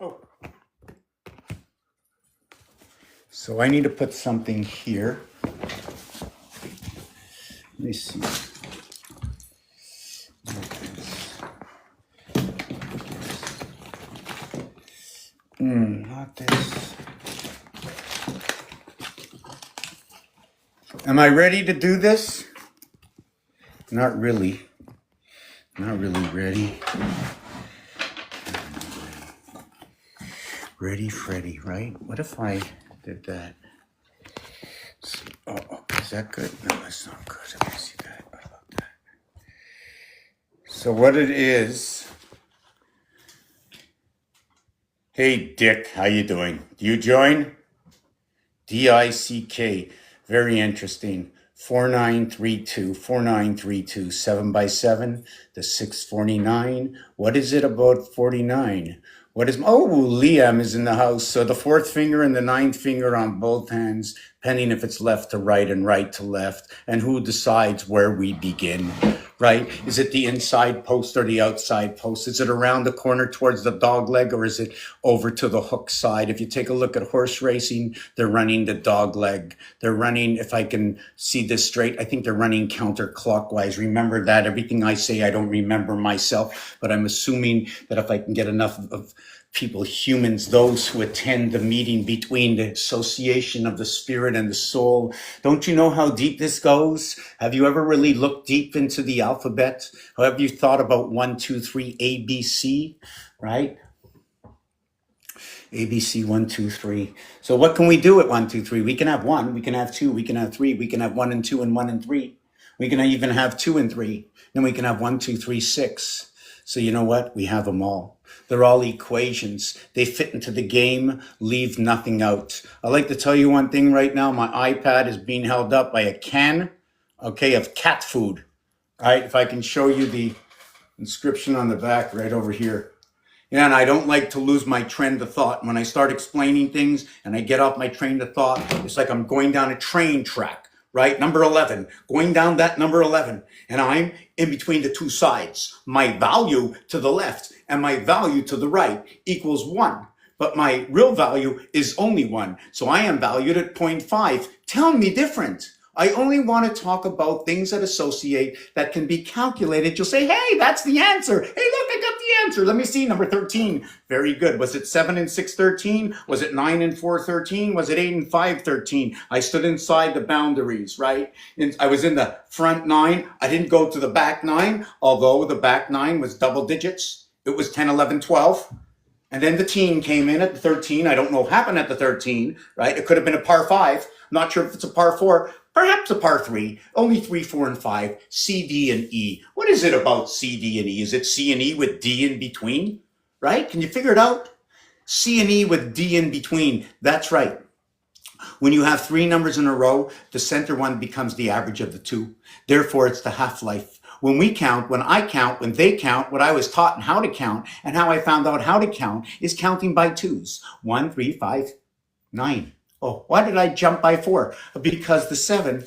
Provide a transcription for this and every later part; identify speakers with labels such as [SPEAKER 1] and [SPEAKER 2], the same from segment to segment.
[SPEAKER 1] Oh. So I need to put something here. Let me see. Not this. Am I ready to do this? Not really. Not really ready. Ready, Freddy, right? What if I did that? Oh, is that good? No, that's not good. Let me see that. What about that? So what it is... Hey, Dick, how you doing? Do you join? D-I-C-K. Very interesting. 4932, 7 by 7, the 649. What is it about 49? What is, oh, Liam is in the house. So the fourth finger and the ninth finger on both hands, depending if it's left to right and right to left, and who decides where we begin, right? Is it the inside post or the outside post? Is it around the corner towards the dog leg, or is it over to the hook side? If you take a look at horse racing, they're running the dog leg. They're running, if I can see this straight, I think they're running counterclockwise. Remember that. Everything I say, I don't remember myself, but I'm assuming that if I can get enough of people, humans, those who attend the meeting between the association of the spirit and the soul. Don't you know how deep this goes? Have you ever really looked deep into the alphabet? Or have you thought about 1, 2, 3, ABC, right? ABC, 1, 2, 3. So what can we do at 1, 2, 3? We can have 1, we can have 2, we can have 3, we can have 1 and 2 and 1 and 3. We can even have 2 and 3. Then we can have 1, 2, 3, 6. So you know what? We have them all. They're all equations. They fit into the game, leave nothing out. I like to tell you one thing right now. My iPad is being held up by a can, okay, of cat food. All right, if I can show you the inscription on the back right over here. Yeah, and I don't like to lose my train of thought. When I start explaining things and I get off my train of thought, it's like I'm going down a train track, right? Number 11, going down that number 11. And I'm in between the two sides. My value to the left and my value to the right equals 1. But my real value is only 1. So I am valued at 0.5. Tell me different. I only want to talk about things that associate, that can be calculated. You'll say, hey, that's the answer. Hey, look, I got the answer. Let me see, number 13. Very good. Was it 7 and 6, 13? Was it 9 and 4, 13? Was it 8 and 5, 13? I stood inside the boundaries, right? And I was in the front 9. I didn't go to the back 9, although the back 9 was double digits. It was 10, 11, 12. And then the teen came in at the 13. I don't know what happened at the 13, right? It could have been a par 5. I'm not sure if it's a par 4. Perhaps a par 3, only 3, 4, and 5, C, D, and E. What is it about C, D, and E? Is it C and E with D in between, right? Can you figure it out? C and E with D in between. That's right. When you have 3 numbers in a row, the center one becomes the average of the 2. Therefore, it's the half-life. When we count, when I count, when they count, what I was taught and how to count, and how I found out how to count is counting by 2s. 1, 3, 5, 9. Oh, why did I jump by 4? Because the 7,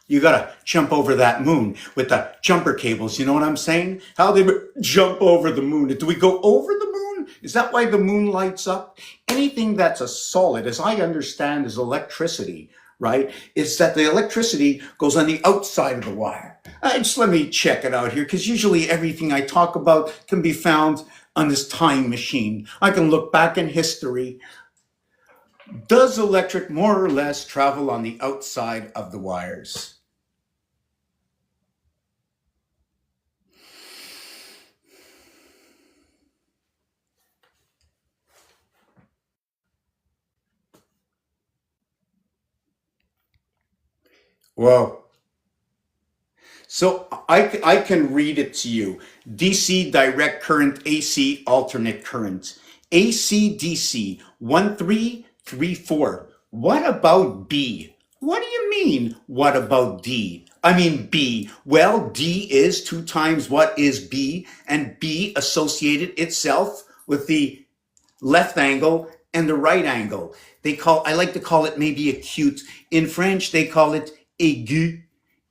[SPEAKER 1] you gotta jump over that moon with the jumper cables. You know what I'm saying? How they jump over the moon. Do we go over the moon? Is that why the moon lights up? Anything that's a solid, as I understand, is electricity, right? It's that the electricity goes on the outside of the wire. Just let me check it out here, because usually everything I talk about can be found on this time machine. I can look back in history. Does electric more or less travel on the outside of the wires? Well, so I can read it to you. DC direct current, AC alternate current. AC, DC, 1334. What about B? What do you mean, what about D? I mean B. Well, D is 2 times what is B, and B associated itself with the left angle and the right angle. I like to call it maybe acute. In French, they call it aigu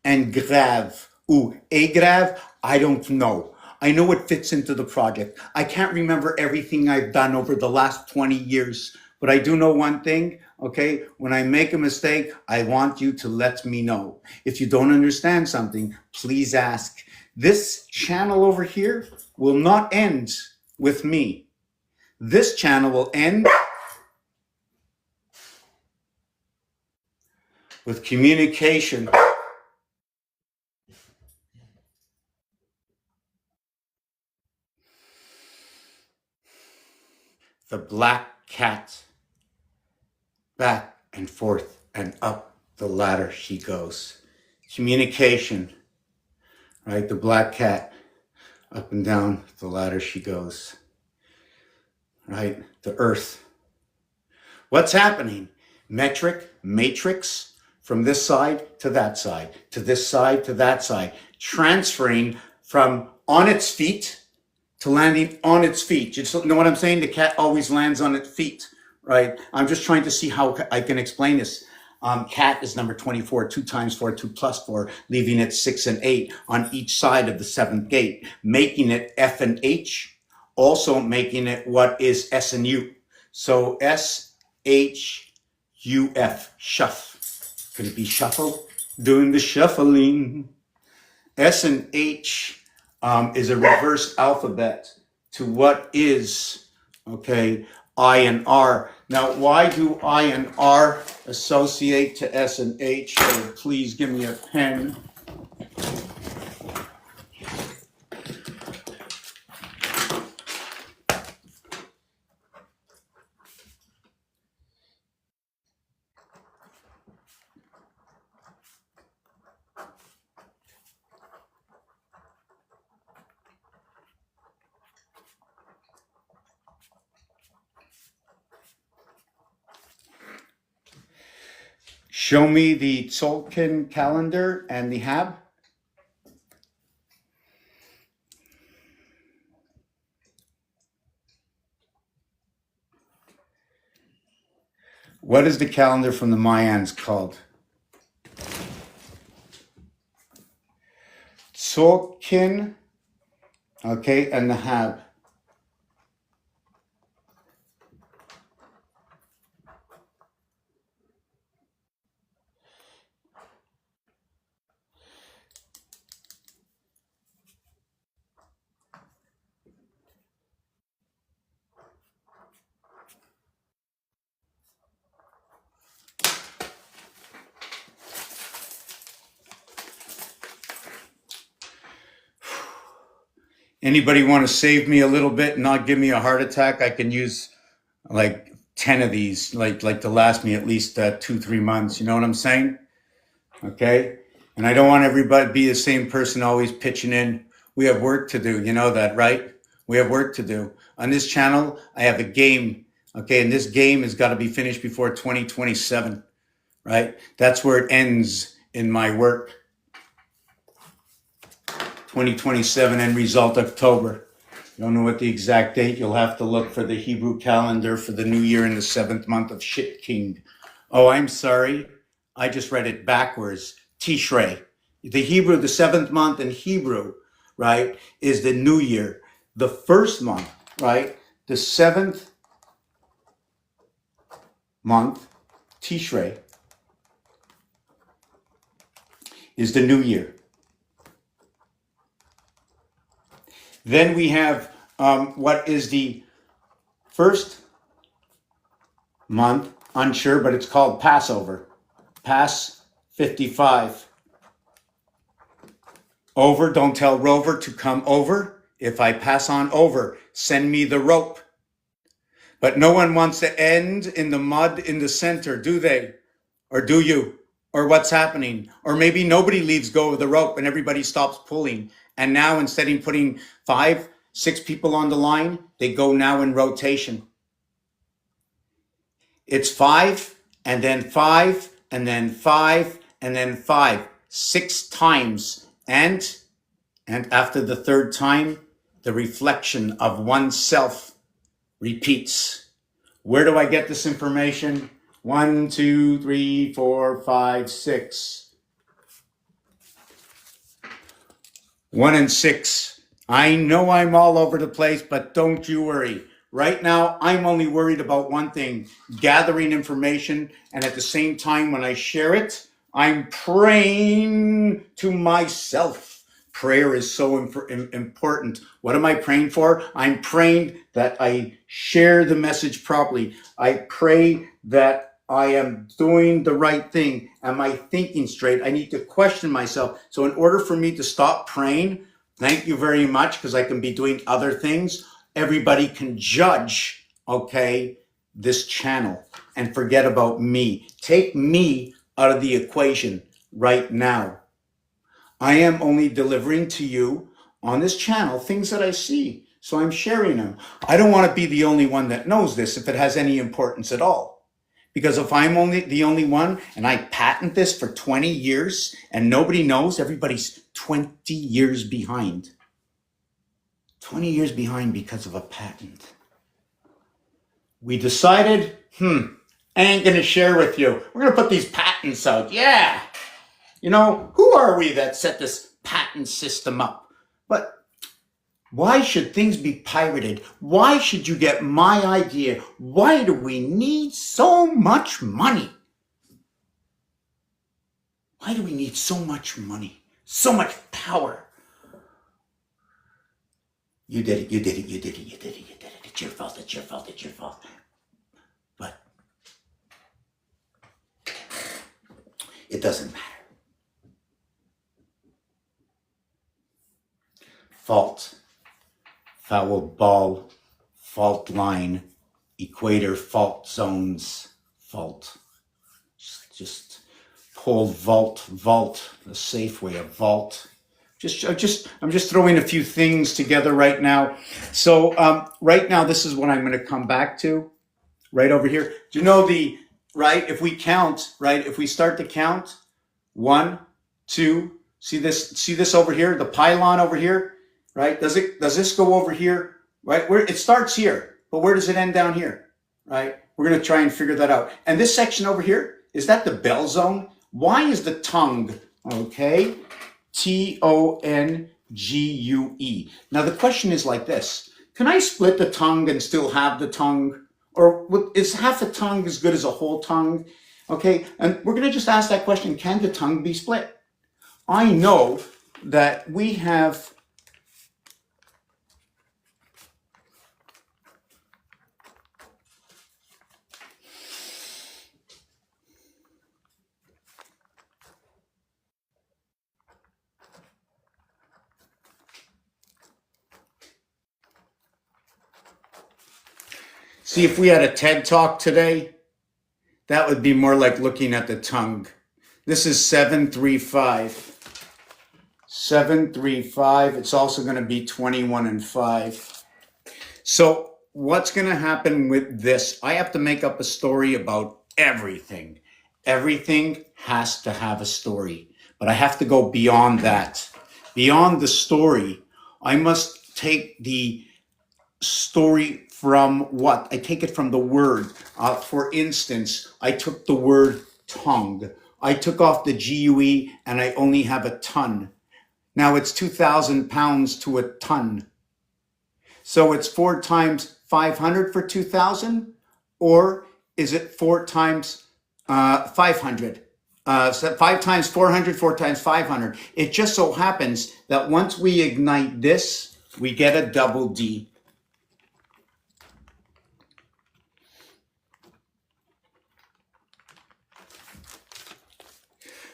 [SPEAKER 1] and grave. Ou grave, I don't know. I know it fits into the project. I can't remember everything I've done over the last 20 years, but I do know one thing, okay? When I make a mistake, I want you to let me know. If you don't understand something, please ask. This channel over here will not end with me. This channel will end with communication. The black cat, back and forth and up the ladder she goes. Communication, right? The black cat, up and down the ladder she goes, right? The earth. What's happening? Metric, matrix, from this side to that side, to this side to that side, transferring from on its feet to landing on its feet. You know what I'm saying? The cat always lands on its feet, right? I'm just trying to see how I can explain this. Cat is number 24, 2 times 4, 2 plus 4, leaving it 6 and 8 on each side of the 7th gate, making it F and H, also making it what is S and U. So S, H, U, F, shuff. Could it be shuffle? Doing the shuffling. S and H is a reverse alphabet to what is, okay, I and R. Now, why do I and R associate to S and H? So please give me a pen. Show me the Tzolk'in calendar and the Hab. What is the calendar from the Mayans called? Tzolk'in, okay, and the Hab. Anybody want to save me a little bit and not give me a heart attack? I can use like 10 of these, like to last me at least 2-3 months. You know what I'm saying? Okay. And I don't want everybody to be the same person always pitching in. We have work to do. You know that, right? We have work to do. On this channel, I have a game. Okay. And this game has got to be finished before 2027, right? That's where it ends in my work. 2027 end result October. Don't know what the exact date. You'll have to look for the Hebrew calendar for the new year in the 7th month of Shit King. Oh, I'm sorry. I just read it backwards. Tishrei. The Hebrew, the 7th month in Hebrew, right, is the new year. The 1st month, right, the 7th month, Tishrei, is the new year. Then we have what is the 1st month, unsure, but it's called Passover. Pass 55. Over, don't tell Rover to come over. If I pass on over, send me the rope. But no one wants to end in the mud in the center, do they? Or do you? Or what's happening? Or maybe nobody leaves go of the rope and everybody stops pulling. And now instead of putting 5, 6 people on the line, they go now in rotation. It's 5, and then 5, and then 5, and then 5. 6 times. And after the 3rd time, the reflection of oneself repeats. Where do I get this information? 1, 2, 3, 4, 5, 6. 1 and 6 I know I'm all over the place, but don't you worry. Right now, I'm only worried about one thing, gathering information. And at the same time, when I share it, I'm praying to myself. Prayer is so important. What am I praying for? I'm praying that I share the message properly. I pray that I am doing the right thing. Am I thinking straight? I need to question myself. So in order for me to stop praying, thank you very much, because I can be doing other things. Everybody can judge, okay, this channel and forget about me. Take me out of the equation right now. I am only delivering to you on this channel things that I see. So I'm sharing them. I don't want to be the only one that knows this if it has any importance at all. Because if I'm only the only one and I patent this for 20 years and nobody knows, everybody's 20 years behind. 20 years behind because of a patent. We decided, I ain't going to share with you. We're going to put these patents out. Yeah. You know, who are we that set this patent system up? But why should things be pirated? Why should you get my idea? Why do we need so much money? Why do we need so much money? So much power? You did it, you did it, you did it, you did it, you did it. It's your fault, it's your fault, it's your fault. But it doesn't matter. Fault, foul ball, fault line, equator, fault zones, fault. Just pull vault, the safe way, a vault. I'm just throwing a few things together right now. So right now, this is what I'm going to come back to right over here. Do you know right? If we count, right? If we start to count, 1, 2, see this over here, the pylon over here, right? Does this go over here, right? Where it starts here, but where does it end down here, right? We're going to try and figure that out. And this section over here, is that the bell zone? Why is the tongue, okay? Tongue. Now the question is like this. Can I split the tongue and still have the tongue? Or is half a tongue as good as a whole tongue? Okay, and we're going to just ask that question, can the tongue be split? I know that we have see, if we had a TED Talk today, that would be more like looking at the tongue. This is 735. 735. It's also going to be 21 and 5. So what's going to happen with this? I have to make up a story about everything. Everything has to have a story. But I have to go beyond that. Beyond the story, I must take the story from what? I take it from the word. For instance, I took the word tongue. I took off the GUE and I only have a ton. Now it's 2,000 pounds to a ton. So it's 4 times 500 for 2,000? Or is it 4 times 500? So 5 times 400, 4 times 500. It just so happens that once we ignite this, we get a double D.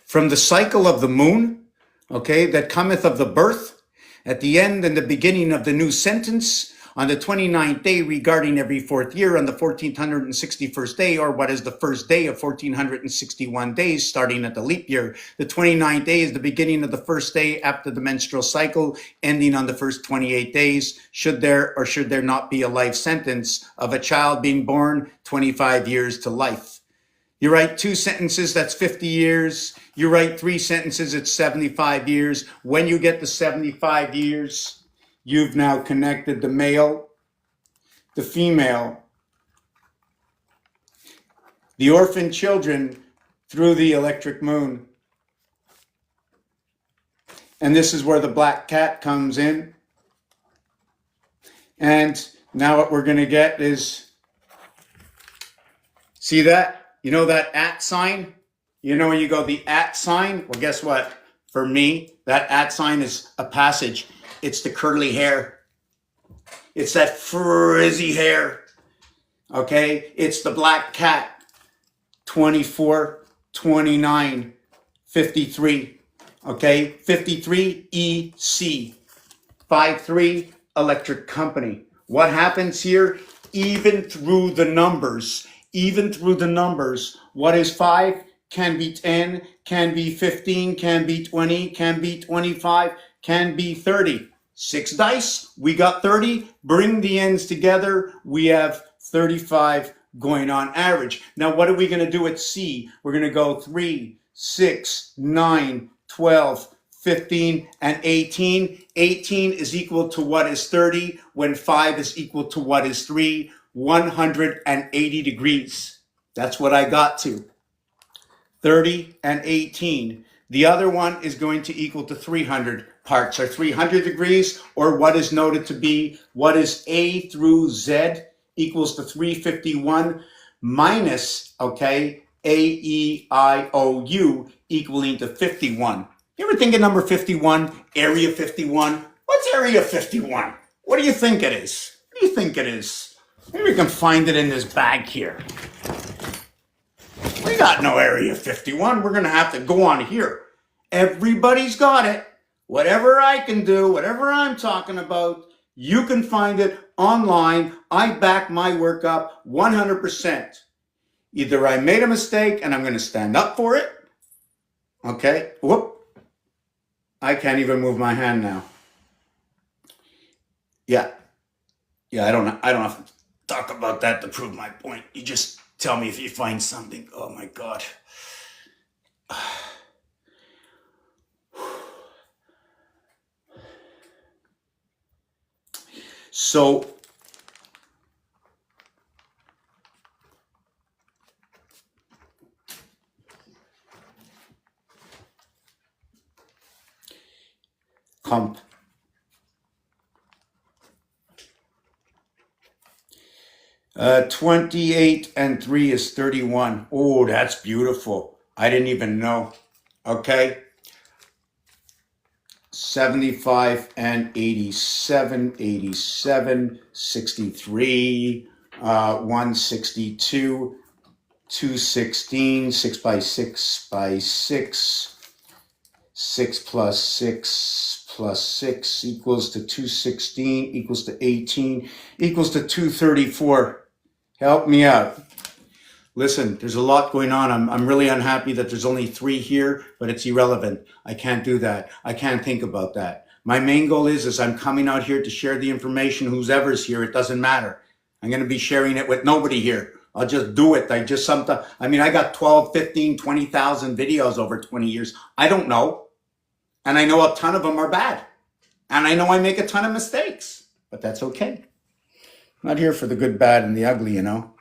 [SPEAKER 1] From the cycle of the moon, okay, that cometh of the birth, at the end and the beginning of the new sentence, on the 29th day regarding every 4th year, on the 1461st day, or what is the first day of 1461 days, starting at the leap year. The 29th day is the beginning of the first day after the menstrual cycle, ending on the first 28 days. Should there or should there not be a life sentence of a child being born 25 years to life? You write 2 sentences, that's 50 years. You write 3 sentences, it's 75 years. When you get to 75 years, you've now connected the male, the female, the orphan children through the electric moon. And this is where the black cat comes in. And now what we're going to get is, see that? You know that at sign? You know when you go the at sign? Well, guess what? For me, that at sign is a passage. It's the curly hair. It's that frizzy hair. Okay? It's the black cat. 24, 29, 53. Okay? 53 EC. 53 Electric Company. What happens here? Even through the numbers, what is 5 can be 10, can be 15, can be 20, can be 25, can be 30. 6 dice, we got 30. Bring the ends together, we have 35 going on average. Now, what are we going to do at C? We're going to go 3, 6, 9, 12, 15, and 18. 18 is equal to what is 30 when 5 is equal to what is 3. 180 degrees. That's what I got to. 30 and 18. The other one is going to equal to 300 parts, or 300 degrees, or what is noted to be, what is A through Z equals to 351 minus, okay, AEIOU equaling to 51. You ever think of number 51, area 51? What's area 51? What do you think it is? What do you think it is? Maybe we can find it in this bag here. We got no area 51. We're going to have to go on here. Everybody's got it. Whatever I can do, whatever I'm talking about, you can find it online. I back my work up 100%. Either I made a mistake and I'm going to stand up for it. Okay. Whoop. I can't even move my hand now. Yeah, I don't have to talk about that to prove my point. You just tell me if you find something. Oh my God. So comp. Uh, 28 and 3 is 31. Oh, that's beautiful. I didn't even know. Okay. 75 and 87, 63, 162, 216, 6 by 6 by 6, 6 plus 6 plus 6 equals to 216, equals to 18, equals to 234. Help me out. Listen, there's a lot going on. I'm really unhappy that there's only 3 here, but it's irrelevant. I can't do that. I can't think about that. My main goal is I'm coming out here to share the information. Whoever's here, it doesn't matter. I'm going to be sharing it with nobody here. I'll just do it. I got 12, 15, 20,000 videos over 20 years. I don't know. And I know a ton of them are bad. And I know I make a ton of mistakes, but that's okay. I'm not here for the good, bad, and the ugly, you know.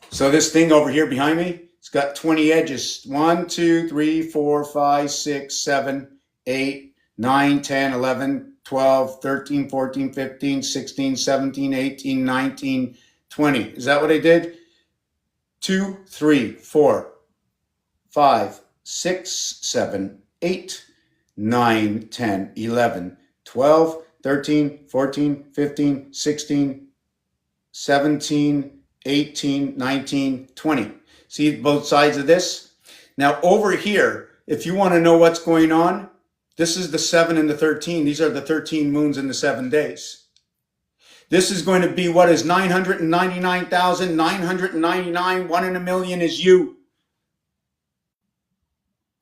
[SPEAKER 1] So this thing over here behind me, it's got 20 edges. 1, 2, 3, 4, 5, 6, 7, 8, 9, 10, 11, 12, 13, 14, 15, 16, 17, 18, 19, 20. Is that what I did? 2, 3, 4, 5, 6, 7, 8, 9, 10, 11, 12, 13, 14, 15, 16, 17, 18, 19, 20. See both sides of this? Now over here, if you want to know what's going on, this is the 7 and the 13. These are the 13 moons in the 7 days. This is going to be what is 999,999. 1 in a million is you.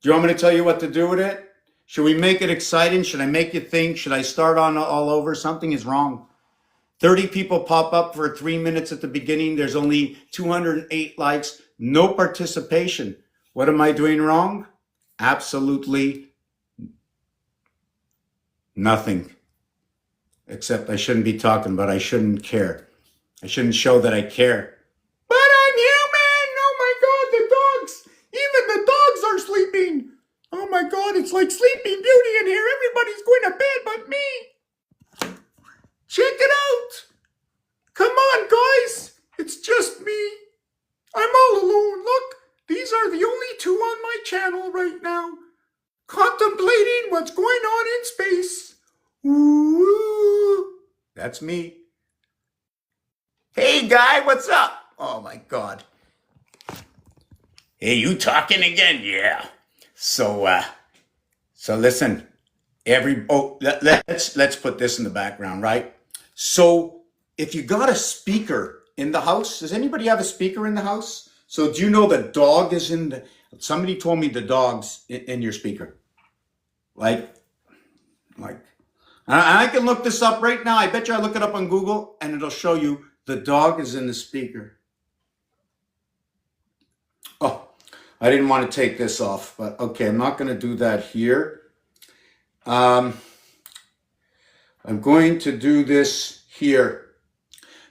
[SPEAKER 1] Do you want me to tell you what to do with it? Should we make it exciting? Should I make you think? Should I start on all over? Something is wrong. 30 people pop up for 3 minutes at the beginning. There's only 208 likes. No participation. What am I doing wrong? Absolutely nothing. Except I shouldn't be talking, but I shouldn't care. I shouldn't show that I care. But I'm human! Oh my God, the dogs! Even the dogs are sleeping! Oh my God, it's like Sleeping Beauty in here. Everybody's going to bed but me. Check it out. channel right now, contemplating what's going on in space. Ooh, that's me. Hey, guy, what's up? Oh, my God. Hey, you talking again? Yeah. So listen, let's put this in the background, right? So if you got a speaker in the house, does anybody have a speaker in the house? So do you know the dog is in the, somebody told me the dog's in your speaker. Like, I can look this up right now. I bet you I look it up on Google and it'll show you the dog is in the speaker. Oh, I didn't want to take this off, but okay, I'm not going to do that here. I'm going to do this here.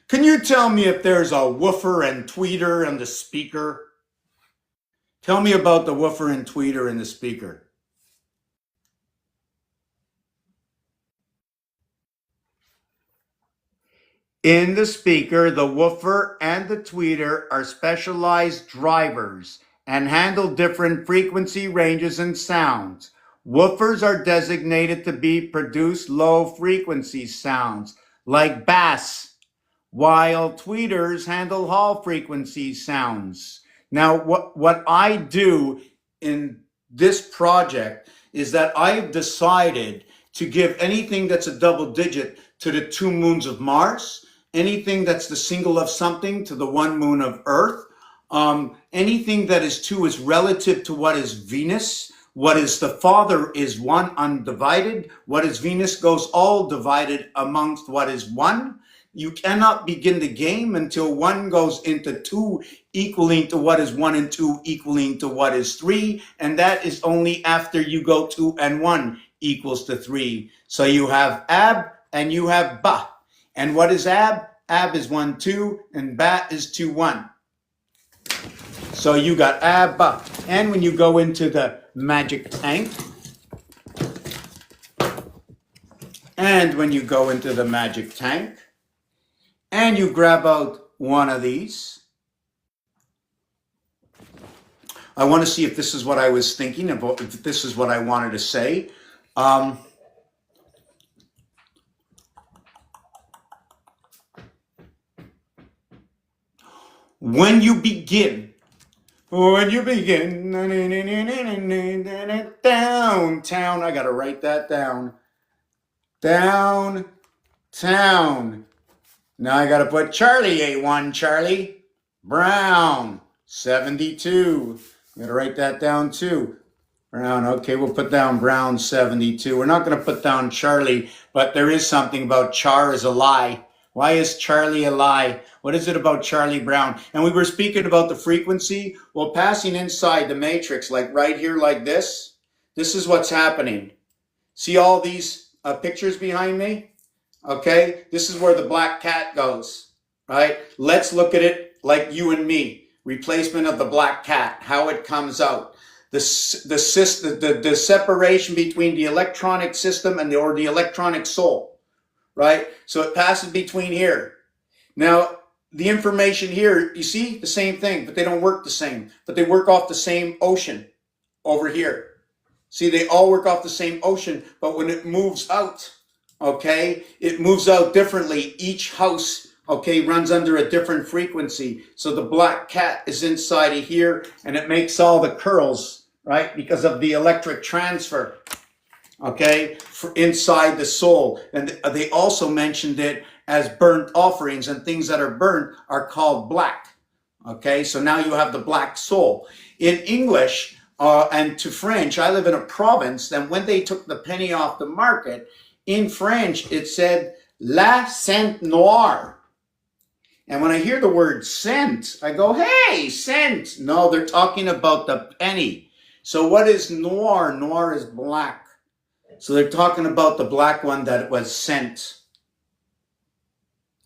[SPEAKER 1] Can you tell me if there's a woofer and tweeter in the speaker? Tell me about the woofer and tweeter in the speaker. In the speaker, the woofer and the tweeter are specialized drivers and handle different frequency ranges and sounds. Woofers are designated to produce low frequency sounds like bass, while tweeters handle high frequency sounds. Now, what I do in this project is that I've decided to give anything that's a double digit to the 2 moons of Mars, anything that's the single of something to the 1 moon of Earth, anything that is 2 is relative to what is Venus. What is the Father is 1 undivided. What is Venus goes all divided amongst what is 1. You cannot begin the game until 1 goes into 2, equaling to what is 1 and 2, equaling to what is 3. And that is only after you go 2 and 1 equals to 3. So you have Ab and you have Ba. And what is Ab? Ab is 1, 2, and Ba is 2, 1. So you got Ab, Ba. And when you go into the magic tank, and you grab out one of these, I want to see if this is what I was thinking about, if this is what I wanted to say. When you begin, downtown, I got to write that down. Downtown. Now I got to put Charlie, A1, Charlie. Brown, 72. I'm going to write that down too. Brown, okay, we'll put down Brown, 72. We're not going to put down Charlie, but there is something about Char is a lie. Why is Charlie a lie? What is it about Charlie Brown? And we were speaking about the frequency. Well, passing inside the matrix, like right here, like this is what's happening. See all these pictures behind me? Okay, this is where the black cat goes, right? Let's look at it like you and me. Replacement of the black cat, how it comes out. The separation between the electronic system and the electronic soul, right? So it passes between here. Now, the information here, you see, the same thing, but they don't work the same. But they work off the same ocean over here. See, they all work off the same ocean, but when it moves out, okay, it moves out differently. Each house, okay, runs under a different frequency. So the black cat is inside of here, and it makes all the curls, right, because of the electric transfer, okay, for inside the soul. And they also mentioned it as burnt offerings, and things that are burnt are called black, okay? So now you have the black soul. In English and to French, I live in a province, and when they took the penny off the market, in French, it said, La Cent Noire. And when I hear the word cent, I go, hey, cent. No, they're talking about the penny. So what is noir? Noir is black. So they're talking about the black one that was cent.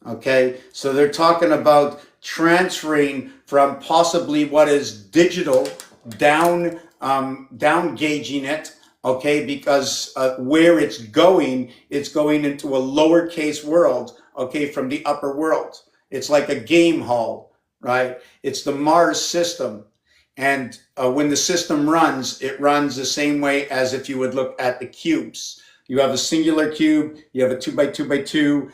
[SPEAKER 1] Okay, so they're talking about transferring from possibly what is digital down gauging it, okay, because where it's going into a lowercase world, okay, from the upper world. It's like a game hall, right? It's the Mars system. And when the system runs, it runs the same way as if you would look at the cubes. You have a singular cube, you have a 2 by 2 by 2,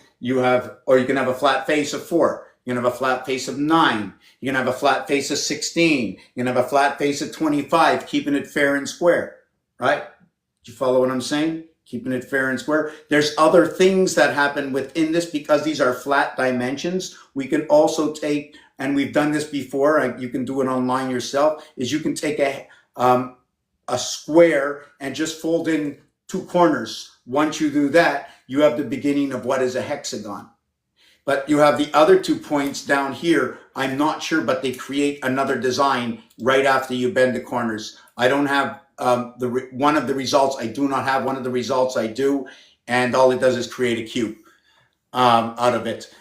[SPEAKER 1] or you can have a flat face of 4. You can have a flat face of 9. You can have a flat face of 16. You can have a flat face of 25, keeping it fair and square, right? Do you follow what I'm saying? Keeping it fair and square. There's other things that happen within this because these are flat dimensions. We can also take, and we've done this before, you can do it online yourself, is you can take a square and just fold in 2 corners. Once you do that, you have the beginning of what is a hexagon. But you have the other 2 points down here. I'm not sure, but they create another design right after you bend the corners. I don't have one of the results. I do not have one of the results. I do. And all it does is create a cube out of it.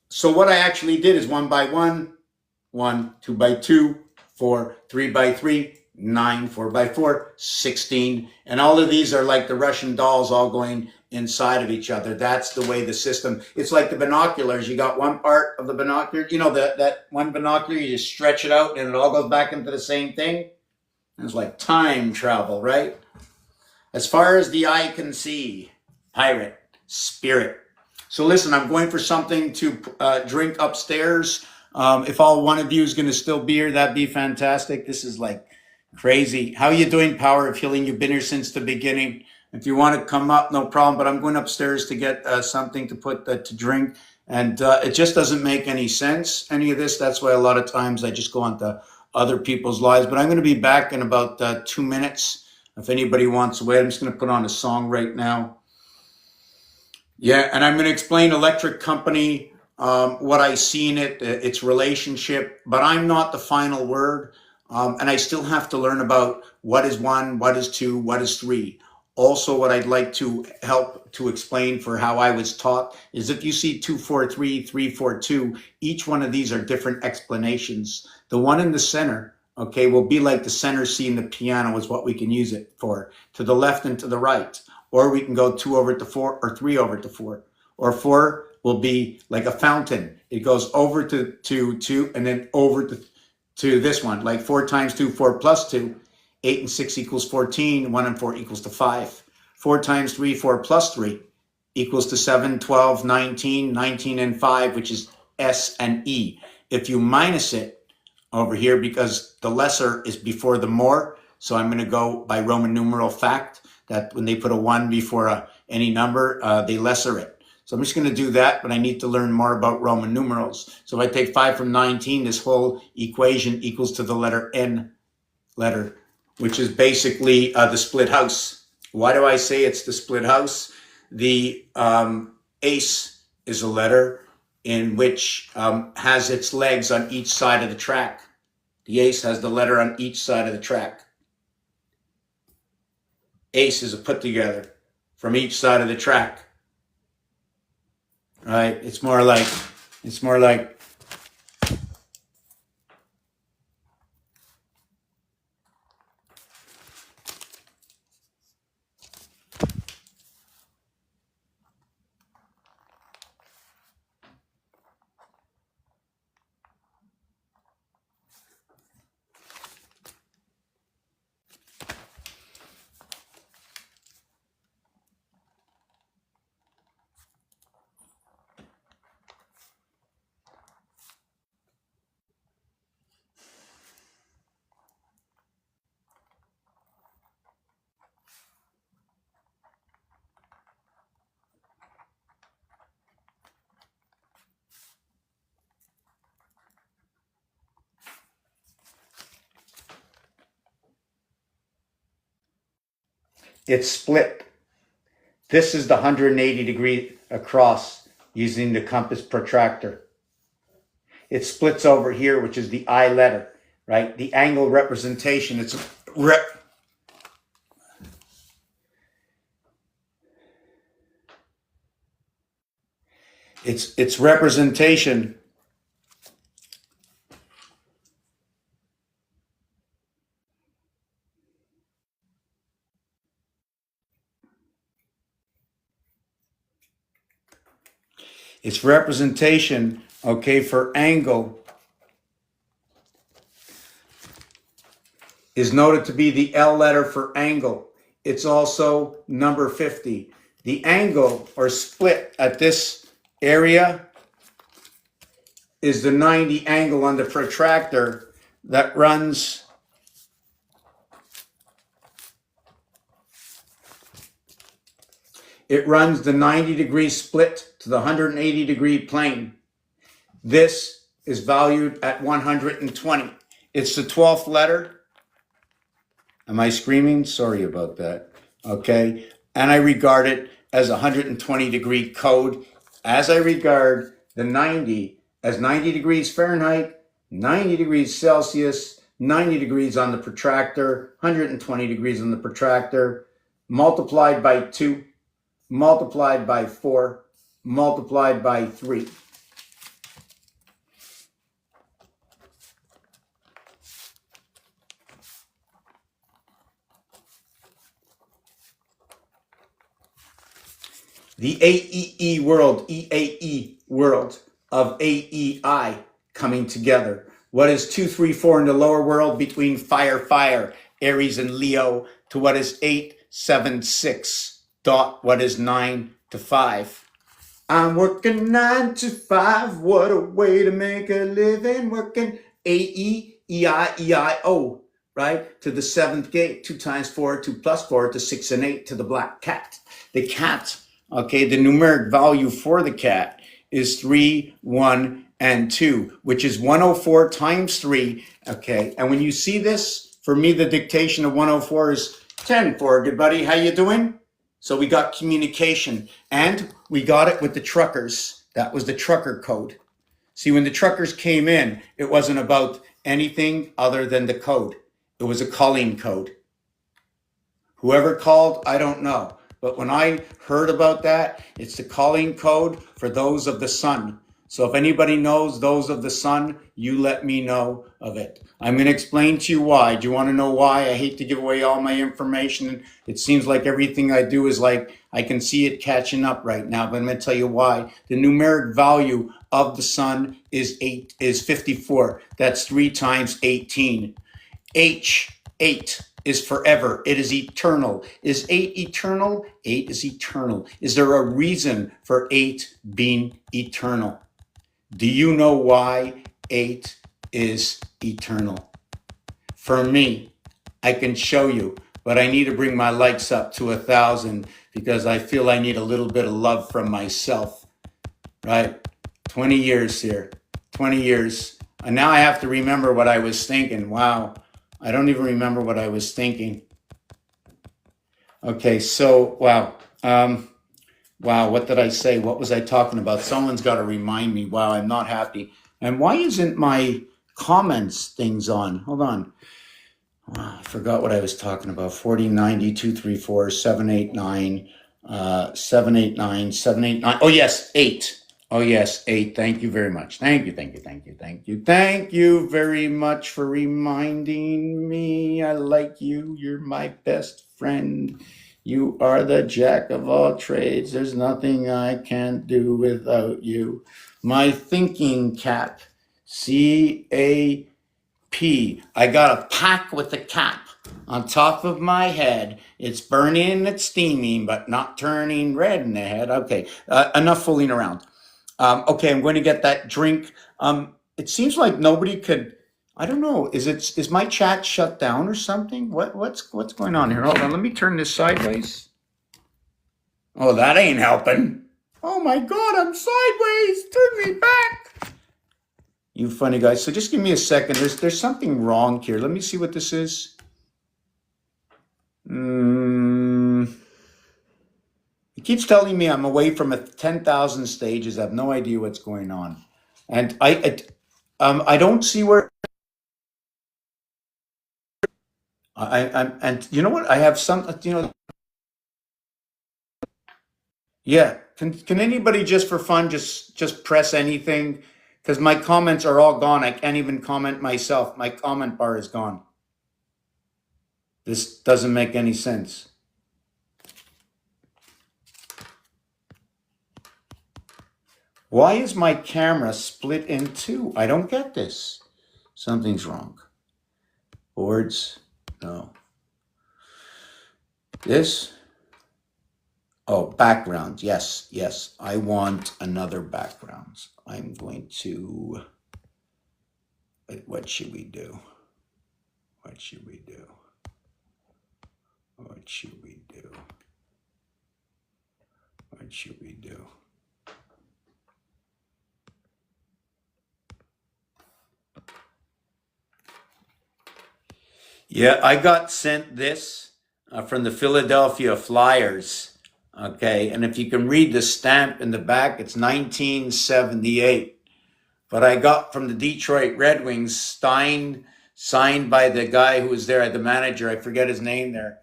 [SPEAKER 1] So what I actually did is 1 by 1, 1, 2 by 2, 4, 3 by 3, 9, 4 by 4, 16. And all of these are like the Russian dolls all going inside of each other. That's the way the system, it's like the binoculars. You got one part of the binocular, you know, that one binocular, you just stretch it out and it all goes back into the same thing. It's like time travel, right? As far as the eye can see, pirate, spirit. So listen, I'm going for something to drink upstairs. If all one of you is going to still be here, that'd be fantastic. This is like crazy. How are you doing, Power of Healing? You've been here since the beginning. If you want to come up, no problem. But I'm going upstairs to get something to put to drink. And it just doesn't make any sense, any of this. That's why a lot of times I just go on to other people's lives. But I'm going to be back in about 2 minutes. If anybody wants to wait, I'm just going to put on a song right now. Yeah, and I'm going to explain Electric Company, what I see in it, its relationship. But I'm not the final word. And I still have to learn about what is 1, what is 2, what is 3. Also, what I'd like to help to explain for how I was taught is if you see 2, 4, 3, 3, 4, 2, each one of these are different explanations. The one in the center, okay, will be like the center C in the piano is what we can use it for, to the left and to the right. Or we can go 2 over to 4 or 3 over to 4. Or 4 will be like a fountain. It goes over to 2 and then over to this one, like 4 times 2, 4 plus 2. 8 and 6 equals 14. 1 and 4 equals to 5. 4 times 3, 4 plus 3 equals to 7, 12, 19, 19 and 5, which is S and E. If you minus it over here, because the lesser is before the more, so I'm going to go by Roman numeral fact that when they put a 1 before any number, they lesser it. So I'm just going to do that, but I need to learn more about Roman numerals. So if I take 5 from 19, this whole equation equals to the letter N letter, which is basically the split house. Why do I say it's the split house? The ace is a letter in which has its legs on each side of the track. The ace has the letter on each side of the track. Ace is a put together from each side of the track. Right? It's more like it's split. This is the 180 degree across using the compass protractor. It splits over here, which is the I letter, right? The angle representation, it's representation. It's representation, okay, for angle is noted to be the L letter for angle. It's also number 50. The angle or split at this area is the 90 angle on the protractor that runs the 90-degree split to the 180-degree plane. This is valued at 120. It's the 12th letter. Am I screaming? Sorry about that. Okay. And I regard it as a 120-degree code, as I regard the 90 as 90 degrees Fahrenheit, 90 degrees Celsius, 90 degrees on the protractor, 120 degrees on the protractor, multiplied by 2, multiplied by 4, multiplied by 3. The AEE world, EAE world of AEI coming together. What is 2, 3, 4 in the lower world between fire, Aries and Leo, to what is 8, 7, 6, dot, what is 9 to 5. I'm working 9 to 5, what a way to make a living, working AEEIEIO, right? To the 7th gate, 2 times 4, 2 plus 4 to 6 and 8 to the black cat. The cat, okay, the numeric value for the cat is 3, 1, and 2, which is 104 times 3, okay? And when you see this, for me, the dictation of 104 is 10 for good buddy. How you doing? So we got communication, and we got it with the truckers. That was the trucker code. See, when the truckers came in, it wasn't about anything other than the code. It was a calling code. Whoever called, I don't know. But when I heard about that, it's the calling code for those of the sun. So if anybody knows those of the sun, you let me know of it. I'm going to explain to you why. Do you want to know why? I hate to give away all my information. It seems like everything I do is like, I can see it catching up right now, but I'm going to tell you why. The numeric value of the sun is 54. That's 3 times 18. H, 8. Is forever. It is eternal. Is 8 eternal? 8 is eternal. Is there a reason for 8 being eternal? Do you know why 8 is eternal? For me, I can show you, but I need to bring my likes up to 1,000 because I feel I need a little bit of love from myself, right? 20 years here, 20 years. And now I have to remember what I was thinking. Wow. I don't even remember what I was thinking. Okay, so, wow. Wow, what did I say? What was I talking about? Someone's got to remind me. Wow, I'm not happy. And why isn't my comments things on? Hold on. Wow, I forgot what I was talking about. 40, 90, 2, 3, 4, 7, 8, 9, 7, 8, 9, 7, 8, 9. Oh, yes, 8. Oh, yes, 8. Thank you very much. Thank you, thank you, thank you, thank you. Thank you very much for reminding me. I like you. You're my best friend. You are the jack of all trades. There's nothing I can't do without you. My thinking cap, CAP. I got a pack with a cap on top of my head. It's burning, it's steaming, but not turning red in the head. Okay, enough fooling around. Okay, I'm going to get that drink. It seems like nobody could. I don't know. Is my chat shut down or something? What's going on here? Hold on. Let me turn this sideways. Oh, that ain't helping. Oh my God, I'm sideways. Turn me back. You funny guys. So just give me a second. There's something wrong here. Let me see what this is. It keeps telling me I'm away from 10,000 stages. I have no idea what's going on, and I don't see where. And you know what? I have some. Yeah. Can anybody just for fun just press anything? Because my comments are all gone. I can't even comment myself. My comment bar is gone. This doesn't make any sense. Why is my camera split in two? I don't get this. Something's wrong. Boards. No. This? Oh, background. Yes, yes. I want another background. I'm going to... What should we do? What should we do? What should we do? What should we do? Yeah, I got sent this from the Philadelphia Flyers. Okay, and if you can read the stamp in the back, it's 1978. But I got from the Detroit Red Wings, signed by the guy who was there, the manager, I forget his name there.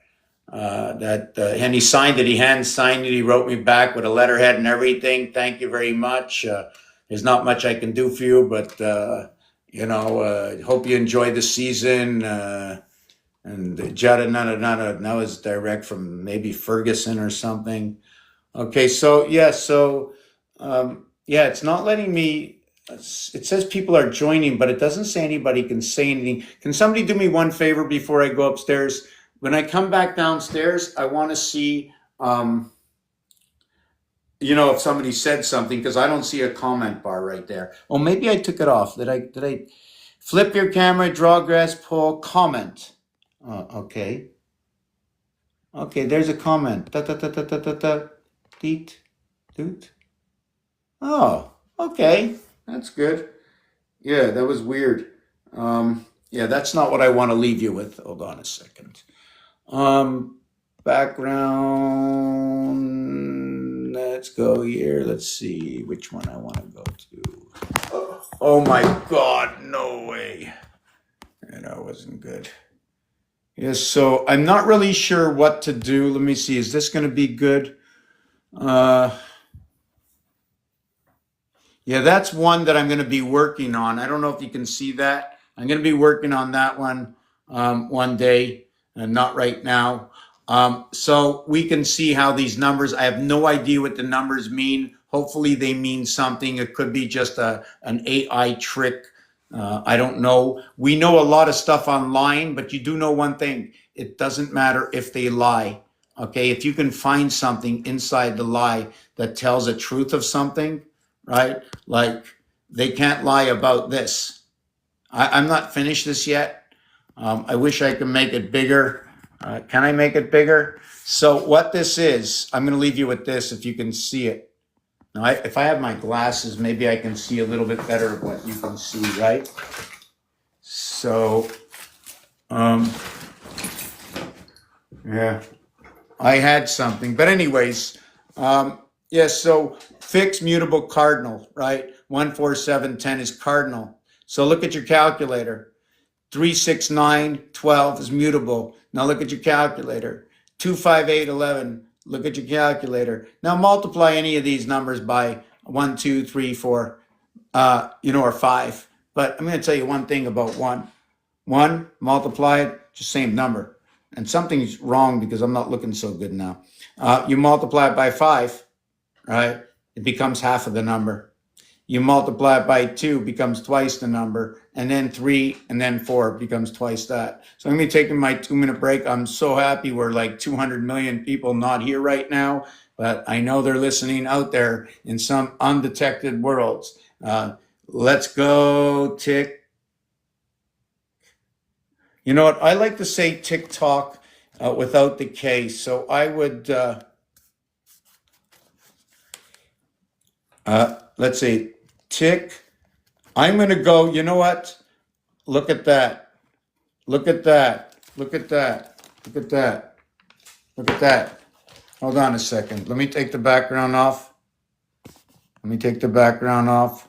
[SPEAKER 1] And he signed it. He hand signed it. He wrote me back with a letterhead and everything. Thank you very much. There's not much I can do for you, but hope you enjoy the season. And Jada Nana, that was direct from maybe Ferguson or something. Okay, so it's not letting me. It says people are joining, but it doesn't say anybody can say anything. Can somebody do me one favor before I go upstairs? When I come back downstairs, I want to see, if somebody said something, because I don't see a comment bar right there. Oh, maybe I took it off. Did I flip your camera, draw grass, pull, comment? Okay. Okay, there's a comment. Da da da da da da da. Deet, doot. Oh, okay. That's good. Yeah, that was weird. That's not what I want to leave you with. Hold on a second. Background. Let's go here. Let's see which one I want to go to. Oh my God, no way. That wasn't good. Yes, so I'm not really sure what to do. Let me see. Is this going to be good? That's one that I'm going to be working on. I don't know if you can see that. I'm going to be working on that one one day, and not right now. So we can see how these numbers, I have no idea what the numbers mean. Hopefully they mean something. It could be just an AI trick. I don't know. We know a lot of stuff online, but you do know one thing. It doesn't matter if they lie. Okay, if you can find something inside the lie that tells the truth of something, right? Like they can't lie about this. I'm not finished this yet. I wish I could make it bigger. Can I make it bigger? So what this is, I'm going to leave you with this if you can see it. Now, if I have my glasses, maybe I can see a little bit better of what you can see, right? So, I had something. But anyways, so fixed mutable cardinal, right? 14710 is cardinal. So look at your calculator. 36912 is mutable. Now look at your calculator. 25811. Look at your calculator. Now multiply any of these numbers by 1, 2, 3, 4, or 5. But I'm going to tell you one thing about 1. 1, multiply it, just same number. And something's wrong because I'm not looking so good now. You multiply it by 5, right? It becomes half of the number. You multiply it by 2, becomes twice the number, and then 3, and then 4 becomes twice that. So I'm going to be taking my 2-minute break. I'm so happy we're like 200 million people not here right now, but I know they're listening out there in some undetected worlds. Let's go tick. You know what? I like to say TikTok without the K, so I would... let's see, tick. I'm going to go, you know what? Look at that. Look at that. Look at that. Look at that. Look at that. Hold on a second. Let me take the background off. Let me take the background off.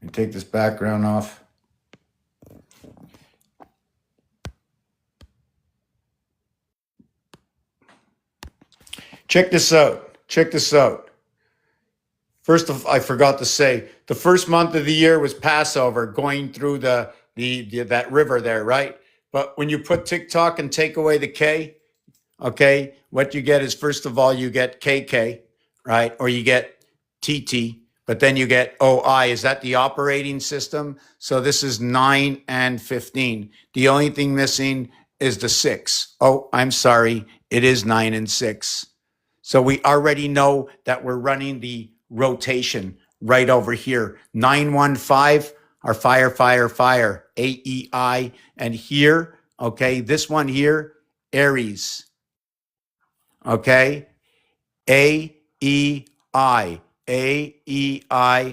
[SPEAKER 1] Let me take this background off. Check this out. Check this out. First of all, I forgot to say, the first month of the year was Passover, going through that river there, right? But when you put TikTok and take away the K, what you get is, first of all, you get KK, right? Or you get TT. but then you get OI. Is that the operating system? So this is 9 and 15. The only thing missing is the 6. Oh, I'm sorry. It is 9 and 6. So we already know that we're running the rotation right over here. 915 are fire, fire, fire, AEI. And here, okay, this one here, Aries. Okay, AEI, AEIRS.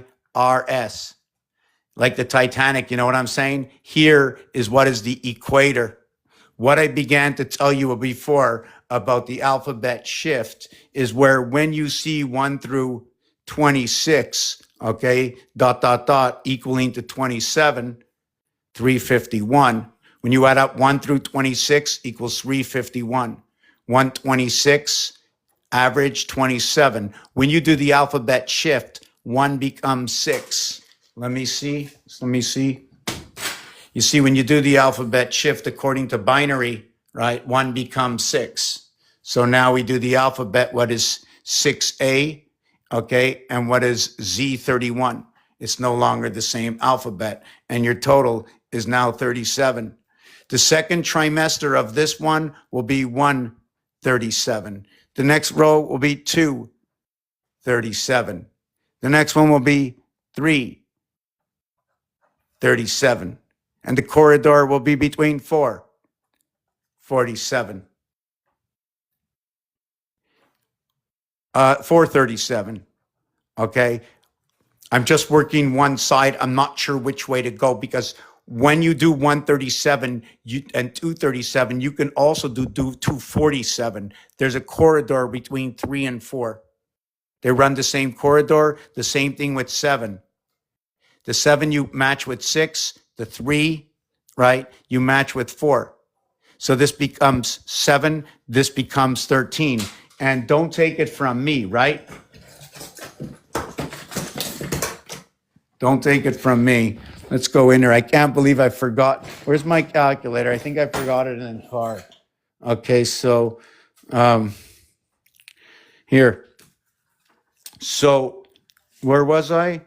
[SPEAKER 1] Like the Titanic, you know what I'm saying? Here is what is the equator. What I began to tell you before about the alphabet shift is where when you see 1 through 26, okay, dot, dot, dot, equaling to 27, 351. When you add up 1 through 26 equals 351. 126, average 27. When you do the alphabet shift, 1 becomes 6. Let me see. You see, when you do the alphabet shift according to binary, right, 1 becomes 6. So now we do the alphabet, what is 6A, okay, and what is Z31? It's no longer the same alphabet, and your total is now 37. The second trimester of this one will be 137. The next row will be 237. The next one will be 337. And the corridor will be between 447. 437. Okay. I'm just working one side. I'm not sure which way to go because when you do 137 and 237, you can also do 247. There's a corridor between 3 and 4. They run the same corridor, the same thing with 7. The 7 you match with 6, the 3, right? You match with 4. So this becomes 7, this becomes 13. And don't take it from me, right? Don't take it from me. Let's go in there. I can't believe I forgot. Where's my calculator? I think I forgot it in the car. Okay, so here. So where was I?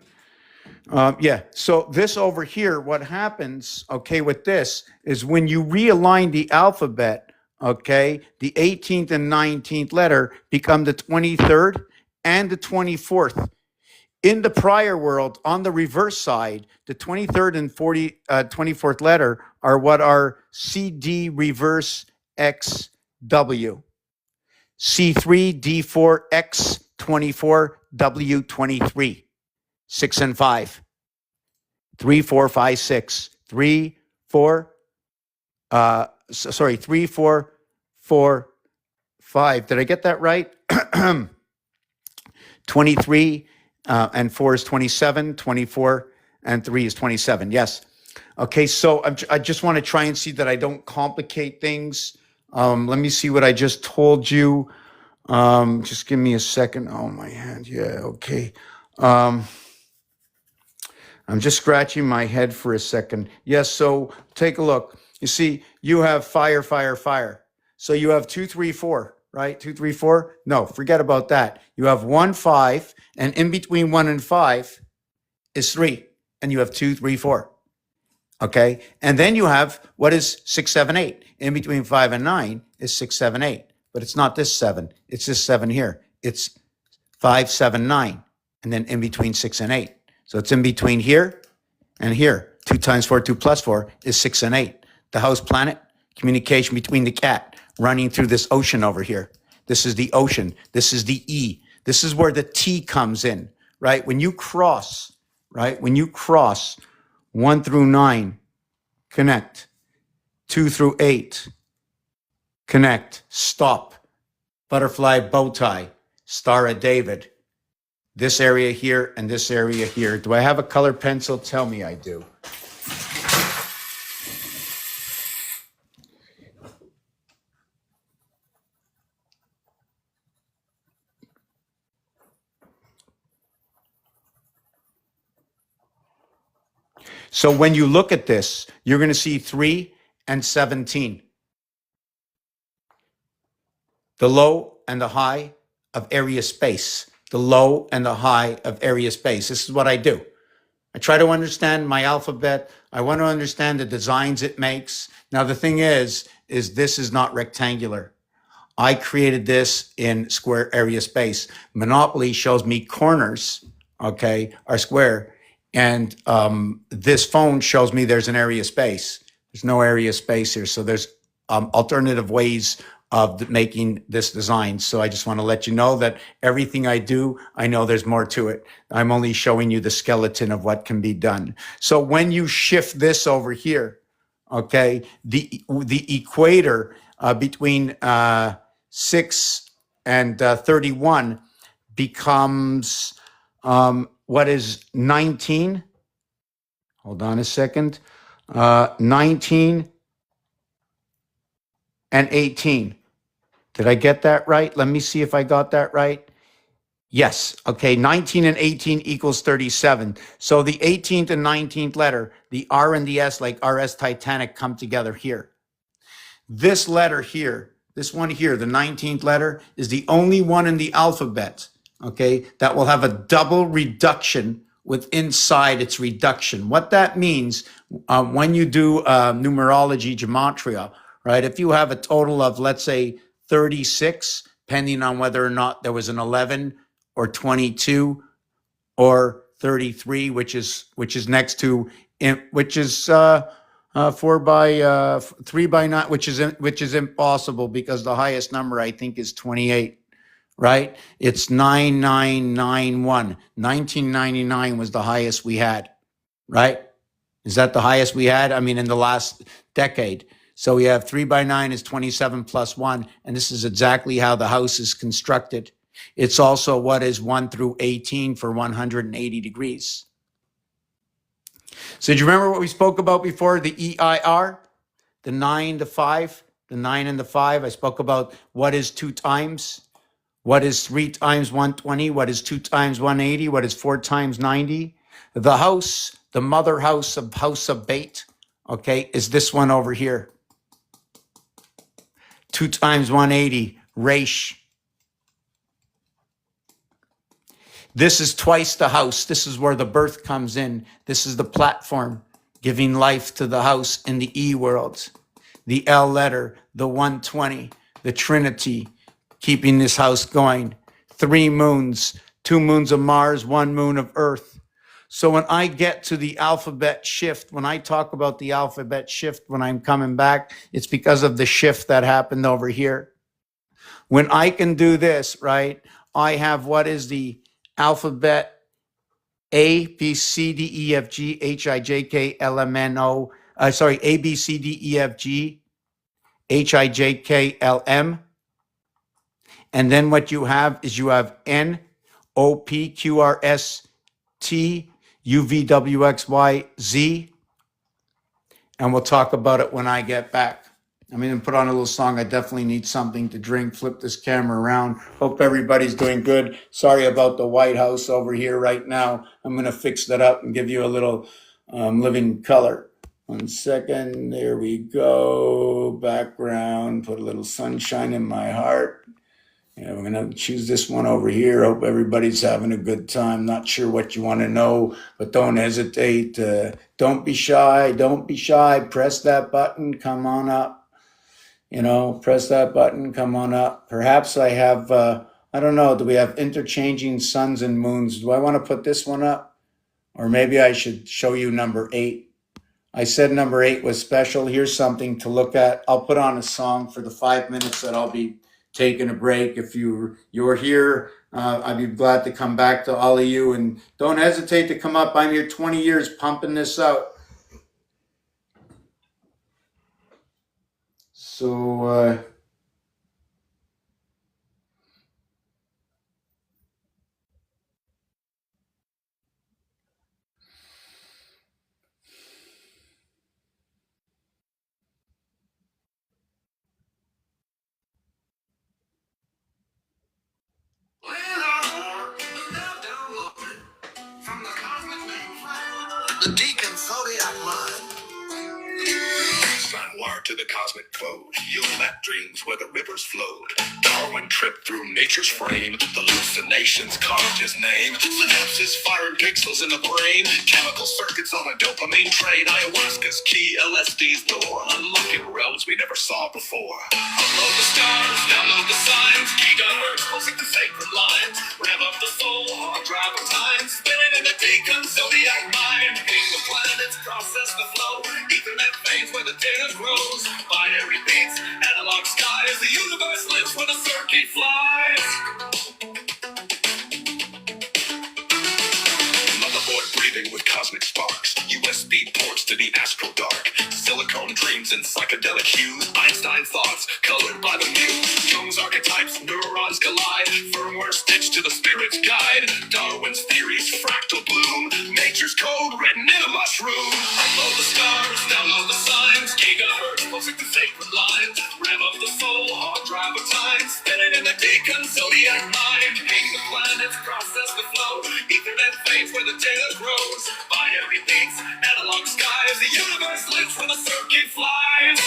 [SPEAKER 1] Yeah, so this over here, what happens, okay, with this is when you realign the alphabet, okay, the 18th and 19th letter become the 23rd and the 24th. In the prior world, on the reverse side, the 23rd and 24th letter are what are CD reverse XW. C3, D4, X24, W23. 6 and 5. 3, 4, 5, 6. 3, 4, 3, 4, 4, 5. Did I get that right? 23 and 4 is 27, 24 and 3 is 27. Yes. Okay, so I just want to try and see that I don't complicate things. Let me see what I just told you. Just give me a second. Oh, my hand. Yeah, okay. I'm just scratching my head for a second. Yes, so take a look. You see, you have fire, fire, fire. So you have 2, 3, 4, right? 2, 3, 4. No, forget about that. You have 1, 5, and in between 1 and 5 is 3, and you have 2, 3, 4. Okay, and then you have what is 6, 7, 8. In between 5 and 9 is 6, 7, 8. But it's not this 7. It's this 7 here. It's 5, 7, 9. And then in between 6 and 8. So it's in between here and here. 2 times 4, 2 plus 4 is 6 and 8. The house planet, communication between the cat running through this ocean over here. This is the ocean. This is the E. This is where the T comes in, right? When you cross, right? When you cross 1 through 9, connect. 2 through 8, connect. Stop. Butterfly bow tie. Star of David. This area here and this area here. Do I have a colored pencil? Tell me I do. So when you look at this, you're going to see 3 and 17. The low and the high of area space. the low and the high of area space. This is what I do. I try to understand my alphabet. I want to understand the designs it makes. Now, the thing is this is not rectangular. I created this in square area space. Monopoly shows me corners, okay, are square. And this phone shows me there's an area space. There's no area space here. So there's alternative ways of making this design. So I just want to let you know that everything I do, I know there's more to it. I'm only showing you the skeleton of what can be done. So when you shift this over here, okay, the equator between 6 and 31 becomes what is 19? Hold on a second. 19 and 18. Did I get that right? Let me see if I got that right. Yes. Okay. 19 and 18 equals 37. So the 18th and 19th letter, the R and the S, like RS Titanic, come together here. This letter here, this one here, the 19th letter, is the only one in the alphabet, okay, that will have a double reduction with inside its reduction. What that means, when you do numerology, gematria, right, if you have a total of, let's say, 36, depending on whether or not there was an 11 or 22 or 33, which is next to, which is 4 by 3 by 9, which is impossible because the highest number I think is 28, right? It's 9991. 1999 was the highest we had, right? Is that the highest we had? I mean, in the last decade. So we have 3 by 9 is 27 plus 1, and this is exactly how the house is constructed. It's also what is 1 through 18 for 180 degrees. So do you remember what we spoke about before? The EIR, the 9, the 5, the 9 and the 5. I spoke about what is 2 times, what is 3 times 120, what is 2 times 180, what is 4 times 90. The house, the mother house of Bait, okay, is this one over here. 2 times 180, Raish. This is twice the house. This is where the birth comes in. This is the platform giving life to the house in the E world. The L letter, the 120, the Trinity, keeping this house going. 3 moons, 2 moons of Mars, 1 moon of Earth. So when I get to the alphabet shift, when I talk about the alphabet shift, when I'm coming back, it's because of the shift that happened over here. When I can do this, right, I have what is the alphabet A, B, C, D, E, F, G, H, I, J, K, L, M, N, O, A, B, C, D, E, F, G, H, I, J, K, L, M. And then what you have is you have N, O, P, Q, R, S, T, U, V, W, X, Y, Z. And we'll talk about it when I get back. I'm going to put on a little song. I definitely need something to drink. Flip this camera around. Hope everybody's doing good. Sorry about the White House over here right now. I'm going to fix that up and give you a little living color. 1 second. There we go. Background. Put a little sunshine in my heart. Yeah, we're going to choose this one over here. Hope everybody's having a good time. Not sure what you want to know, but don't hesitate. Don't be shy. Don't be shy. Press that button. Come on up. Press that button. Come on up. Perhaps I have, I don't know. Do we have interchanging suns and moons? Do I want to put this one up? Or maybe I should show you number 8. I said number 8 was special. Here's something to look at. I'll put on a song for the 5 minutes that I'll be taking a break. If you're here, I'd be glad to come back to all of you. And don't hesitate to come up. I'm here 20 years pumping this out. So, the deacon Zodiac line.
[SPEAKER 2] wire to the cosmic code. You'll have dreams where the rivers flowed. Darwin tripped through nature's frame. Hallucinations carved his name. Synapses firing pixels in the brain. Chemical circuits on a dopamine train. Ayahuasca's key, LSD's door. Unlocking realms we never saw before. Upload the stars, download the signs. Gigahertz, pulsing the sacred lines. Rev up the soul, hard drive of time. Spinning in the deacon zodiac mind. Ping the planets, process the flow. Ethernet fades where the data grows. Binary beats, analog skies. The universe lives where the circuit flies. Motherboard breathing with cosmic sparks. USB ports to the astral dark. Silicone dreams and psychedelic hues. Einstein thoughts colored by the muse. Jung's archetypes, neurons collide. Firmware stitched to the spirit's guide. Darwin's theories, fractal bloom. Nature's code written in a mushroom. Upload the stars, download the signs. Gigahertz, pulsing the sacred lines. Rev up the soul, hard drive of time. Spinning in the deacon zodiac mind. Ping the planets, process the flow. Ethernet fades where the data grows. Binary beats, analog skies. The universe lives where the circuit flies.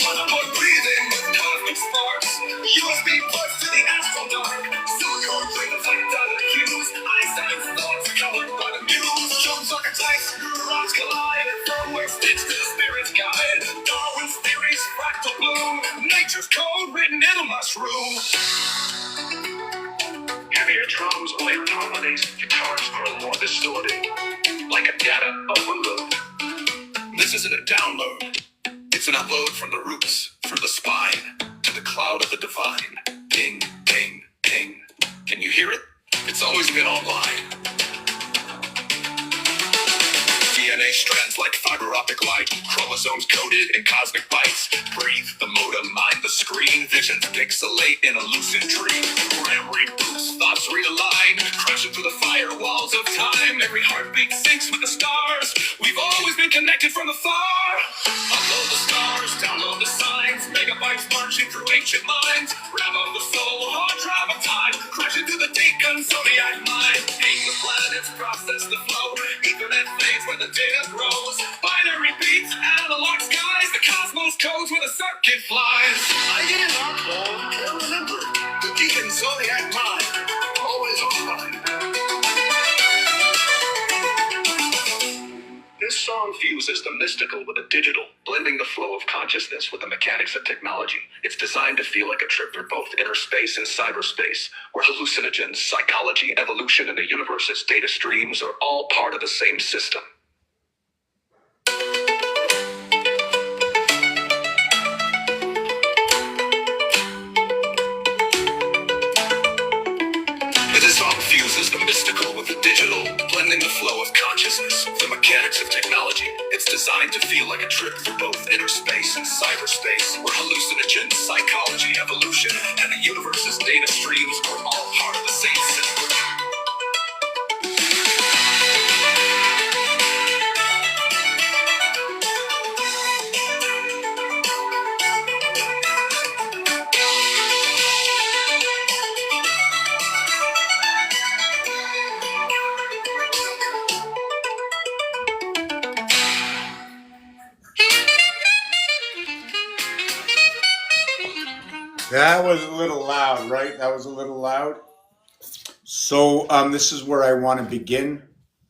[SPEAKER 2] Motherboard breathing with cosmic sparks. USB ports to the astral dark. Silicone dreams like data cues. Einstein's thoughts colored by the muse. Jung's archetypes, neurons collide. Firmware stitched to the spirit's guide. Darwin's theories, fractal bloom. Nature's code written in a mushroom. Heavier drums, layered harmonies, guitars grow more distorted, like a data overload. This isn't a download, it's an upload from the roots, from the spine, to the cloud of the divine. Ping, ping, ping. Can you hear it? It's always been online. DNA strands like fiber optic light. Chromosomes coded in cosmic bytes. Breathe the modem, mind the screen. Visions pixelate in a lucid dream. RAM reboots, thoughts realign. Crashing through the firewalls of time. Every heartbeat syncs with the stars. We've always been connected from afar. Upload the stars, download the signs. Megabytes marching through ancient minds. Rev of the soul, hard drive of time. Crashing through the deacon zodiac mind. Ping the planets, process the flow. Ethernet fades where the data grows. Binary beats, analog skies. The cosmos codes where the circuit flies. I get it on phone, can't remember. The deacon zodiac mind, always online. This song fuses the mystical with the digital, blending the flow of consciousness with the mechanics of technology. It's designed to feel like a trip through both inner space and cyberspace, where hallucinogens, psychology, evolution, and the universe's data streams are all part of the same system. This song fuses the mystical with the digital, blending the flow of consciousness, the mechanics of technology. It's designed to feel like a trip through both inner space and cyberspace, where hallucinogens, psychology, evolution, and the universe's data streams are all part of the same system.
[SPEAKER 1] That was a little loud, right? That was a little loud. So this is where I want to begin.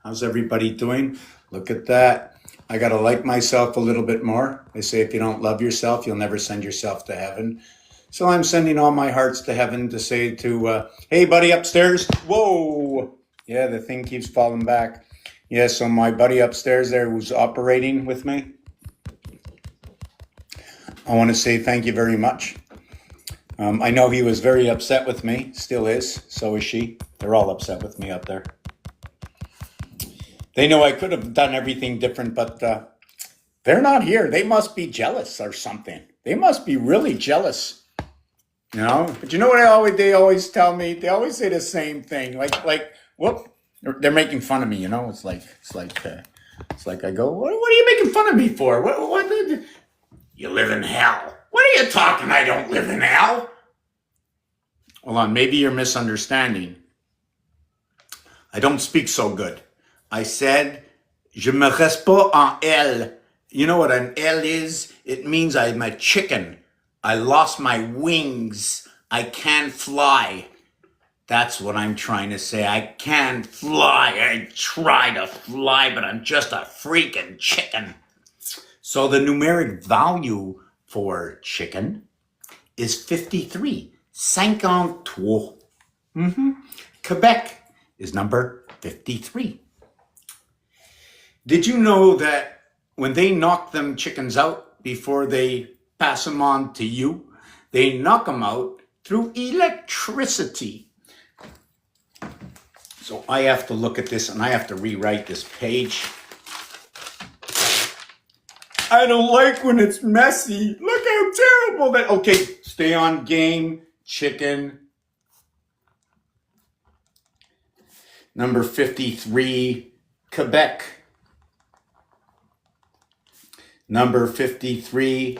[SPEAKER 1] How's everybody doing? Look at that. I got to like myself a little bit more. They say if you don't love yourself, you'll never send yourself to heaven. So I'm sending all my hearts to heaven to say to, hey, buddy upstairs. Whoa. Yeah, the thing keeps falling back. Yeah, so my buddy upstairs there who's operating with me, I want to say thank you very much. I know he was very upset with me, still is, so is she. They're all upset with me up there. They know I could have done everything different, but they're not here. They must be jealous or something. They must be really jealous, you know? But you know what they always tell me? They always say the same thing, like, whoop, they're making fun of me, you know? It's like I go, what are you making fun of me for? What you live in hell. What are you talking? I don't live in hell. Hold on, maybe you're misunderstanding. I don't speak so good. I said, je me reste pas en L. You know what an L is? It means I'm a chicken. I lost my wings. I can't fly. That's what I'm trying to say. I can't fly. I try to fly, but I'm just a freaking chicken. So the numeric value for chicken is 53. 53. Quebec is number 53. Did you know that when they knock them chickens out before they pass them on to you, they knock them out through electricity? So I have to look at this and I have to rewrite this page. I don't like when it's messy. Look how terrible that. Okay, stay on game. Chicken. Number 53, Quebec. Number 53,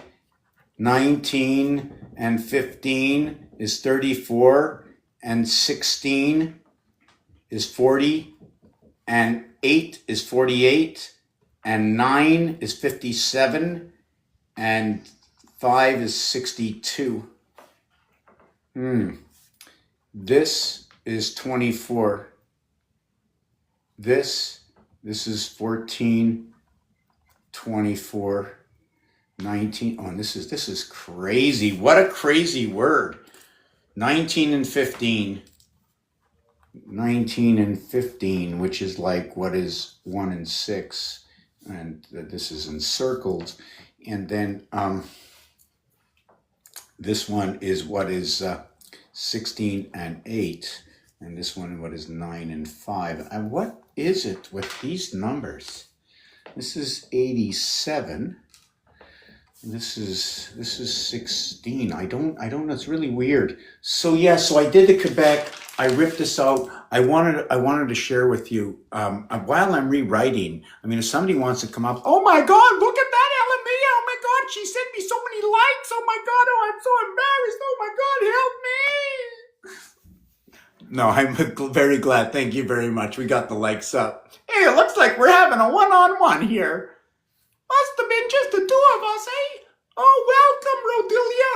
[SPEAKER 1] 19 and 15 is 34, and 16 is 40, and 8 is 48, and 9 is 57, and 5 is 62. This is 24. This is 14, 24, 19. Oh, and this is crazy. What a crazy word. 19 and 15. 19 and 15, which is like what is 1 and 6. And this is encircled. And then this one is what is 16 and 8. And this one, what is 9 and 5. And what is it with these numbers? This is 87. This is 16. I don't know. It's really weird. So yeah, so I did the Quebec. I ripped this out. I wanted to share with you while I'm rewriting. I mean, if somebody wants to come up, oh my God, look at that, Elamia. Oh my God, she sent me so many likes. Oh my God, oh, I'm so embarrassed. Oh my God, help me. No, I'm very glad. Thank you very much. We got the likes up. Hey, it looks like we're having a one-on-one here. Must have been just the two of us, eh? Oh, welcome, Rodilia.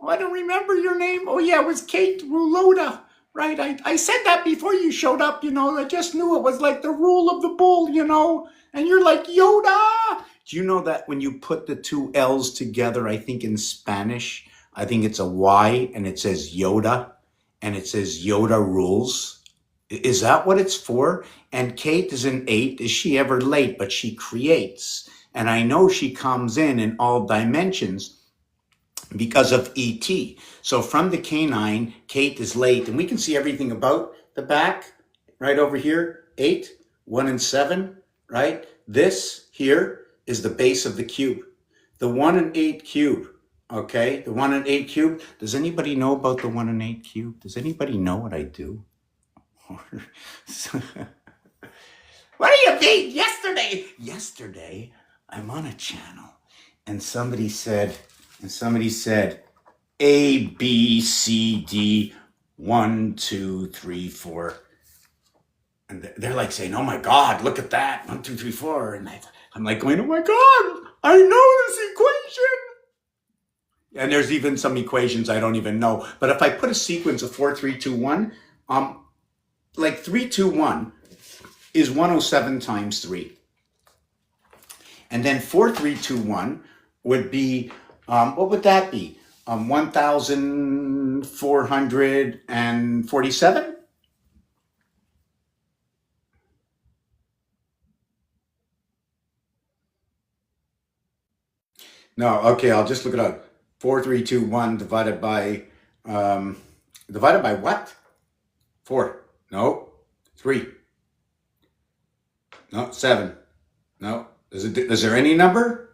[SPEAKER 1] Oh, I don't remember your name. Oh, yeah, it was Kate Ruloda. Right, I said that before you showed up, you know. I just knew it was like the rule of the bull, you know. And you're like, Yoda. Do you know that when you put the two L's together, I think in Spanish, I think it's a Y and it says Yoda and it says Yoda rules? Is that what it's for? And Kate is an 8. Is she ever late? But she creates. And I know she comes in all dimensions because of ET. So from the canine, Kate is late, and we can see everything about the back right over here. 8, 1 and 7, right? This here is the base of the cube. The 1 and 8 cube, okay? The 1 and 8 cube. Does anybody know about the 1 and 8 cube? Does anybody know what I do? What do you mean? Yesterday, I'm on a channel, and somebody said, A, B, C, D, 1, 2, 3, 4. And they're like saying, oh my God, look at that. 1, 2, 3, 4. And I'm like going, oh my God, I know this equation. And there's even some equations I don't even know. But if I put a sequence of 4, 3, 2, 1, like 3, 2, 1 is 107 times 3. And then 4, 3, 2, 1 would be, what would that be? 1,447? No, okay, I'll just look it up. 4, 3, 2, 1 divided by what? 4. No. 3. No. 7. No. Is there any number?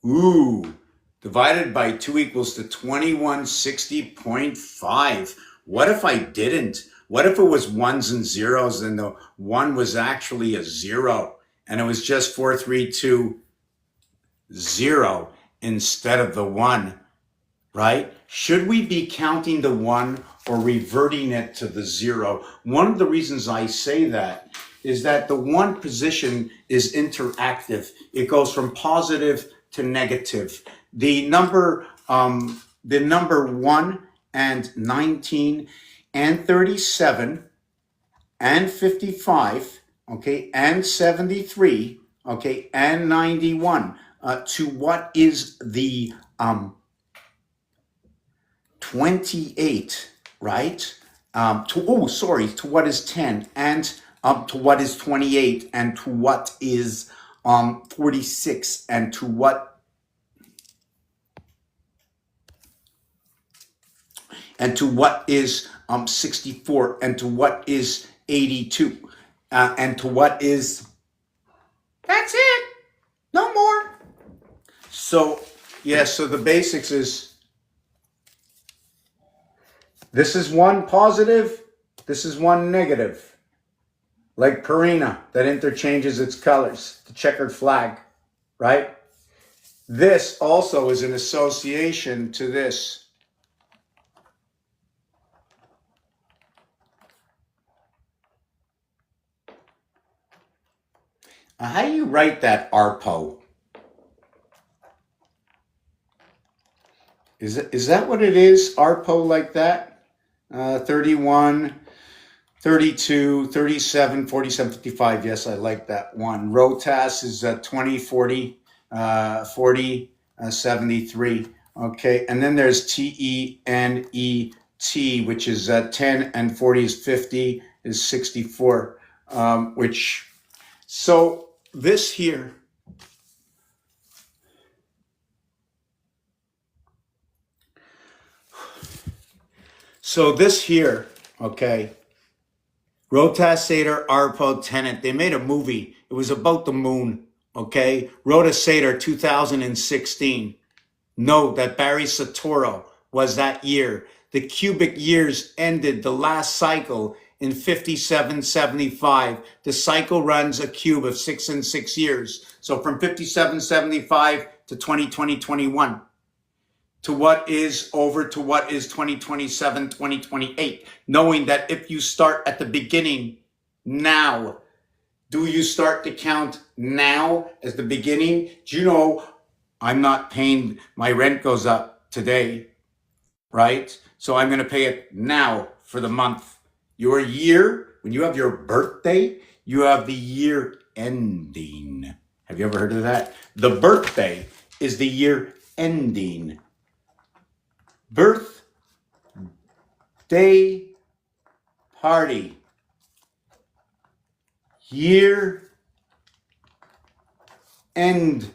[SPEAKER 1] Ooh, divided by 2 equals to 2160.5. What if I didn't? What if it was ones and zeros and the 1 was actually a 0 and it was just 4320 instead of the 1, right? Should we be counting the 1 or reverting it to the zero. One of the reasons I say that is that the one position is interactive. It goes from positive to negative. The number 1 and 19 and 37 and 55, okay, and 73, okay, and 91, to what is the 28, right? To what is 10, and to what is 28, and to what is 46, and to what is 64, and to what is 82, and to what is, that's it, no more. So yeah, so the basics is, this is one positive, this is one negative. Like Purina that interchanges its colors, the checkered flag, right? This also is an association to this. How do you write that, ARPO? Is that what it is, ARPO, like that? 31, 32, 37, 47, 55. Yes, I like that one. ROTAS is 20, 40, 40, 73. Okay, and then there's TENET, which is 10, and 40 is 50, is 64, which, so this here, okay, Rota, Seder, Arpo, Tenet, they made a movie. It was about the moon, okay? Rota Seder 2016. Note that Barry Soetoro was that year. The cubic years ended the last cycle in 5775. The cycle runs a cube of 6 and 6 years. So from 5775 to 2021. To what is over to what is 2027, 2028. Knowing that if you start at the beginning now, do you start to count now as the beginning? Do you know I'm not paying, my rent goes up today, right? So I'm going to pay it now for the month. Your year, when you have your birthday, you have the year ending. Have you ever heard of that? The birthday is the year ending. Birthday party. Year ending.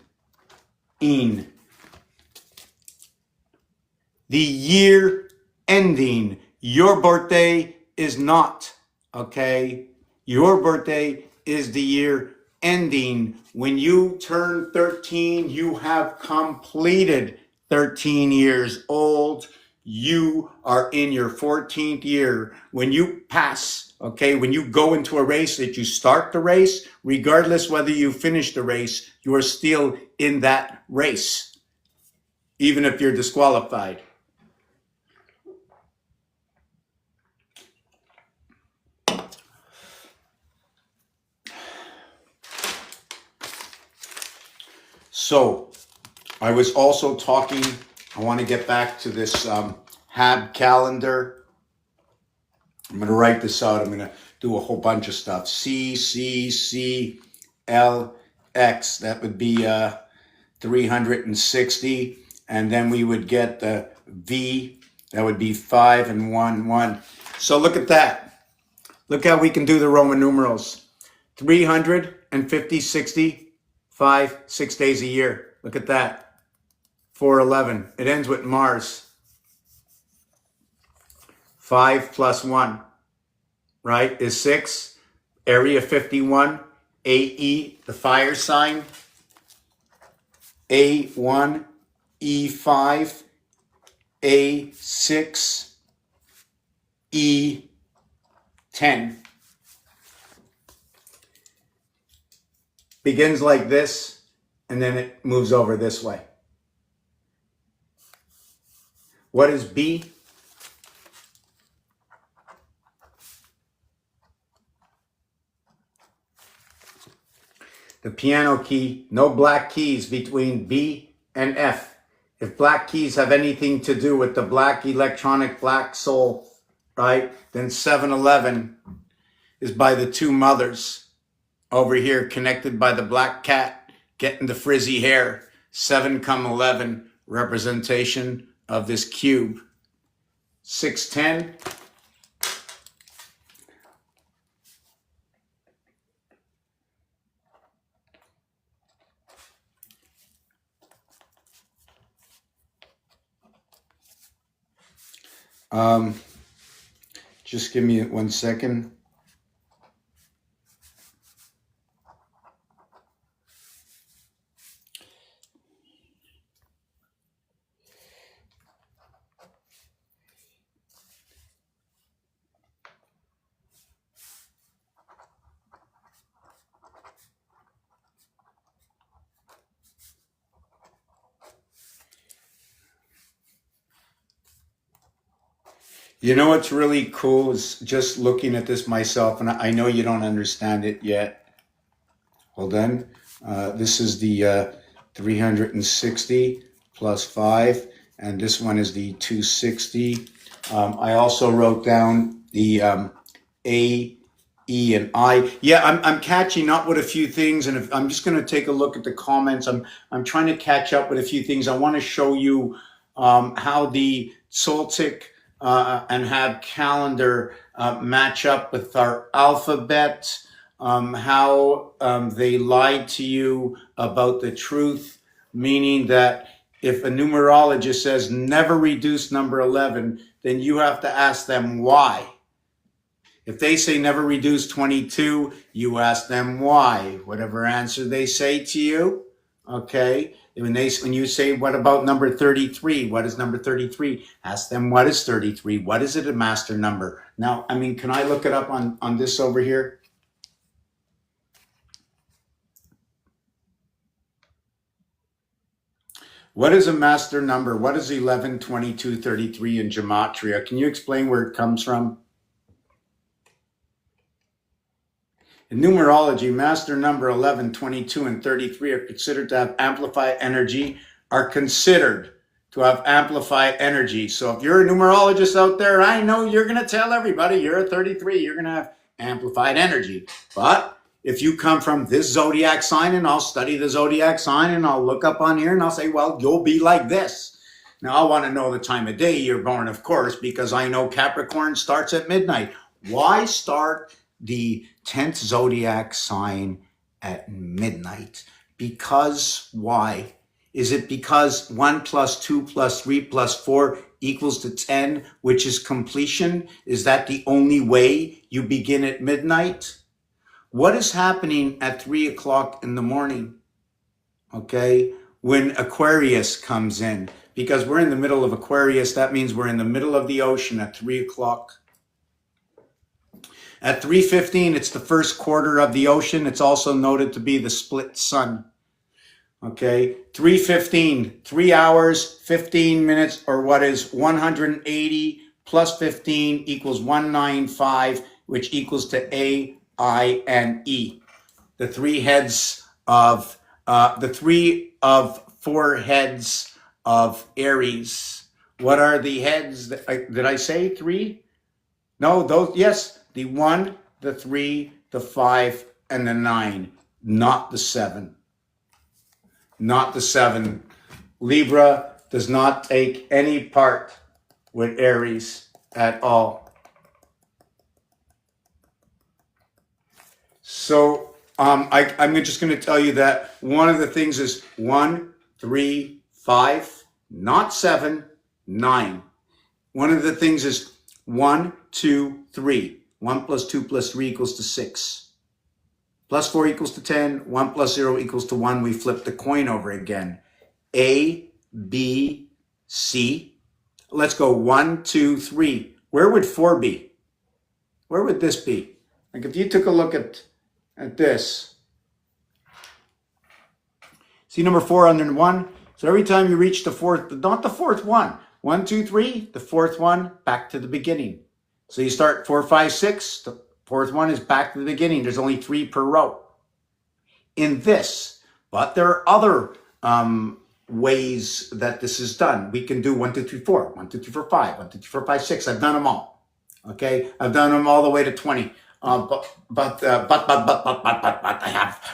[SPEAKER 1] The year ending. Your birthday is not, okay? Your birthday is the year ending. When you turn 13, you have completed 13 years old. You are in your 14th year. When you pass, okay, when you go into a race, that you start the race, regardless whether you finish the race, you are still in that race, even if you're disqualified. So I was also talking, I want to get back to this HAB calendar. I'm going to write this out. I'm going to do a whole bunch of stuff. CCCLX, that would be 360. And then we would get the V, that would be 5 and 1, 1. So look at that. Look how we can do the Roman numerals. 350, 60, 5, 6 days a year. Look at that. 411. It ends with Mars. 5 plus 1, right, is 6. Area 51. AE, the fire sign. A1, E5, A6, E10. Begins like this, and then it moves over this way. What is B? The piano key, no black keys between B and F. If black keys have anything to do with the black electronic black soul, right, then 7-Eleven is by the two mothers. Over here, connected by the black cat, getting the frizzy hair. 7-11, representation of this cube. 610. Just give me 1 second. You know what's really cool is just looking at this myself, and I know you don't understand it yet. Hold on. This is the 360 plus 5, and this one is the 260. I also wrote down the A, E, and I. Yeah, I'm catching up with a few things, and if, I'm just going to take a look at the comments. I'm trying to catch up with a few things. I want to show you how the Soltic and Hab calendar match up with our alphabet, how they lied to you about the truth, meaning that if a numerologist says never reduce number 11, then you have to ask them why. If they say never reduce 22, you ask them why. Whatever answer they say to you, okay? When you say, what about number 33? What is number 33? Ask them, what is 33? What is it a master number? Now, I mean, can I look it up on this over here? What is a master number? What is 11, 22, 33 in Gematria? Can you explain where it comes from? In numerology, master number 11, 22, and 33 are considered to have amplified energy, So if you're a numerologist out there, I know you're going to tell everybody you're a 33, you're going to have amplified energy. But if you come from this zodiac sign, and I'll study the zodiac sign, and I'll look up on here and I'll say, well, you'll be like this. Now, I want to know the time of day you're born, of course, because I know Capricorn starts at midnight. Why start the 10th zodiac sign at midnight? Because why? Is it because 1 plus 2 plus 3 plus 4 equals to 10, which is completion? Is that the only way you begin at midnight? What is happening at 3 o'clock in the morning? Okay, when Aquarius comes in, because we're in the middle of Aquarius, that means we're in the middle of the ocean at 3 o'clock. At 3:15, it's the first quarter of the ocean. It's also noted to be the split sun. Okay, 3:15, 3 hours, 15 minutes, or what is 180 plus 15 equals 195, which equals to A, I, and E. The three of 4 heads of Aries. What are the heads? Did I say 3? No, those, yes. The 1, the 3, the 5, and the 9, not the 7. Not the 7. Libra does not take any part with Aries at all. So I'm just going to tell you that one of the things is 1, 3, 5, not 7, 9. One of the things is 1, 2, 3. 1 plus 2 plus 3 equals to 6. Plus 4 equals to 10. 1 plus 0 equals to 1. We flip the coin over again. A, B, C. Let's go 1, 2, 3. Where would 4 be? Where would this be? Like if you took a look at this. See number 4 under 1? So every time you reach the fourth, not the fourth one. 1, 2, 3, the fourth one, back to the beginning. So you start 4, 5, 6. The fourth one is back to the beginning. There's only 3 per row. in this. But there are other ways that this is done. We can do 1, 2, 3, 4, 1, 2, 3, 4, 5, 1, 2, 3, 4, 5, 6. I've done them all. Okay, I've done them all the way to 20. But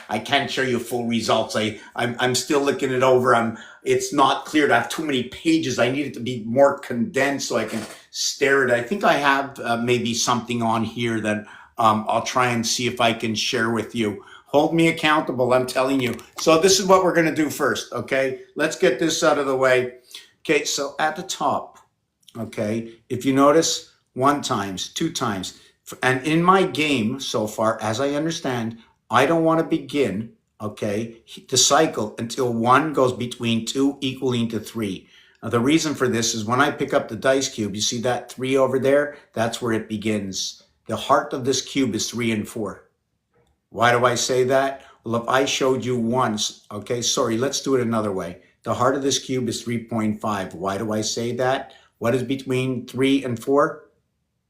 [SPEAKER 1] I can't show you full results. I'm still looking it over. It's not clear. I have too many pages. I need it to be more condensed so I can stare at it. I think I have maybe something on here that I'll try and see if I can share with you. Hold me accountable, I'm telling you. So this is what we're going to do first, okay? Let's get this out of the way. Okay, so at the top, okay, if you notice, 1 times, 2 times. And in my game so far, as I understand, I don't want to begin, okay, the cycle until 1 goes between 2 equaling to 3. Now, the reason for this is when I pick up the dice cube, you see that 3 over there? That's where it begins. The heart of this cube is 3 and 4. Why do I say that? Well, if I showed you once, okay, sorry, let's do it another way. The heart of this cube is 3.5. Why do I say that? What is between 3 and 4?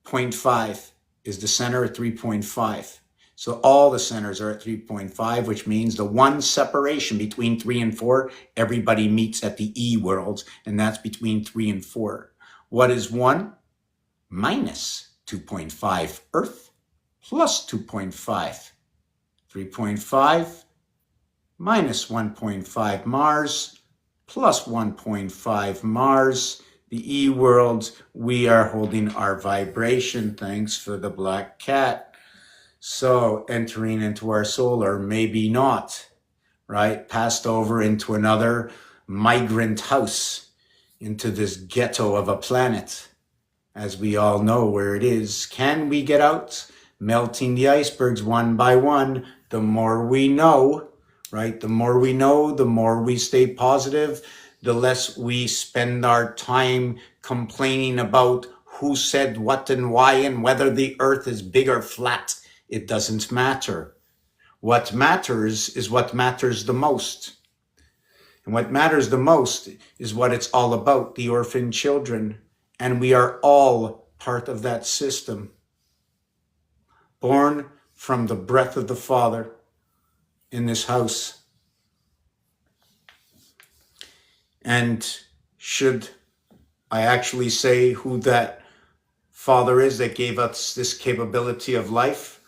[SPEAKER 1] 0.5 is the center at 3.5. So all the centers are at 3.5, which means the one separation between 3 and 4, everybody meets at the E worlds, and that's between 3 and 4. What is 1? Minus 2.5 Earth plus 2.5. 3.5 minus 1.5 Mars plus 1.5 Mars. The E worlds, we are holding our vibration. Thanks for the black cat. So entering into our solar, maybe not, right? Passed over into another migrant house, into this ghetto of a planet, as we all know where it is. Can we get out? Melting the icebergs one by one. The more we know, right? The more we know, the more we stay positive, the less we spend our time complaining about who said what and why and whether the earth is big or flat. It doesn't matter. What matters is what matters the most. And what matters the most is what it's all about, the orphan children. And we are all part of that system. Born from the breath of the Father in this house. And should I actually say who that Father is that gave us this capability of life?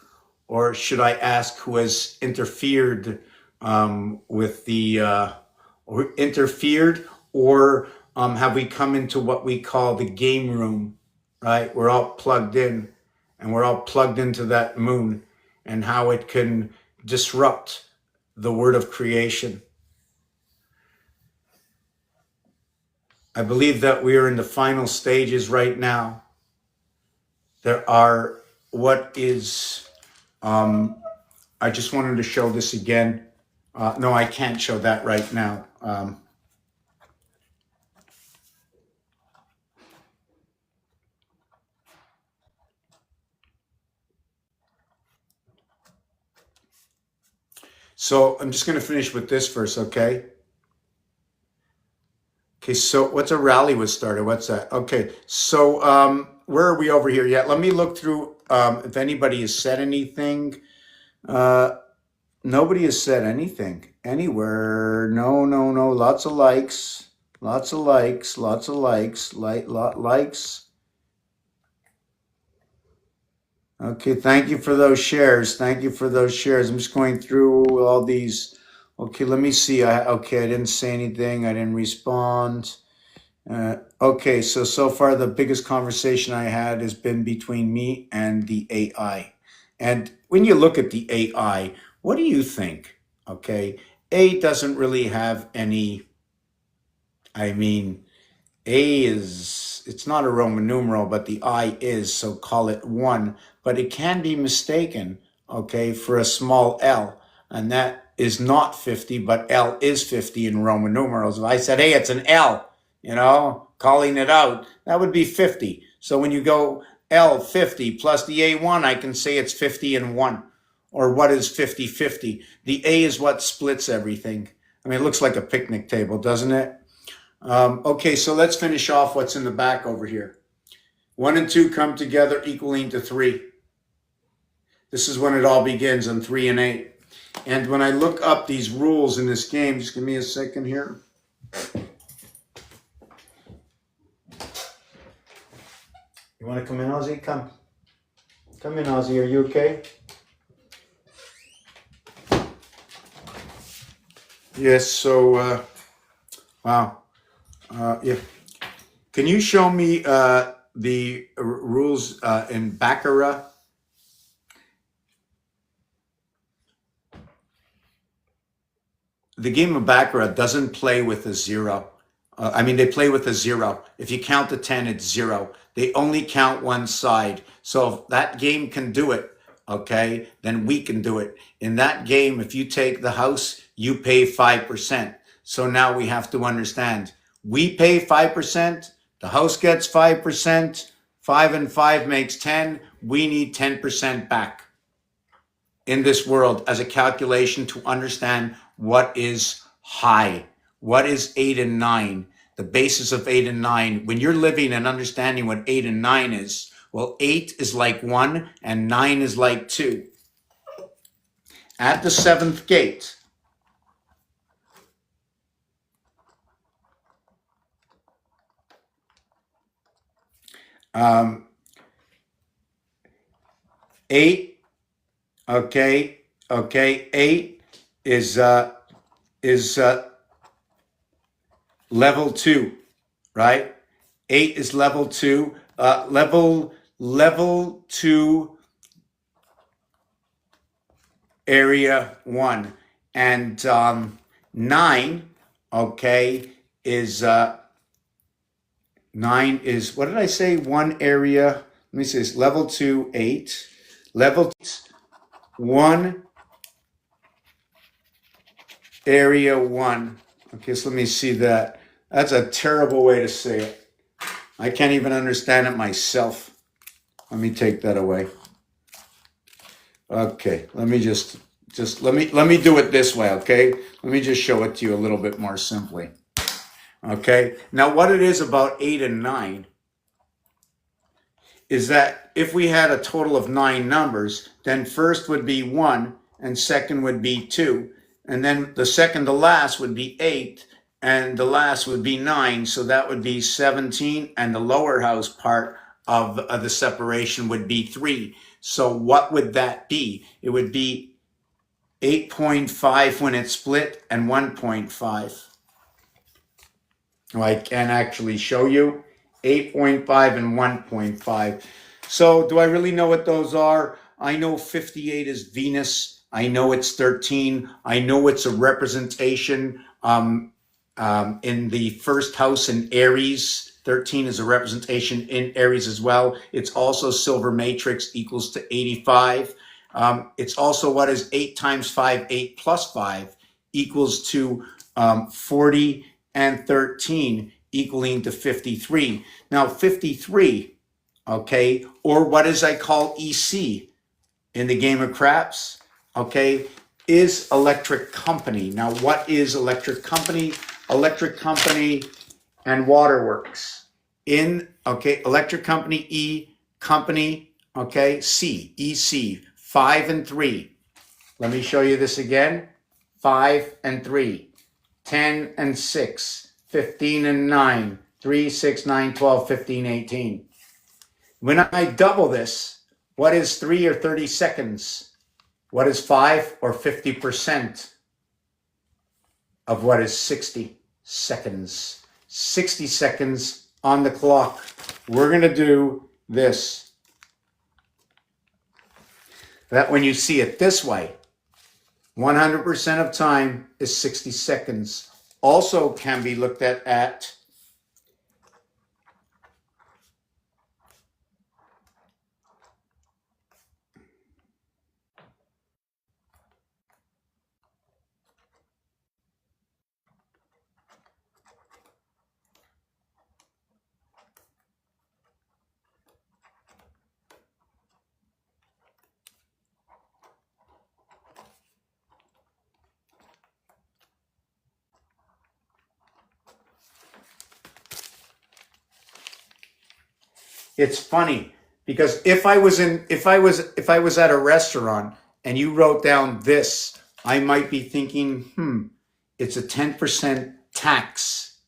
[SPEAKER 1] Or should I ask who has interfered with the, or have we come into what we call the game room, right? We're all plugged in. And we're all plugged into that moon and how it can disrupt the word of creation. I believe that we are in the final stages right now. There are what is, I just wanted to show this again. No, I can't show that right now. So I'm just going to finish with this first, okay? Okay, so what's a rally was started? What's that? Okay, so where are we over here yet? Let me look through if anybody has said anything. Nobody has said anything anywhere. No. Lots of likes. Lots of likes. Likes. Okay, thank you for those shares. I'm just going through all these. Okay, let me see. Okay, I didn't say anything. I didn't respond. Okay, so far the biggest conversation I had has been between me and the AI. And when you look at the AI, what do you think? Okay, A doesn't really have any, A it's not a Roman numeral, but the I is, so call it 1. But it can be mistaken, okay, for a small L. And that is not 50, but L is 50 in Roman numerals. If I said, hey, it's an L, calling it out, that would be 50. So when you go L 50 plus the A1, I can say it's 50 and 1. Or what is 50-50? The A is what splits everything. It looks like a picnic table, doesn't it? Okay, so let's finish off what's in the back over here. 1 and 2 come together equaling to 3. This is when it all begins on 3 and 8. And when I look up these rules in this game, just give me a second here. You want to come in, Ozzy? Come. Come in, Ozzy. Are you okay? Yes, so, wow. Yeah. Can you show me the rules in Baccarat? The game of Baccarat doesn't play with a zero. They play with a zero. If you count to 10, it's zero. They only count one side. So if that game can do it, okay, then we can do it. In that game, if you take the house, you pay 5%. So now we have to understand, we pay 5%, the house gets 5%, 5 and 5 makes 10, we need 10% back in this world as a calculation to understand what is high, what is 8 and 9, the basis of 8 and 9. When you're living and understanding what 8 and 9 is, well, 8 is like 1 and 9 is like 2. At the seventh gate, eight, okay, 8 is level 2, right? 8 is level 2, level 2 area 1, and 9, okay, is 9 is, what did I say? 1 area. Let me see this. Level 2, 8. Level 1 area 1. Okay, so let me see that. That's a terrible way to say it. I can't even understand it myself. Let me take that away. Okay, let me just let me do it this way, okay? Let me just show it to you a little bit more simply. Okay? Now what it is about 8 and 9 is that if we had a total of 9 numbers, then first would be 1 and second would be 2, and then the second to last would be 8 and the last would be 9, so that would be 17, and the lower house part of the separation would be 3. So what would that be? It would be 8.5 when it's split and 1.5. I can actually show you 8.5 and 1.5. So do I really know what those are? I know 58 is Venus. I know it's 13. I know it's a representation in the first house in Aries. 13 is a representation in Aries as well. It's also silver matrix equals to 85. It's also what is 8 times 5, 8 plus 5 equals to 40 and 13 equaling to 53. Now 53, okay, or what is I call EC in the game of craps, okay, is electric company. Now what is electric company? Electric company and waterworks. Electric company, E, company, okay, C, EC, 5 and 3. Let me show you this again. 5 and 3. 10 and 6, 15 and 9, 3, 6, 9, 12, 15, 18. When I double this, what is 3 or 30 seconds? What is 5 or 50% of what is 60 seconds? 60 seconds on the clock. We're going to do this. That when you see it this way, 100% of time is 60 seconds. Also can be looked at it's funny because if I was at a restaurant and you wrote down this I might be thinking, it's a 10% tax.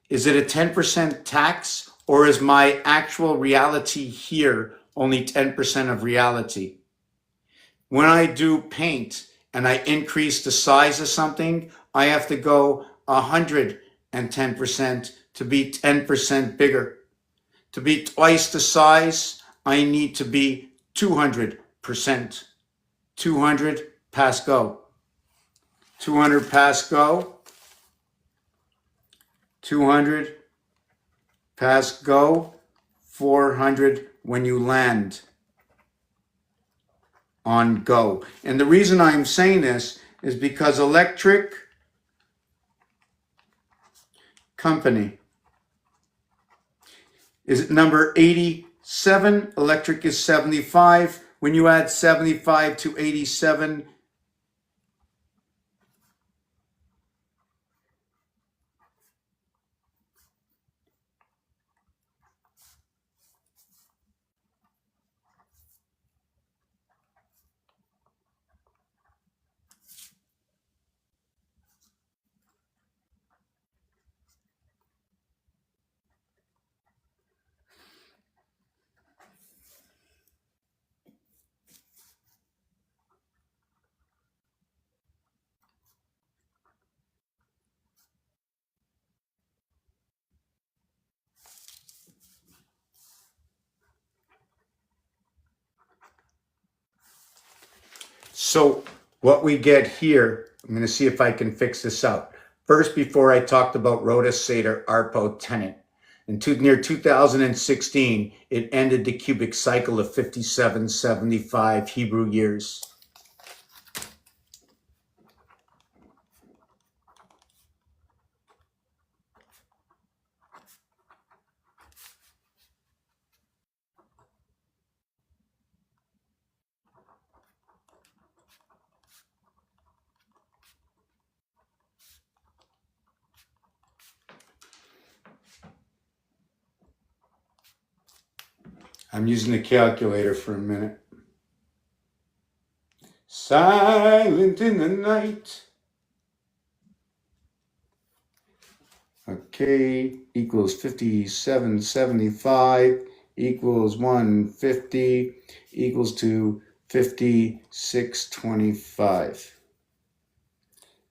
[SPEAKER 1] Is it a 10% tax, or is my actual reality here only 10% of reality? When I do paint and I increase the size of something, I have to go 110% to be 10% bigger. To be twice the size, I need to be 200%. 200, pass go. 200, pass go. 200, pass go. 400 when you land on go. And the reason I'm saying this is because electric company is number 87. Electric is 75. When you add 75 to 87, so what we get here, I'm going to see if I can fix this out. First, before I talked about Rota Seder Arpo Tenet, near 2016, it ended the cubic cycle of 5775 Hebrew years. I'm using the calculator for a minute. Silent in the night. Okay, equals 5775 equals 150 equals to 5625.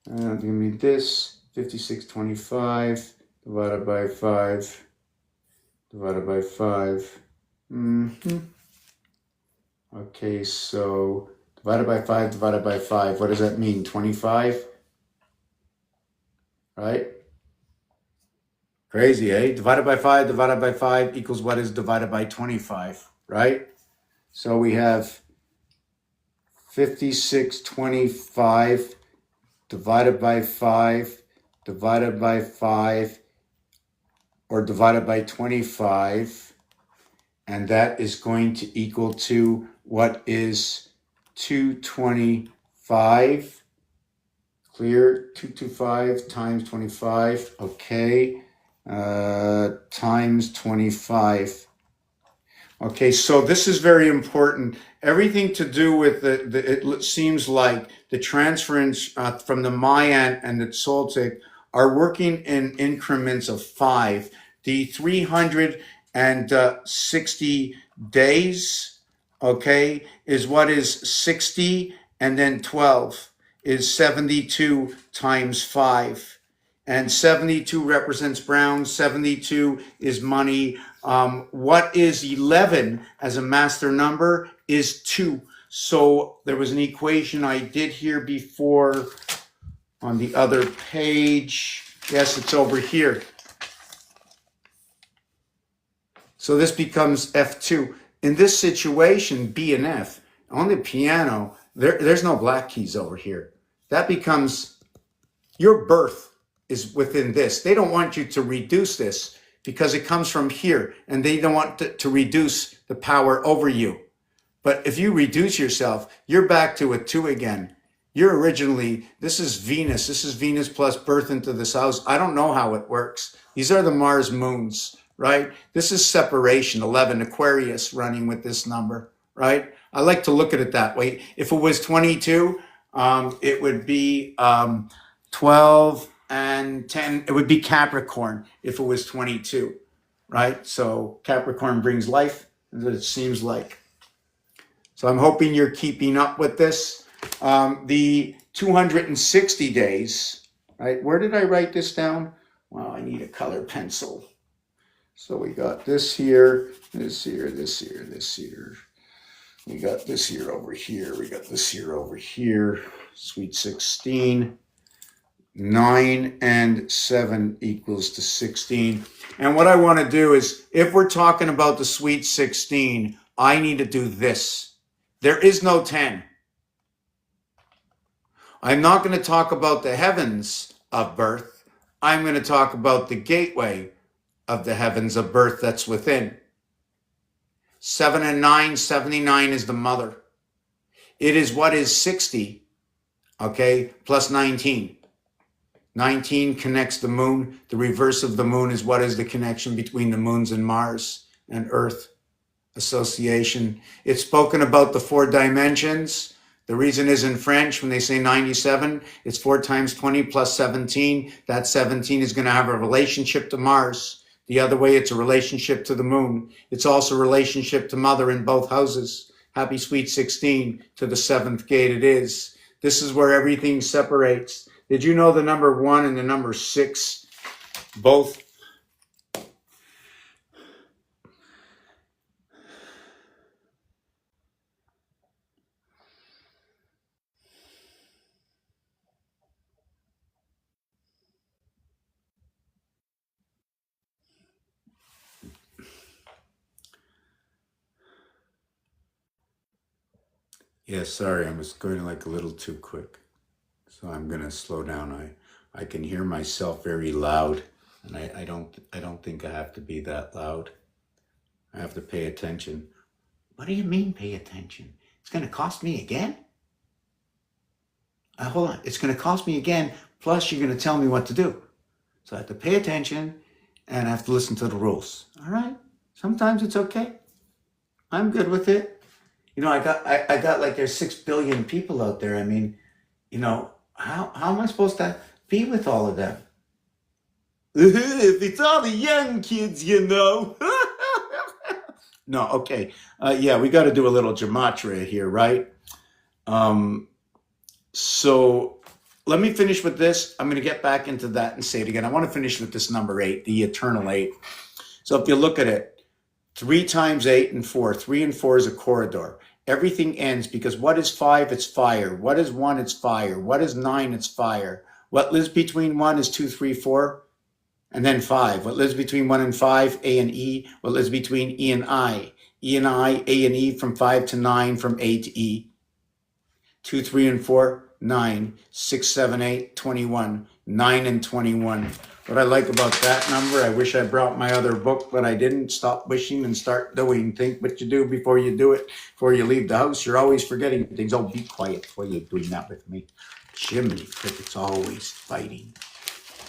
[SPEAKER 1] Give me this, 5625 divided by 5 divided by 5. Okay, so divided by 5 divided by 5. What does that mean? 25? Right? Crazy, eh? Divided by 5 equals what is divided by 25, right? So we have 5625 divided by 5 divided by 5 or divided by 25. And that is going to equal to what is 225. Clear? 225 times 25. Okay. Times 25. Okay, so this is very important. Everything to do with it seems like the transference from the Mayan and the Toltec are working in increments of 5. The 360 days, okay, is what is 60, and then 12 is 72 times 5. And 72 represents brown, 72 is money. What is 11 as a master number is 2. So there was an equation I did here before on the other page. Yes, it's over here. So this becomes F2. In this situation, B and F, on the piano, there's no black keys over here. That becomes your birth is within this. They don't want you to reduce this because it comes from here, and they don't want to reduce the power over you. But if you reduce yourself, you're back to a 2 again. You're originally, this is Venus. This is Venus plus birth into this house. I don't know how it works. These are the Mars moons, right? This is separation, 11, Aquarius running with this number, right? I like to look at it that way. If it was 22, It would be 12 and 10. It would be Capricorn if it was 22, right? So Capricorn brings life, as it seems like. So I'm hoping you're keeping up with this. The 260 days, right? Where did I write this down? Well, I need a color pencil. So we got this here, this here, this here, this here. We got this here over here. We got this here over here. Sweet 16. 9 and 7 equals to 16. And what I want to do is, if we're talking about the sweet 16, I need to do this. There is no 10. I'm not going to talk about the heavens of birth. I'm going to talk about the gateway of the heavens of birth that's within. 7 and 9, 79 is the mother. It is what is 60, okay, plus 19. 19 connects the moon. The reverse of the moon is what is the connection between the moons and Mars and Earth association. It's spoken about the 4 dimensions. The reason is in French, when they say 97, it's 4 times 20 plus 17. That 17 is going to have a relationship to Mars. The other way, it's a relationship to the moon. It's also a relationship to mother in both houses. Happy sweet 16 to the 7th gate it is. This is where everything separates. Did you know the number 1 and the number 6 both? Yeah, sorry, I was going like a little too quick. So I'm going to slow down. I can hear myself very loud, and I don't think I have to be that loud. I have to pay attention. What do you mean pay attention? It's going to cost me again? Hold on. It's going to cost me again, plus you're going to tell me what to do. So I have to pay attention, and I have to listen to the rules. All right? Sometimes it's okay. I'm good with it. You know, I got like there's 6 billion people out there. I mean, you know, how am I supposed to be with all of them? If it's all the young kids, you know. No, okay. Yeah, we got to do a little gematria here, right? So let me finish with this. I'm going to get back into that and say it again. I want to finish with this number 8, the eternal 8. So if you look at it, 3 times 8 and 4. 3 and 4 is a corridor. Everything ends because what is 5? It's fire. What is 1? It's fire. What is 9? It's fire. What lives between 1 is 2, 3, 4, and then 5. What lives between 1 and 5? A and E. What lives between E and I? E and I, A and E, from 5 to 9, from A to E. 2, 3, and 4, 9. 6, 7, 8, 21. 9 and 21. What I like about that number, I wish I brought my other book, but I didn't. Stop wishing and start doing. Think what you do before you do it. Before you leave the house, you're always forgetting things. Oh, be quiet while you're doing that with me. Jiminy Cricket's always fighting.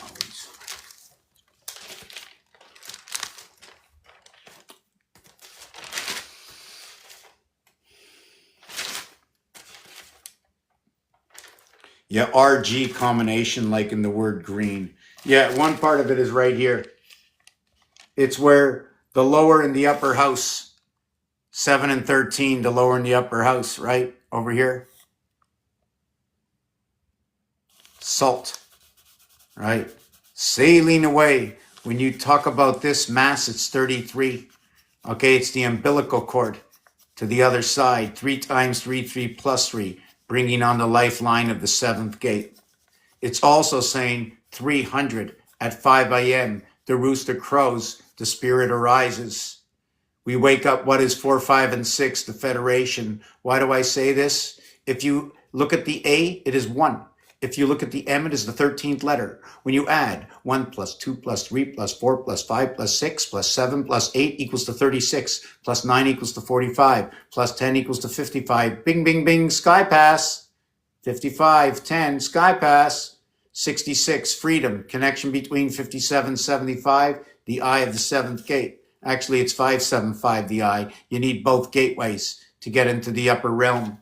[SPEAKER 1] Always. Yeah, RG combination like in the word green. Yeah, one part of it is right here. It's where the lower and the upper house, 7 and 13, the lower and the upper house, right? Over here. Salt, right? Sailing away. When you talk about this mass, it's 33. Okay, it's the umbilical cord to the other side. 3 times 3, 3 plus 3, bringing on the lifeline of the 7th gate. It's also saying 300 at 5 a.m. The rooster crows, the spirit arises. We wake up, what is 4, 5, and 6, the Federation. Why do I say this? If you look at the A, it is 1. If you look at the M, it is the 13th letter. When you add 1 plus 2 plus 3 plus 4 plus 5 plus 6 plus 7 plus 8 equals to 36, plus 9 equals to 45, plus 10 equals to 55. Bing, bing, bing, sky pass. 55, 10, sky pass. 66, freedom, connection between 57, 75, the eye of the 7th gate. Actually, it's 575, the eye. You need both gateways to get into the upper realm.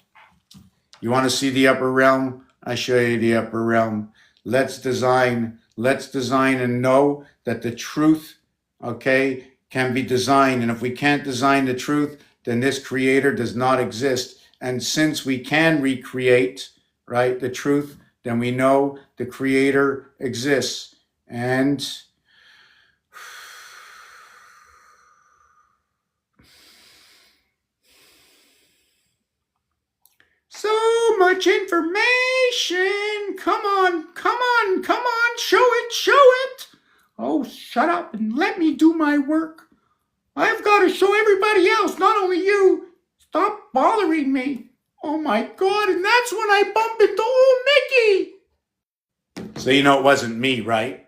[SPEAKER 1] You want to see the upper realm? I show you the upper realm. Let's design and know that the truth, okay, can be designed. And if we can't design the truth, then this creator does not exist. And since we can recreate, right, the truth, then we know the creator exists. And so much information. Come on, come on, come on. Show it, show it. Oh, shut up and let me do my work. I've got to show everybody else, not only you. Stop bothering me. Oh my God, and that's when I bump into old Mickey. So you know it wasn't me, right?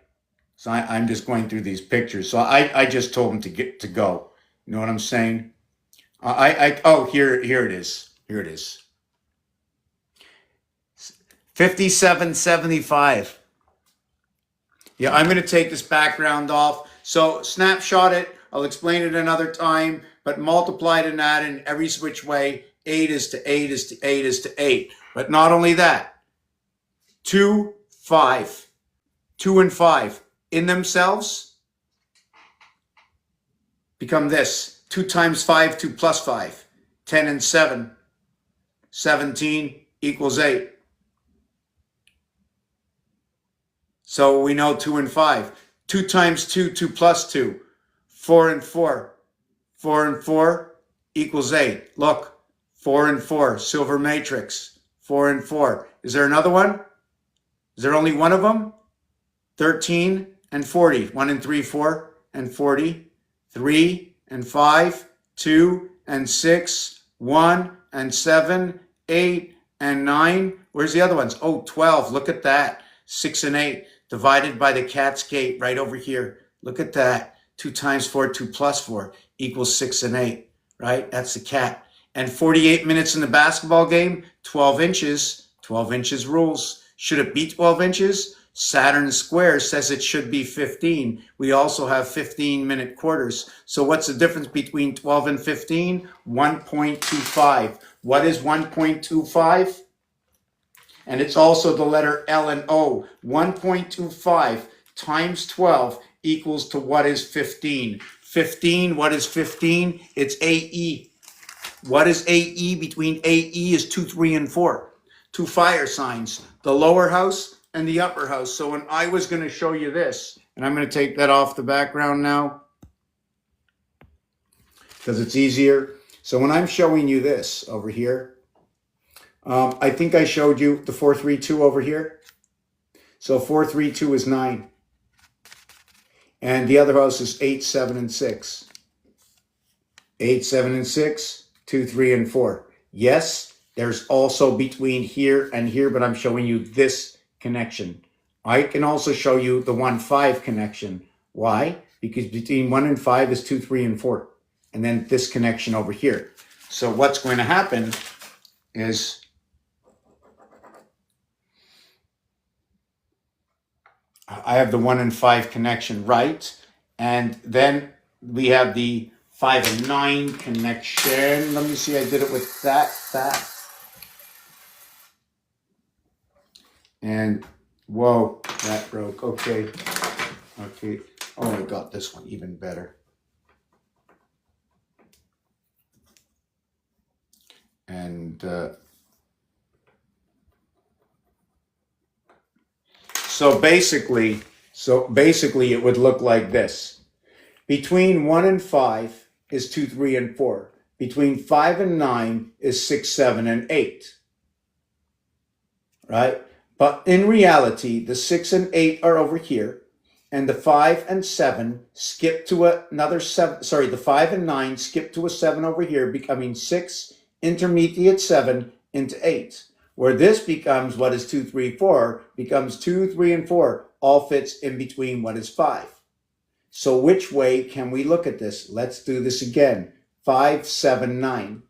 [SPEAKER 1] So I'm just going through these pictures. So I just told him to go. You know what I'm saying? Here it is. Here it is. 5775. Yeah, I'm going to take this background off. So snapshot it. I'll explain it another time, but multiplied and add in every which way. 8 is to 8 is to 8 is to 8. But not only that, 2, 5. 2 and 5 in themselves become this. 2 times 5, 2 plus 5. 10 and 7. 17 equals 8. So we know 2 and 5. 2 times 2, 2 plus 2. 4 and 4. 4 and 4 equals 8. Look, 4 and 4, silver matrix. 4 and 4. Is there another one? Is there only one of them? 13 and 40. 1 and 3, 4 and 40. 3 and 5, 2 and 6, 1 and 7, 8 and 9. Where's the other ones? Oh, 12. Look at that. 6 and 8 divided by the cat's gate right over here. Look at that. 2 times 4, 2 plus 4 equals 6 and 8, right? That's the cat. And 48 minutes in the basketball game, 12 inches. 12 inches rules. Should it be 12 inches? Saturn square says it should be 15. We also have 15-minute quarters. So what's the difference between 12 and 15? 1.25. What is 1.25? And it's also the letter L and O. 1.25 times 12 equals to what is 15? 15, what is 15? It's AE. What is AE? Between AE is 2, 3, and 4. 2 fire signs, the lower house and the upper house. So when I was going to show you this, and I'm going to take that off the background now because it's easier. So when I'm showing you this over here, I think I showed you the 432 over here. So 432 is 9. And the other house is 8, 7, and 6. 8, 7, and 6, 2, 3, and 4. Yes, there's also between here and here, but I'm showing you this connection. I can also show you the 1, 5 connection. Why? Because between 1 and 5 is 2, 3, and 4. And then this connection over here. So what's going to happen is I have the 1 and 5 connection right. And then we have the 5 and 9 connection. Let me see, I did it with that. And whoa, that broke. Okay. Oh, I got this one even better. And so basically it would look like this. Between 1 and 5 is 2, 3, and 4. Between 5 and 9 is 6, 7, and 8. Right? But in reality, the 6 and 8 are over here, and the 5 and 7 skip to another 7. Sorry, the 5 and 9 skip to a 7 over here, becoming 6, intermediate 7 into 8. Where this becomes what is 2, 3, 4, becomes 2, 3, and 4, all fits in between what is 5. So which way can we look at this? Let's do this again. 5, 7, 9.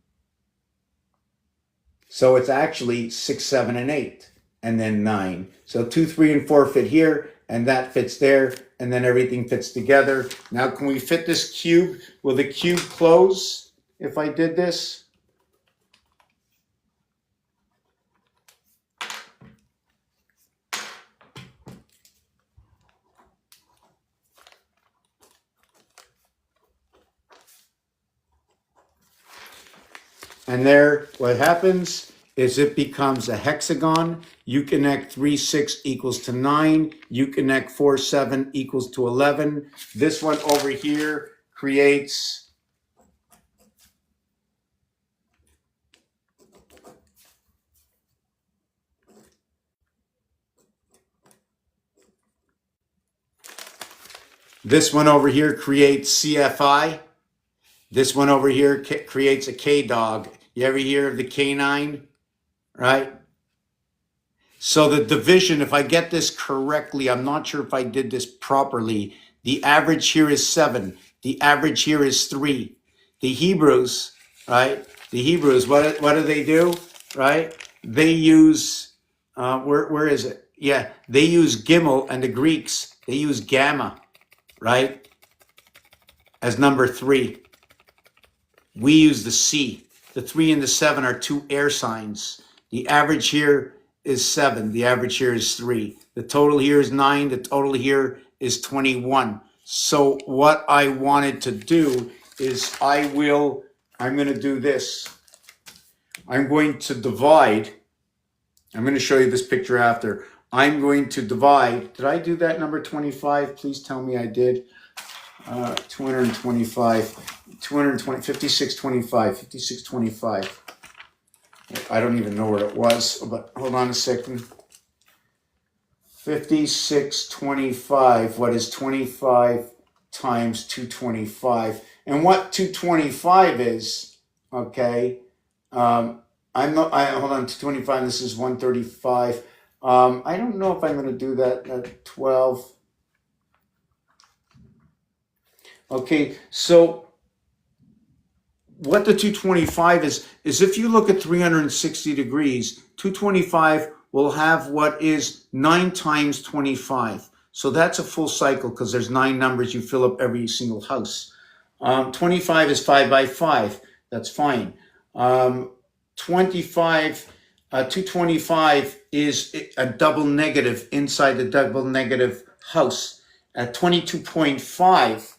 [SPEAKER 1] So it's actually 6, 7, and 8, and then 9. So 2, 3, and 4 fit here, and that fits there, and then everything fits together. Now can we fit this cube? Will the cube close if I did this? And there, what happens is it becomes a hexagon. You connect 3, 6 equals to 9. You connect 4, 7 equals to 11. This one over here creates this one over here creates CFI. This one over here creates a K-dog. You ever hear of the K9? Right? So the division, if I get this correctly, I'm not sure if I did this properly. The average here is 7. The average here is 3. The Hebrews, right? The Hebrews, what do they do? Right? They use, where is it? Yeah, they use Gimel, and the Greeks, they use Gamma, right? As number 3. We use the C. The 3 and the 7 are 2 air signs. The average here is 7. The average here is 3. The total here is 9. The total here is 21. So what I wanted to do is I'm going to do this. I'm going to divide. I'm going to show you this picture after. I'm going to divide. Did I do that number 25? Please tell me I did. 225, 220, 5625, 5625. I don't even know where it was, but hold on a second. 5625, what is 25 times 225? And what 225 is, okay, hold on, 225, this is 135. I don't know if I'm going to do that at 12. Okay, so what the 225 is if you look at 360 degrees, 225 will have what is 9 times 25. So that's a full cycle because there's 9 numbers. You fill up every single house. 25 is 5 by 5. That's fine. 225 is a double negative inside the double negative house. At 22.5,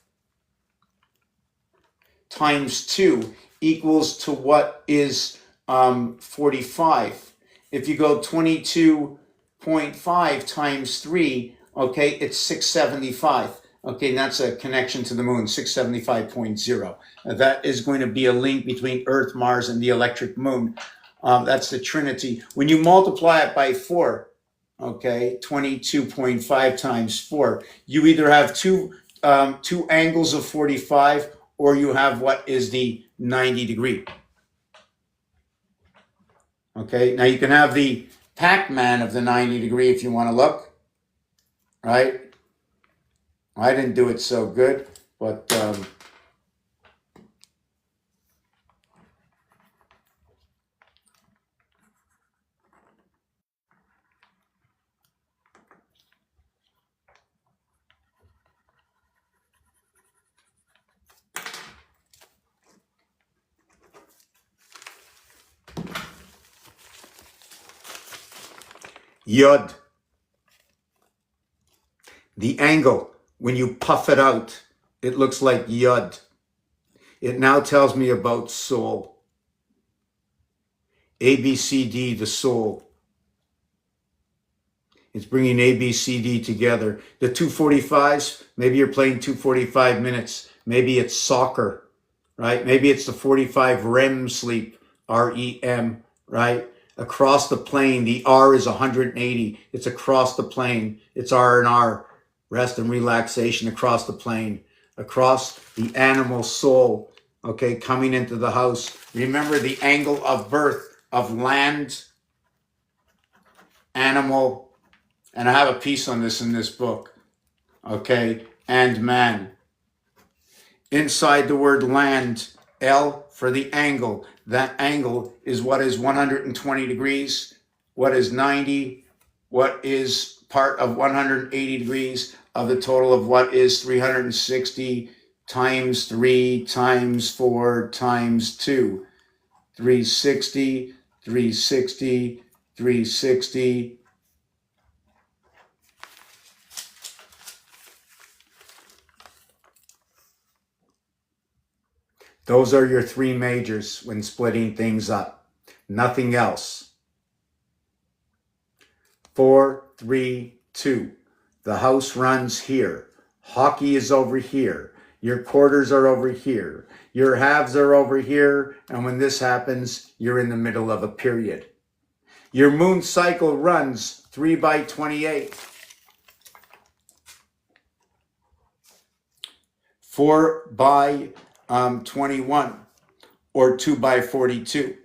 [SPEAKER 1] times 2 equals to what is 45. If you go 22.5 times 3, okay, it's 675. Okay, and that's a connection to the moon, 675.0. That is going to be a link between Earth, Mars, and the electric moon. That's the Trinity. When you multiply it by 4, okay, 22.5 times 4, you either have two angles of 45, or you have what is the 90 degree. Okay, now you can have the Pac-Man of the 90 degree if you want to look, right? I didn't do it so good, but Yod. The angle, when you puff it out, it looks like Yod. It now tells me about soul. A, B, C, D, the soul. It's bringing A, B, C, D together. The 245s, maybe you're playing 245 minutes. Maybe it's soccer, right? Maybe it's the 45 REM sleep, REM, right? Across the plane, the R is 180. It's across the plane. It's R&R, rest and relaxation across the plane, across the animal soul, okay, coming into the house. Remember the angle of birth of land, animal, and I have a piece on this in this book, okay, and man. Inside the word land, L for the angle. That angle is what is 120 degrees, what is 90, what is part of 180 degrees of the total of what is 360 times 3 times 4 times 2. 360, 360, 360. Those are your three majors when splitting things up. Nothing else. 4, 3, 2. The house runs here. Hockey is over here. Your quarters are over here. Your halves are over here. And when this happens, you're in the middle of a period. Your moon cycle runs 3 by 28. 4 by 21 or 2 by 42.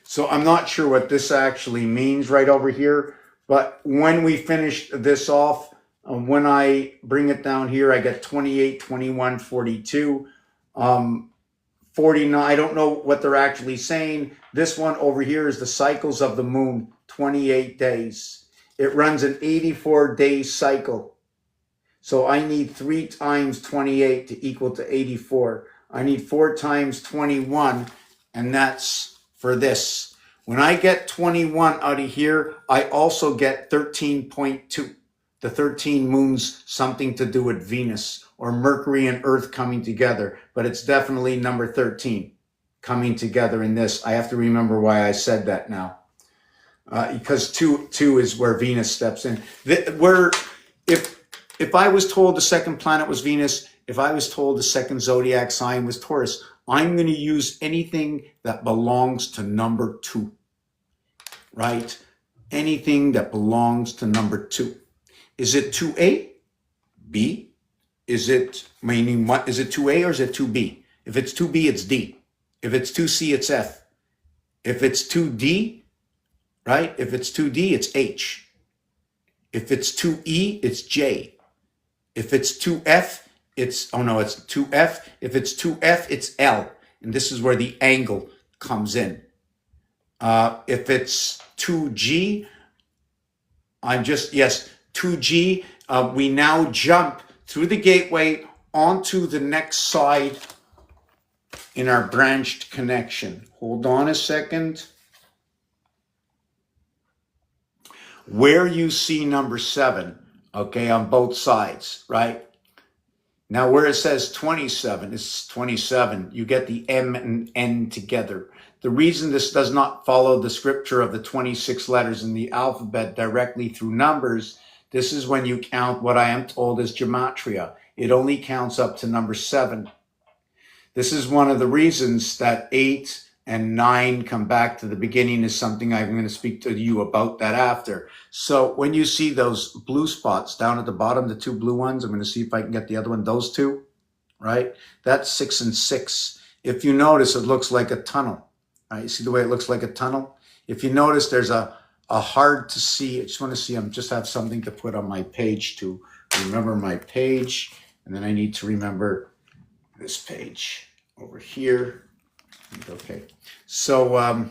[SPEAKER 1] So I'm not sure what this actually means right over here, but when we finish this off, when I bring it down here, I get 28, 21, 42, 49. I don't know what they're actually saying. This one over here is the cycles of the moon, 28 days. It runs an 84-day cycle. So I need 3 times 28 to equal to 84. I need 4 times 21, and that's for this. When I get 21 out of here, I also get 13.2. The 13 moons, something to do with Venus or Mercury and Earth coming together, but it's definitely number 13 coming together in this. I have to remember why I said that now. Because two is where Venus steps in. If I was told the second planet was Venus, if I was told the second zodiac sign was Taurus, I'm going to use anything that belongs to number 2, right? Anything that belongs to number 2. Is it 2A, B? Is it, meaning what? Is it 2A or is it 2B? If it's 2B, it's D. If it's 2C, it's F. If it's 2D, right? If it's 2D, it's H. If it's 2E, it's J. If it's 2F, it's 2F. If it's 2F, it's L. And this is where the angle comes in. If it's 2G, 2G, we now jump through the gateway onto the next side in our branched connection. Hold on a second. Where you see number 7, okay, on both sides, right? Now where it says 27, it's 27. You get the M and N together. The reason this does not follow the scripture of the 26 letters in the alphabet directly through numbers, this is when you count what I am told is gematria. It only counts up to number 7. This is one of the reasons that 8 and 9 come back to the beginning is something I'm going to speak to you about that after. So when you see those blue spots down at the bottom, the 2 blue ones, I'm going to see if I can get the other one, those 2, right? That's 6 and 6. If you notice, it looks like a tunnel. Right? You see the way it looks like a tunnel? If you notice, there's a hard to see. I just want to see, just have something to put on my page to remember my page. And then I need to remember this page over here. Okay. So,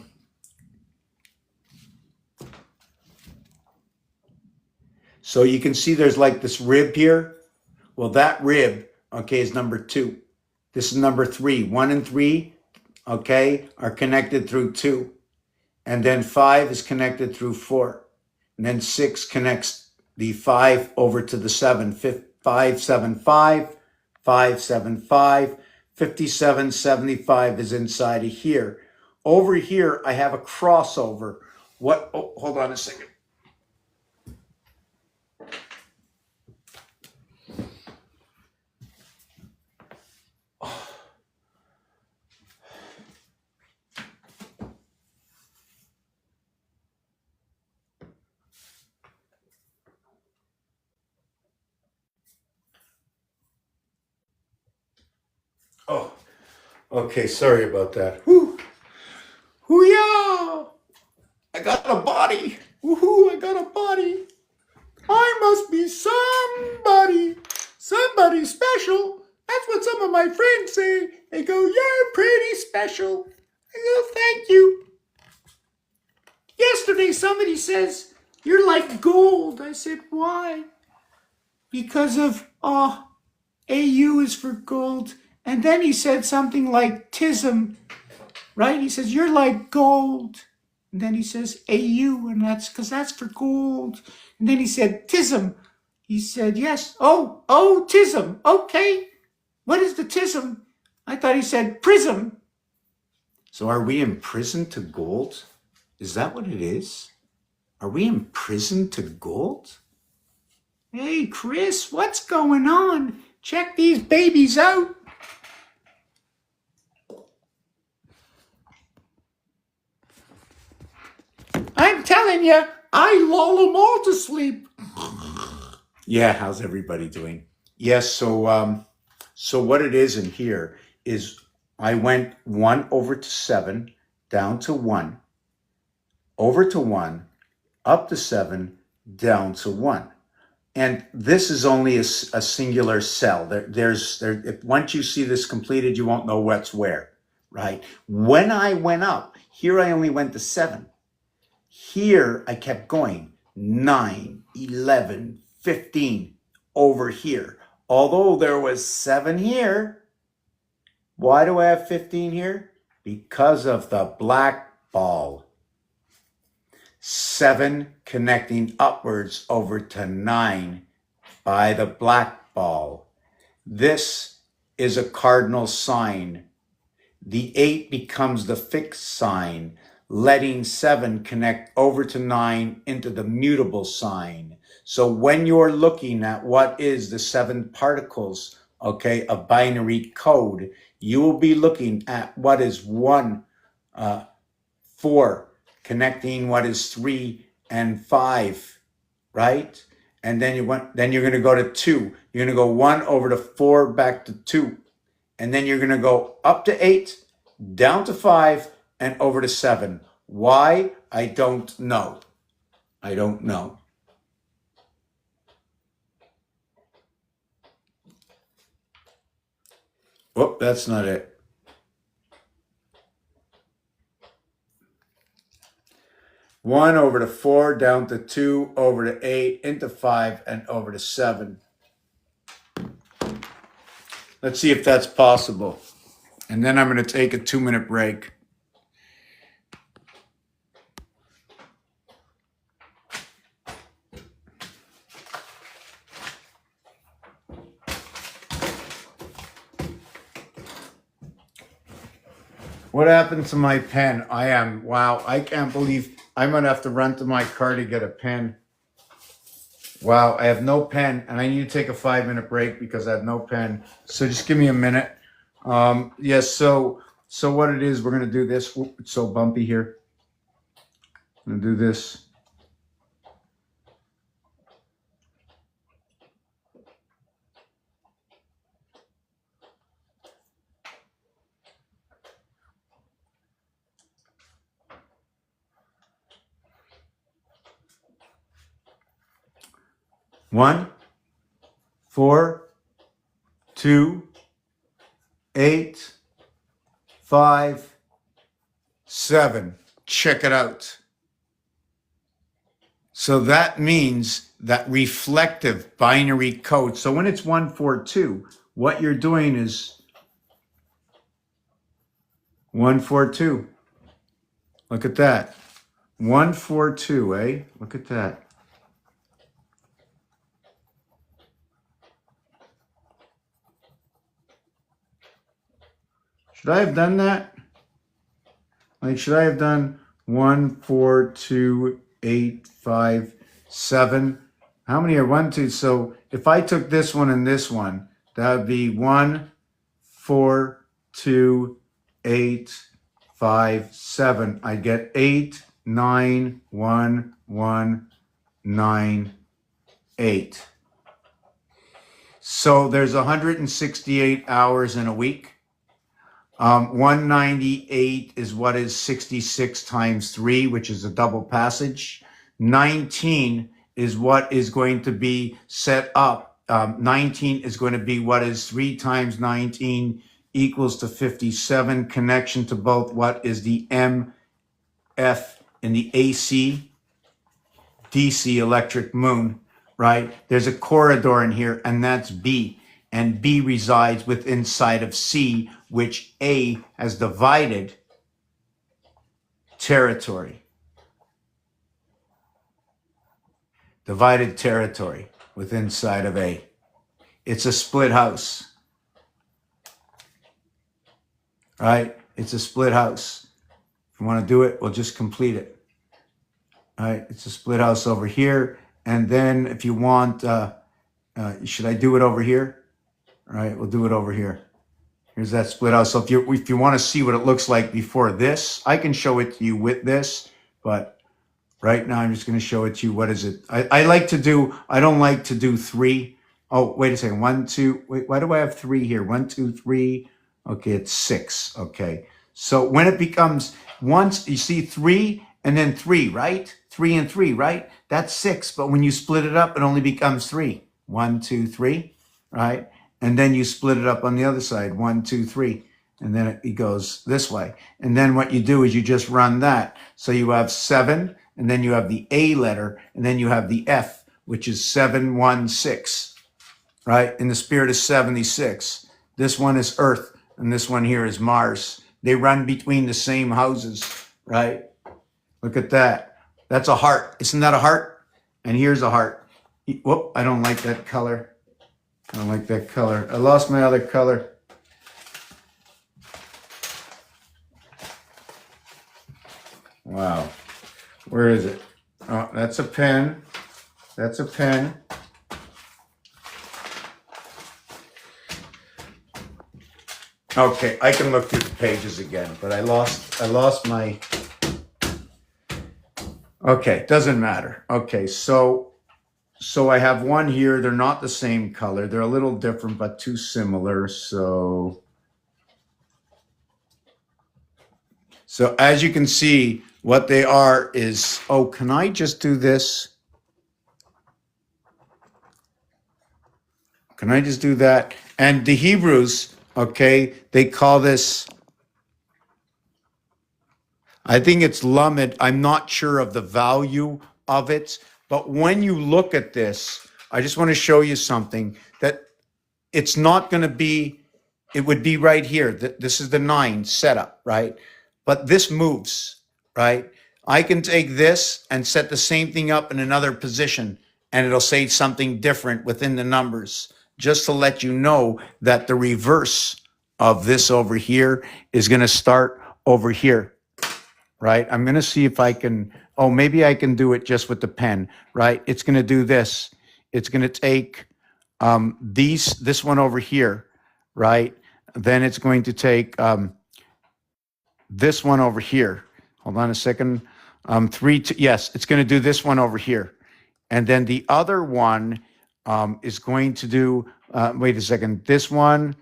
[SPEAKER 1] so you can see there's like this rib here. Well, that rib, okay, is number 2. This is number 3. 1 and 3, okay, are connected through 2. And then 5 is connected through 4. And then 6 connects the 5 over to the 7. 5, 7, 5, 5, 7, 5. 57, 75 is inside of here. Over here, I have a crossover. What? Oh, hold on a second. Oh, okay. Sorry about that. Whoo, hoo-yah! I got a body. Woohoo! I got a body. I must be somebody special. That's what some of my friends say. They go, "You're pretty special." I go, "Thank you." Yesterday, somebody says, "You're like gold." I said, "Why?" Because of AU is for gold. And then he said something like tism, right? He says, you're like gold. And then he says AU, and that's because that's for gold. And then he said tism. He said, yes. Oh, tism. Okay. What is the tism? I thought he said prism. So are we imprisoned to gold? Is that what it is? Are we imprisoned to gold? Hey, Chris, what's going on? Check these babies out. I'm telling you, I lull them all to sleep. Yeah, how's everybody doing? Yes, so what it is in here is I went 1 over to 7, down to 1, over to 1, up to 7, down to 1. And this is only a singular cell. If once you see this completed, you won't know what's where, right? When I went up, here I only went to 7. Here I kept going, 9, 11, 15, over here. Although there was 7 here, why do I have 15 here? Because of the black ball. 7 connecting upwards over to 9 by the black ball. This is a cardinal sign. The 8 becomes the fixed sign, letting 7 connect over to 9 into the mutable sign. So when you're looking at what is the 7 particles, okay, of binary code, you will be looking at what is 1, 4, connecting what is 3 and 5, right? And then you're going to go to 2. You're going to go 1 over to 4, back to 2. And then you're going to go up to 8, down to 5, and over to 7. Why? I don't know. I don't know. Oh, that's not it. 1 over to 4, down to 2, over to 8, into 5, and over to 7. Let's see if that's possible. And then I'm going to take a 2-minute break. What happened to my pen? Wow, I can't believe I'm going to have to run to my car to get a pen. Wow, I have no pen, and I need to take a 5-minute break because I have no pen. So just give me a minute. Yes, so what it is, we're going to do this. Oops, it's so bumpy here. I'm going to do this. One, 4, 2, 8, 5, 7. Check it out. So that means that reflective binary code. So when it's 142, what you're doing is 142. Look at that. 142, eh? Look at that. Should I have done that? Like, should I have done 1, 4, 2, 8, 5, 7? How many are 1, 2? So if I took this one and this one, that would be 1, 4, 2, 8, 5, 7. I get 8, 9, 1, 1, 9, 8. So there's 168 hours in a week. 198 is what is 66 times 3, which is a double passage. 19 is what is going to be set up. 19 is going to be what is 3 times 19 equals to 57. Connection to both what is the M, F, and the AC, DC electric moon, right? There's a corridor in here, and that's B. and B resides within inside of C, which A has divided territory. Divided territory within inside of A. It's a split house. Right? It's a split house. If you want to do it, we'll just complete it. All right? It's a split house over here. And then if you want, should I do it over here? All right, we'll do it over here. Here's that split house. So if you want to see what it looks like before this, I can show it to you with this, but right now I'm just going to show it to you. What is it? I don't like to do 3. Oh, wait a second. 1, 2, wait, why do I have 3 here? 1, 2, 3. Okay, it's 6. Okay. So when it becomes once, you see 3 and then 3, right? 3 and 3, right? That's 6. But when you split it up, it only becomes 3. 1, 2, 3, right? And then you split it up on the other side, 1, 2, 3. And then it goes this way. And then what you do is you just run that. So you have 7, and then you have the A letter, and then you have the F, which is 716, right? In the spirit of 76. This one is Earth, and this one here is Mars. They run between the same houses, right? Look at that. That's a heart. Isn't that a heart? And here's a heart. Whoop, I don't like that color. I don't like that color. I lost my other color. Wow. Where is it? Oh, that's a pen. That's a pen. Okay, I can look through the pages again, but I lost my... Okay, doesn't matter. Okay, so I have one here. They're not the same color. They're a little different, but too similar. So as you can see, what they are is, oh, can I just do this? Can I just do that? And the Hebrews, okay, they call this, I think it's lamed. I'm not sure of the value of it. But when you look at this, I just want to show you something that it's not going to be, it would be right here. This is the 9 setup, right? But this moves, right? I can take this and set the same thing up in another position, and it'll say something different within the numbers, just to let you know that the reverse of this over here is going to start over here. Right? I'm going to see if I can, oh, maybe I can do it just with the pen, right? It's going to do this. It's going to take this one over here, right? Then it's going to take this one over here. Hold on a second. Yes, it's going to do this one over here. And then the other one is going to do, wait a second, this one,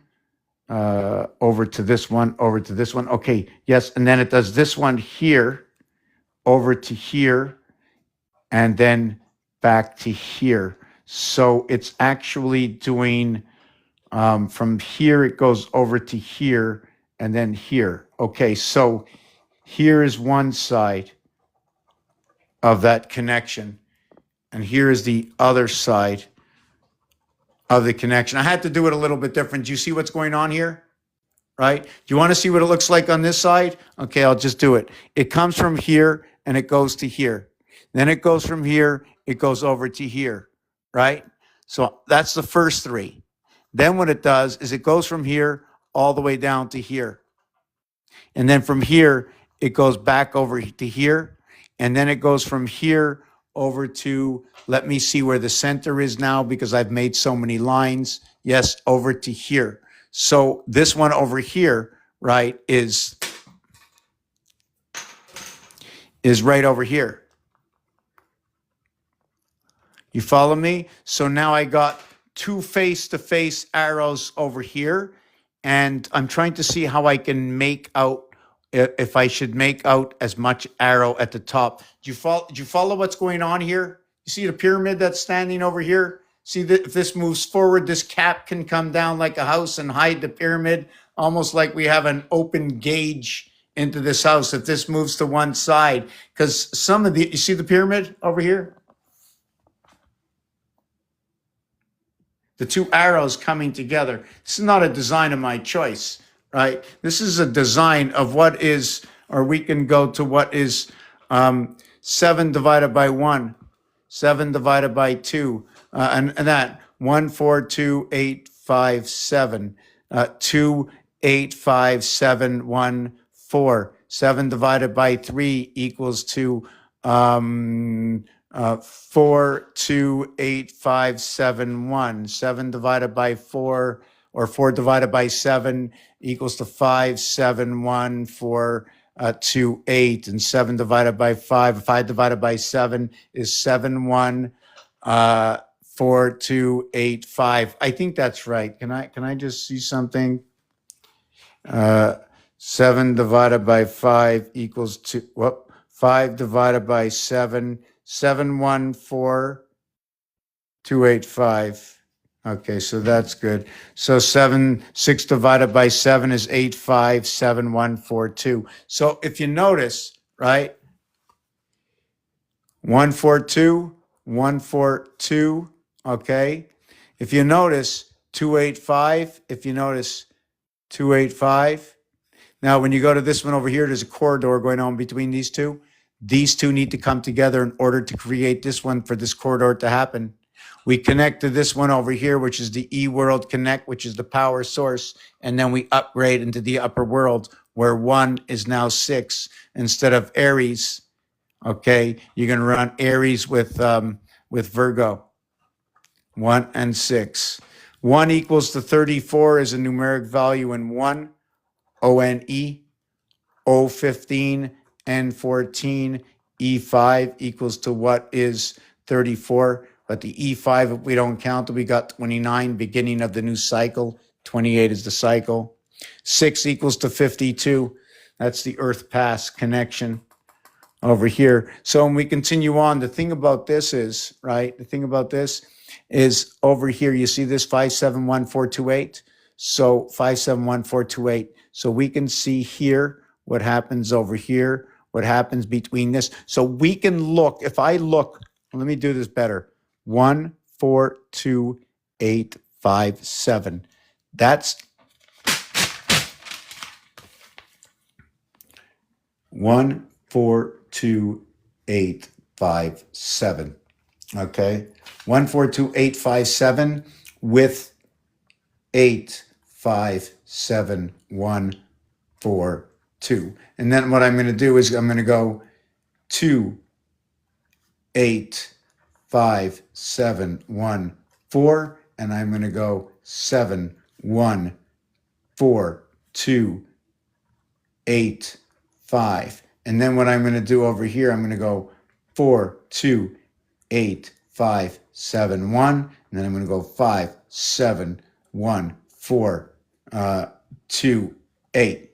[SPEAKER 1] over to this one, over to this one. Okay, yes, and then it does this one here, over to here, and then back to here. So it's actually doing from here, it goes over to here, and then here. Okay, so here is one side of that connection, and here is the other side of the connection. I had to do it a little bit different. Do you see what's going on here? Right? Do you want to see what it looks like on this side? Okay, I'll just do it. It comes from here and it goes to here. Then it goes from here, it goes over to here, right? So that's the first 3. Then what it does is it goes from here all the way down to here. And then from here, it goes back over to here. And then it goes from here over to, let me see where the center is now because I've made so many lines. Yes, over to here. So this one over here, right, is right over here. You follow me? So now I got 2 face-to-face arrows over here, and I'm trying to see how I can make out, if I should make out as much arrow at the top. Do you follow what's going on here? You see the pyramid that's standing over here? See that if this moves forward, this cap can come down like a house and hide the pyramid, almost like we have an open gauge into this house if this moves to one side. Because some of the, you see the pyramid over here? the two arrows coming together. This is not a design of my choice, right? This is a design of what is, or we can go to what is 7 divided by 1, 7 divided by 2, and that 1, 4, 2, 8, 5, 7, 2, 8, 5, 7, 1, 4. 7 divided by 3 equals to 4, 2, 8, 5, 7, 1. 7 divided by 4, or 4 divided by 7 equals to 5, 7, 1, 4, 2, 8. And 7 divided by 5, 5 divided by 7 is 7, 1, 4, 2, 8, 5. I think that's right. Can I just see something? 7 divided by 5 equals to, 5 divided by 7, 7, 1, 4, 2, 8, 5. Okay, so that's good. So 6 divided by 7 is 8, 5, 7, 1, 4, 2. So if you notice, right, 1, 4, 2, 1, 4, 2, okay? If you notice 2, 8, 5, if you notice 2, 8, 5. Now, when you go to this one over here, there's a corridor going on between these two. These two need to come together in order to create this one for this corridor to happen. We connect to this one over here, which is the E-World Connect, which is the power source, and then we upgrade into the upper world where 1 is now 6 instead of Aries. Okay, you're going to run Aries with Virgo. 1 and 6. 1 equals to 34 is a numeric value in 1. O-N-E. O15, N14, E5 equals to what is 34. But the E5, if we don't count it, we got 29, beginning of the new cycle. 28 is the cycle. 6 equals to 52. That's the Earth pass connection over here. So when we continue on, the thing about this is, right, the thing about this is over here, you see this 571428? So 571428. So we can see here what happens over here, what happens between this. So we can look, if I look, let me do this better. 1, 4, 2, 8, 5, 7. That's 1, 4, 2, 8, 5, 7. Okay. 1, 4, 2, 8, 5, 7 with 8, 5, 7, 1, 4, 2. And then what I'm going to do is I'm going to go 2, 8, 5, 7, 1, 4. And I'm going to go 7, 1, 4, 2, 8, 5. And then what I'm going to do over here, I'm going to go 4, 2, 8, 5, 7, 1. And then I'm going to go 5, 7, 1, 4, 2, 8.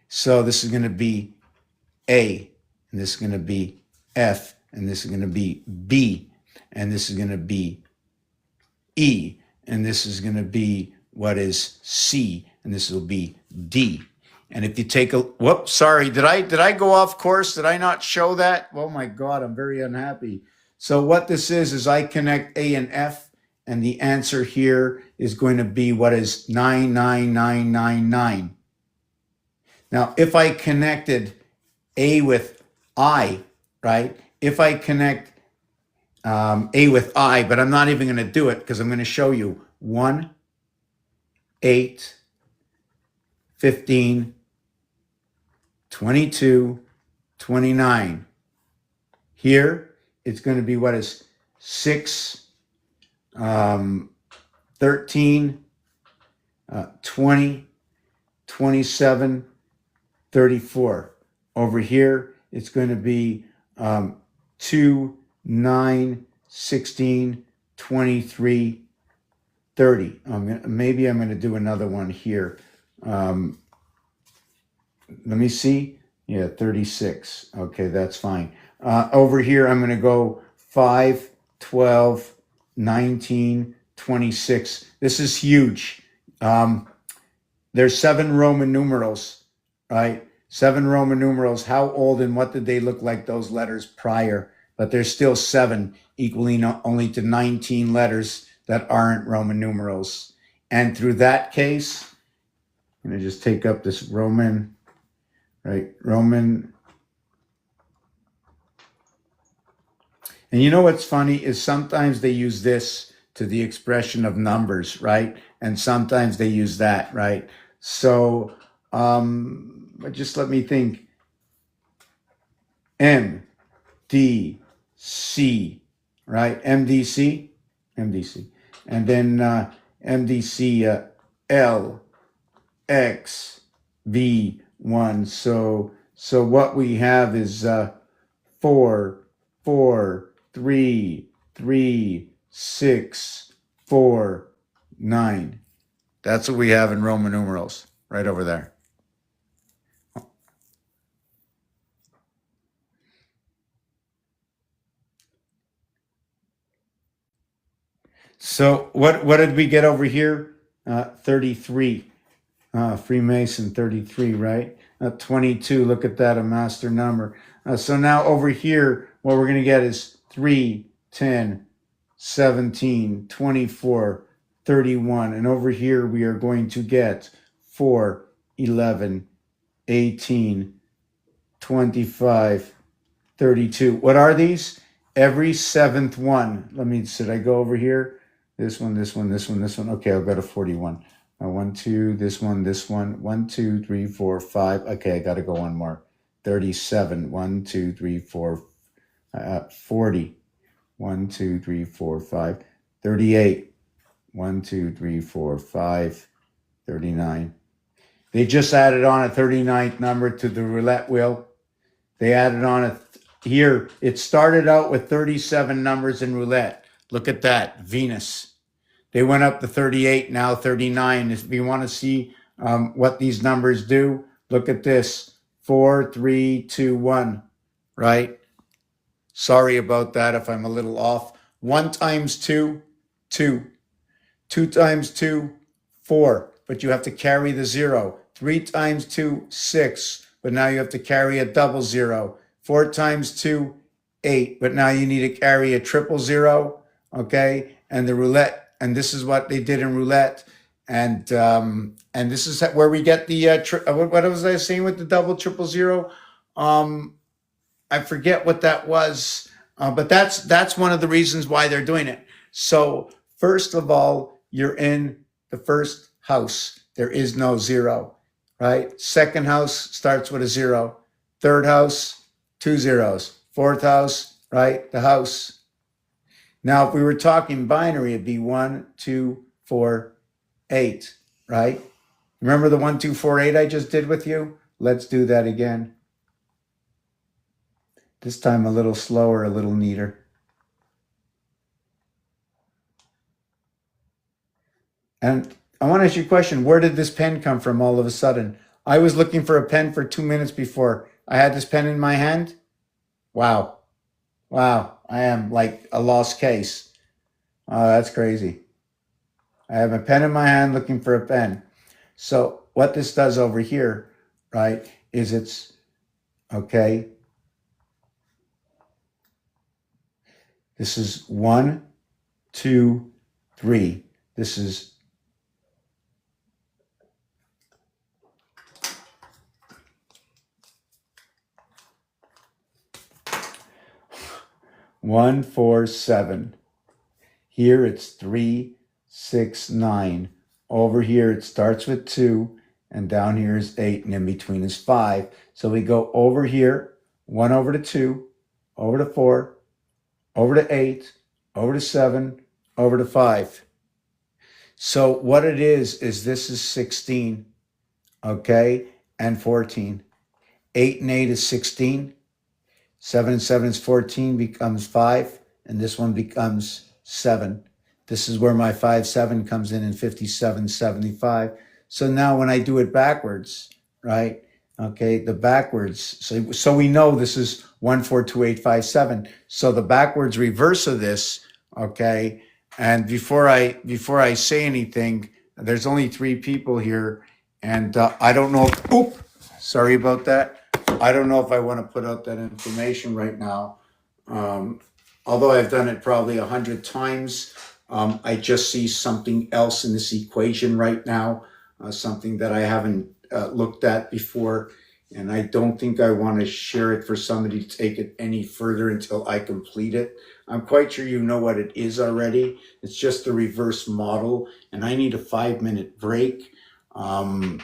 [SPEAKER 1] So this is going to be A, and this is going to be F, and this is going to be B, and this is going to be E, and this is going to be what is C, and this will be D. And if you take a, whoops, sorry, did I go off course? Did I not show that? Oh my God, I'm very unhappy. So what this is I connect A and F, and the answer here is going to be what is 99999. Now, if I connected A with I, right? If I connect A with I, but I'm not even going to do it because I'm going to show you 1, 8, 15, 22, 29. Here, it's going to be what is 6, 13, 20, 27, 34. Over here, it's going to be 2, 9, 16, 23, 30. Maybe I'm going to do another one here. Let me see. Yeah, 36. Okay, that's fine. Over here, I'm going to go 5, 12, 19, 26. This is huge. There's 7 Roman numerals, right? 7 Roman numerals. How old and what did they look like, those letters prior? But there's still 7 equaling only to 19 letters that aren't Roman numerals. And through that case, I'm going to just take up this Roman, right? Roman. And you know what's funny is sometimes they use this to the expression of numbers, right? And sometimes they use that, right? So but just let me think. M, D, C, right? MDC, MDC. And then MDC, L, X, V, 1. So what we have is 4, 4, 3, 3, 6, 4, 9. That's what we have in Roman numerals right over there. So what did we get over here? 33. Freemason 33, right? 22, look at that, a master number. So now over here, what we're going to get is 3, 10, 17, 24, 31. And over here, we are going to get 4, 11, 18, 25, 32. What are these? Every seventh one. Should I go over here? This one, this one, this one, this one. Okay, I'll go to 41. 1, 2, this one, 1, 2, 3, 4, 5. Okay, I got to go one more. 37. 1, 2, 3, 4, 40. 1, 2, 3, 4, 5. 38. 1, 2, 3, 4, 5. 39. They just added on a 39th number to the roulette wheel. They added on here. It started out with 37 numbers in roulette. Look at that, Venus. They went up to 38, now 39. If you want to see what these numbers do, look at this. 4, 3, 2, 1, right? Sorry about that if I'm a little off. 1 times 2, 2. 2 times 2, 4. But you have to carry the 0. 3 times 2, 6. But now you have to carry a double 0. 4 times 2, 8. But now you need to carry a triple 0. Okay? And the roulette. And this is what they did in roulette, and this is where we get the what was I saying with the double triple 0? I forget what that was, but that's one of the reasons why they're doing it. So first of all, you're in the first house. There is no 0, right? Second house starts with a 0. Third house, 2 zeros. Fourth house, right? The house. Now, if we were talking binary, it'd be 1, 2, 4, 8, right? Remember the 1, 2, 4, 8 I just did with you? Let's do that again. This time a little slower, a little neater. And I want to ask you a question. Where did this pen come from all of a sudden? I was looking for a pen for 2 minutes before. I had this pen in my hand. Wow. Wow. I am like a lost case. Oh, that's crazy. I have a pen in my hand looking for a pen. So what this does over here, right, is it's, okay, this is 1, 2, 3. This is 1, 4, 7. Here it's 3, 6, 9. Over here it starts with 2, and down here is 8, and in between is 5. So we go over here, 1 over to 2, over to 4, over to 8, over to 7, over to 5. So what it is this is 16, okay, and 14. 8 and 8 is 16. 7 and 7 is 14, becomes 5, and this one becomes 7. This is where my 5, 7 comes in 57, 75. So now when I do it backwards, right, okay, the backwards, so we know this is 1, 4, 2, 8, 5, 7. So the backwards reverse of this, okay, and before I say anything, there's only 3 people here, and I don't know if, sorry about that. I don't know if I want to put out that information right now, although I've done it probably 100 times. I just see something else in this equation right now, something that I haven't looked at before, and I don't think I want to share it for somebody to take it any further until I complete it. I'm quite sure you know what it is already. It's just the reverse model, and I need a 5-minute break. We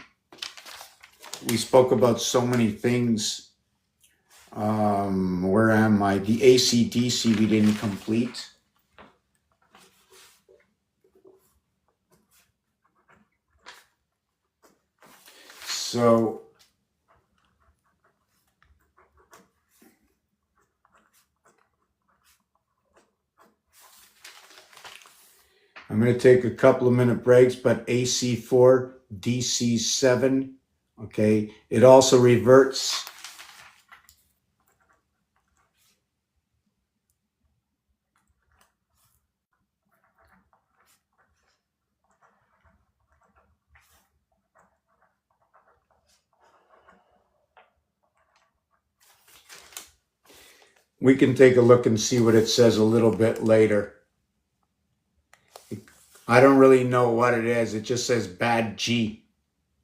[SPEAKER 1] spoke about so many things. Where am I? The AC/DC we didn't complete. So I'm going to take a couple of minute breaks, but AC4, DC7, okay, it also reverts. We can take a look and see what it says a little bit later. I don't really know what it is. It just says bad G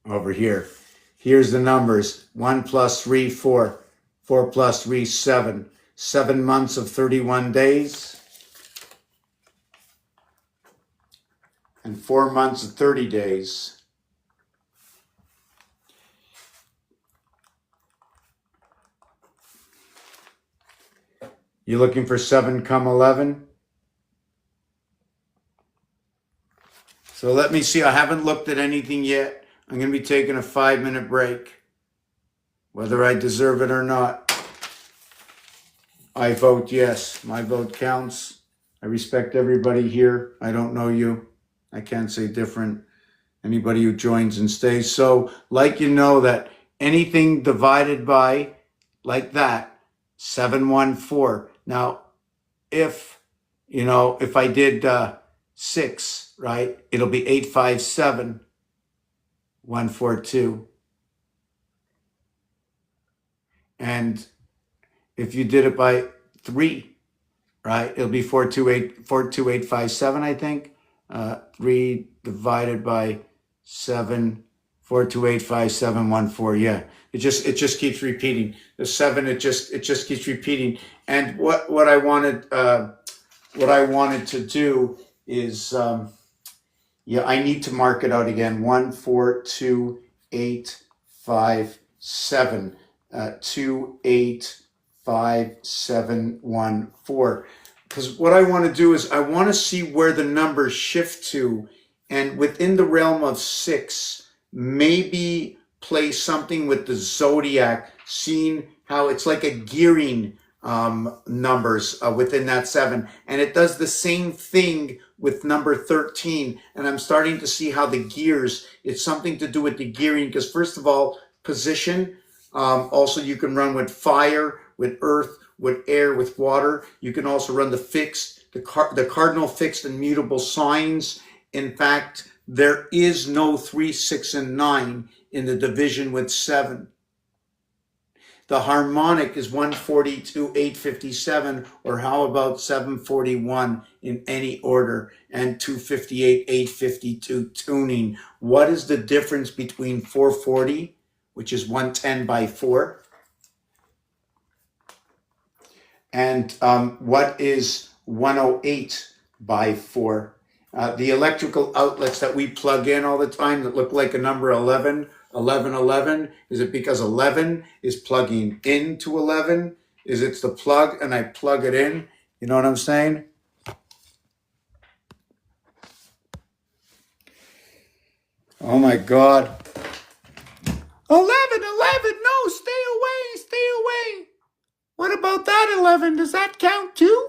[SPEAKER 1] over here. Here's the numbers. 1 plus 3, 4. 4 plus 3, 7. 7 months of 31 days. And 4 months of 30 days. You looking for 7 come 11? So let me see. I haven't looked at anything yet. I'm going to be taking a 5-minute break. Whether I deserve it or not, I vote yes. My vote counts. I respect everybody here. I don't know you. I can't say different. Anybody who joins and stays. So like you know that anything divided by like that, 714. Now, if I did 6, right, it'll be 857 142. And if you did it by 3, right, it'll be 42857, I think. 3 divided by 7, 4285714. Yeah, it just keeps repeating. The 7, it just keeps repeating. And what I wanted to do is I need to mark it out again. 1 4 2 8 5 7 2 8 5 7 1 4. Because what I want to do is I want to see where the numbers shift to, and within the realm of 6, maybe play something with the zodiac, seeing how it's like a gearing numbers within that 7, and it does the same thing with number 13. And I'm starting to see how the gears, it's something to do with the gearing, because first of all, position. Also, you can run with fire, with earth, with air, with water. You can also run the fixed, the cardinal fixed and mutable signs. In fact, there is no 3, 6, and 9 in the division with 7. The harmonic is 142, 857, or how about 741 in any order, and 258, 852 tuning. What is the difference between 440, which is 110 by 4, and what is 108 by 4? The electrical outlets that we plug in all the time that look like a number 11, 11, 11, is it because 11 is plugging into 11? Is it the plug and I plug it in? You know what I'm saying? Oh my God. 11, 11, no, stay away, stay away. What about that 11? Does that count too?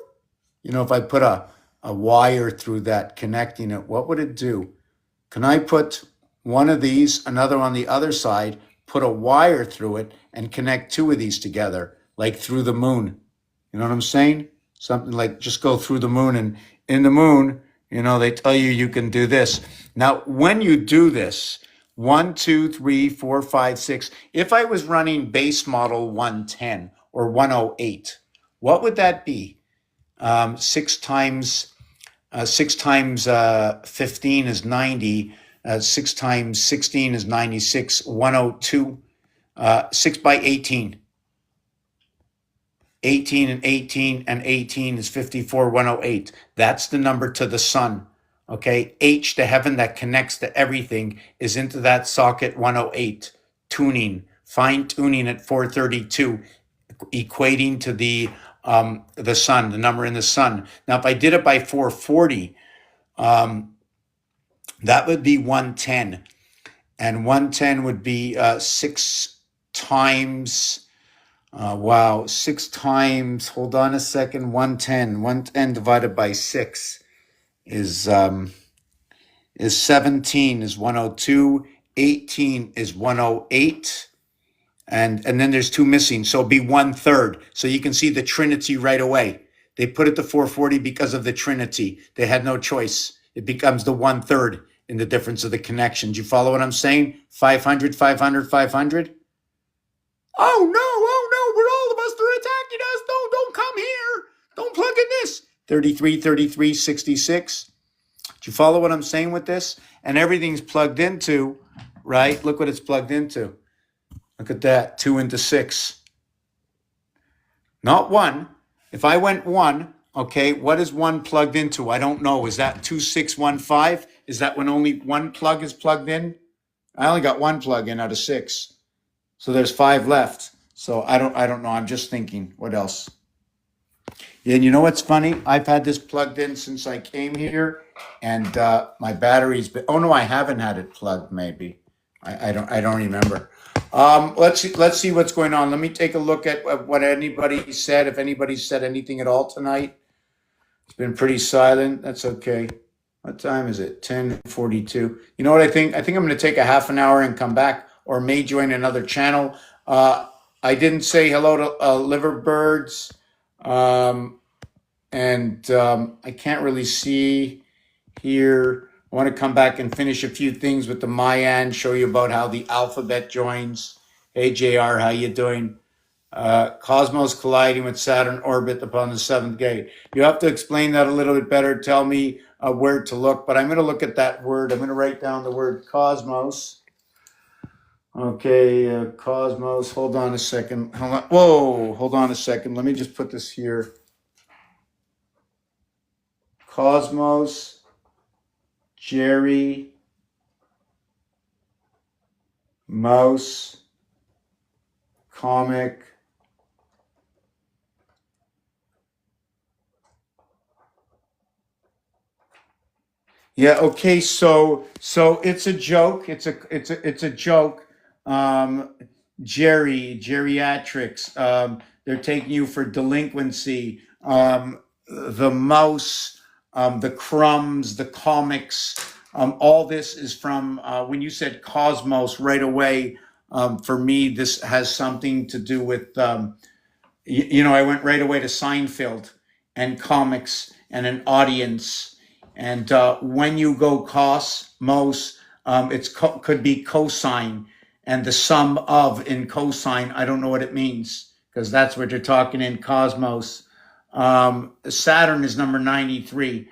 [SPEAKER 1] You know, if I put a wire through that, connecting it, what would it do? Can I put one of these, another on the other side, put a wire through it, and connect 2 of these together, like through the moon? You know what I'm saying? Something like just go through the moon, and in the moon, they tell you can do this. Now, when you do this, 1, 2, 3, 4, 5, 6, if I was running base model 110 or 108, what would that be? 6 times 6 times 15 is 90. 6 times 16 is 96. 102. 6 by 18. 18 and 18 and 18 is 54, 108. That's the number to the sun. Okay. H, the heaven that connects to everything, is into that socket 108. Tuning, fine tuning at 432, equating to the sun, the number in the sun. Now, if I did it by 440, that would be 110. And 110 would be 6 times, wow, 6 times, hold on a second, 110. 110 divided by 6 is 17 is 102. 18 is 108. And then there's 2 missing. So it'll be 1/3. So you can see the Trinity right away. They put it to 440 because of the Trinity. They had no choice. It becomes the 1/3 in the difference of the connections. You follow what I'm saying? 500, 500, 500. Oh no, we're all of us. They're attacking us. No, don't come here. Don't plug in this. 33, 33, 66. Do you follow what I'm saying with this? And everything's plugged into, right? Look what it's plugged into. Look at that, 2 into 6. Not 1. If I went 1, okay, what is 1 plugged into? I don't know. Is that 2615? Is that when only 1 plug is plugged in? I only got 1 plug in out of 6. So there's 5 left. So I don't know. I'm just thinking. What else? Yeah, and you know what's funny? I've had this plugged in since I came here, and my battery's been. Oh no, I haven't had it plugged. Maybe I don't remember. Let's see what's going on. Let me take a look at what anybody said. If anybody said anything at all tonight, it's been pretty silent. That's okay. What time is it? 10:42. You know what I think? I think I'm going to take a half an hour and come back, or may join another channel. I didn't say hello to Liverbirds, and I can't really see here. I want to come back and finish a few things with the Mayan, show you about how the alphabet joins. Hey, JR, how you doing? Cosmos colliding with Saturn orbit upon the 7th gate. You have to explain that a little bit better. Tell me where to look, but I'm going to look at that word. I'm going to write down the word cosmos. Okay, cosmos. Hold on a second. Hold on a second. Let me just put this here. Cosmos, Jerry, mouse, comic. Yeah, okay, so it's a joke. It's a joke. Geriatrics. They're taking you for delinquency. The mouse, the crumbs, the comics. All this is from when you said cosmos right away. For me, this has something to do with I went right away to Seinfeld and comics and an audience. And when you go cosmos, could be cosine, and the sum of in cosine. I don't know what it means because that's what you're talking in cosmos. Saturn is number 93.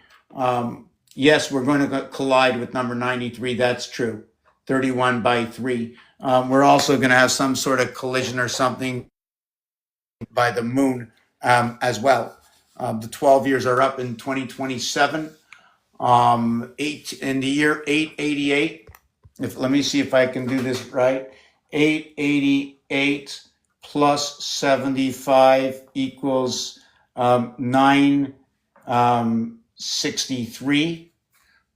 [SPEAKER 1] Yes, we're going to collide with number 93. That's true. 31 by 3. We're also going to have some sort of collision or something by the moon as well. The 12 years are up in 2027. In the year 888. Let me see if I can do this right. 888 plus 75 equals 963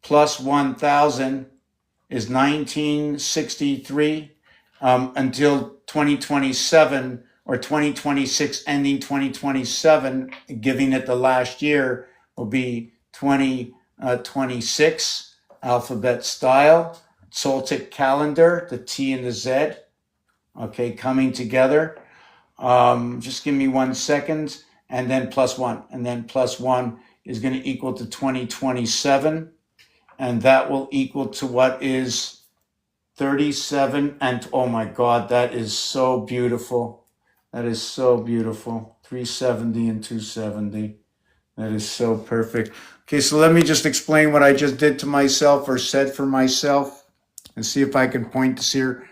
[SPEAKER 1] plus 1000 is 1963 until 2027 or 2026 ending 2027, giving it the last year will be 2026 alphabet style. Soltic calendar, the T and the Z, okay, coming together. Just give me 1 second, and then +1. And then +1 is going to equal to 2027. And that will equal to what is 37. And oh my God, that is so beautiful. That is so beautiful. 370 and 270. That is so perfect. Okay, so let me just explain what I just did to myself or said for myself and see if I can point this here.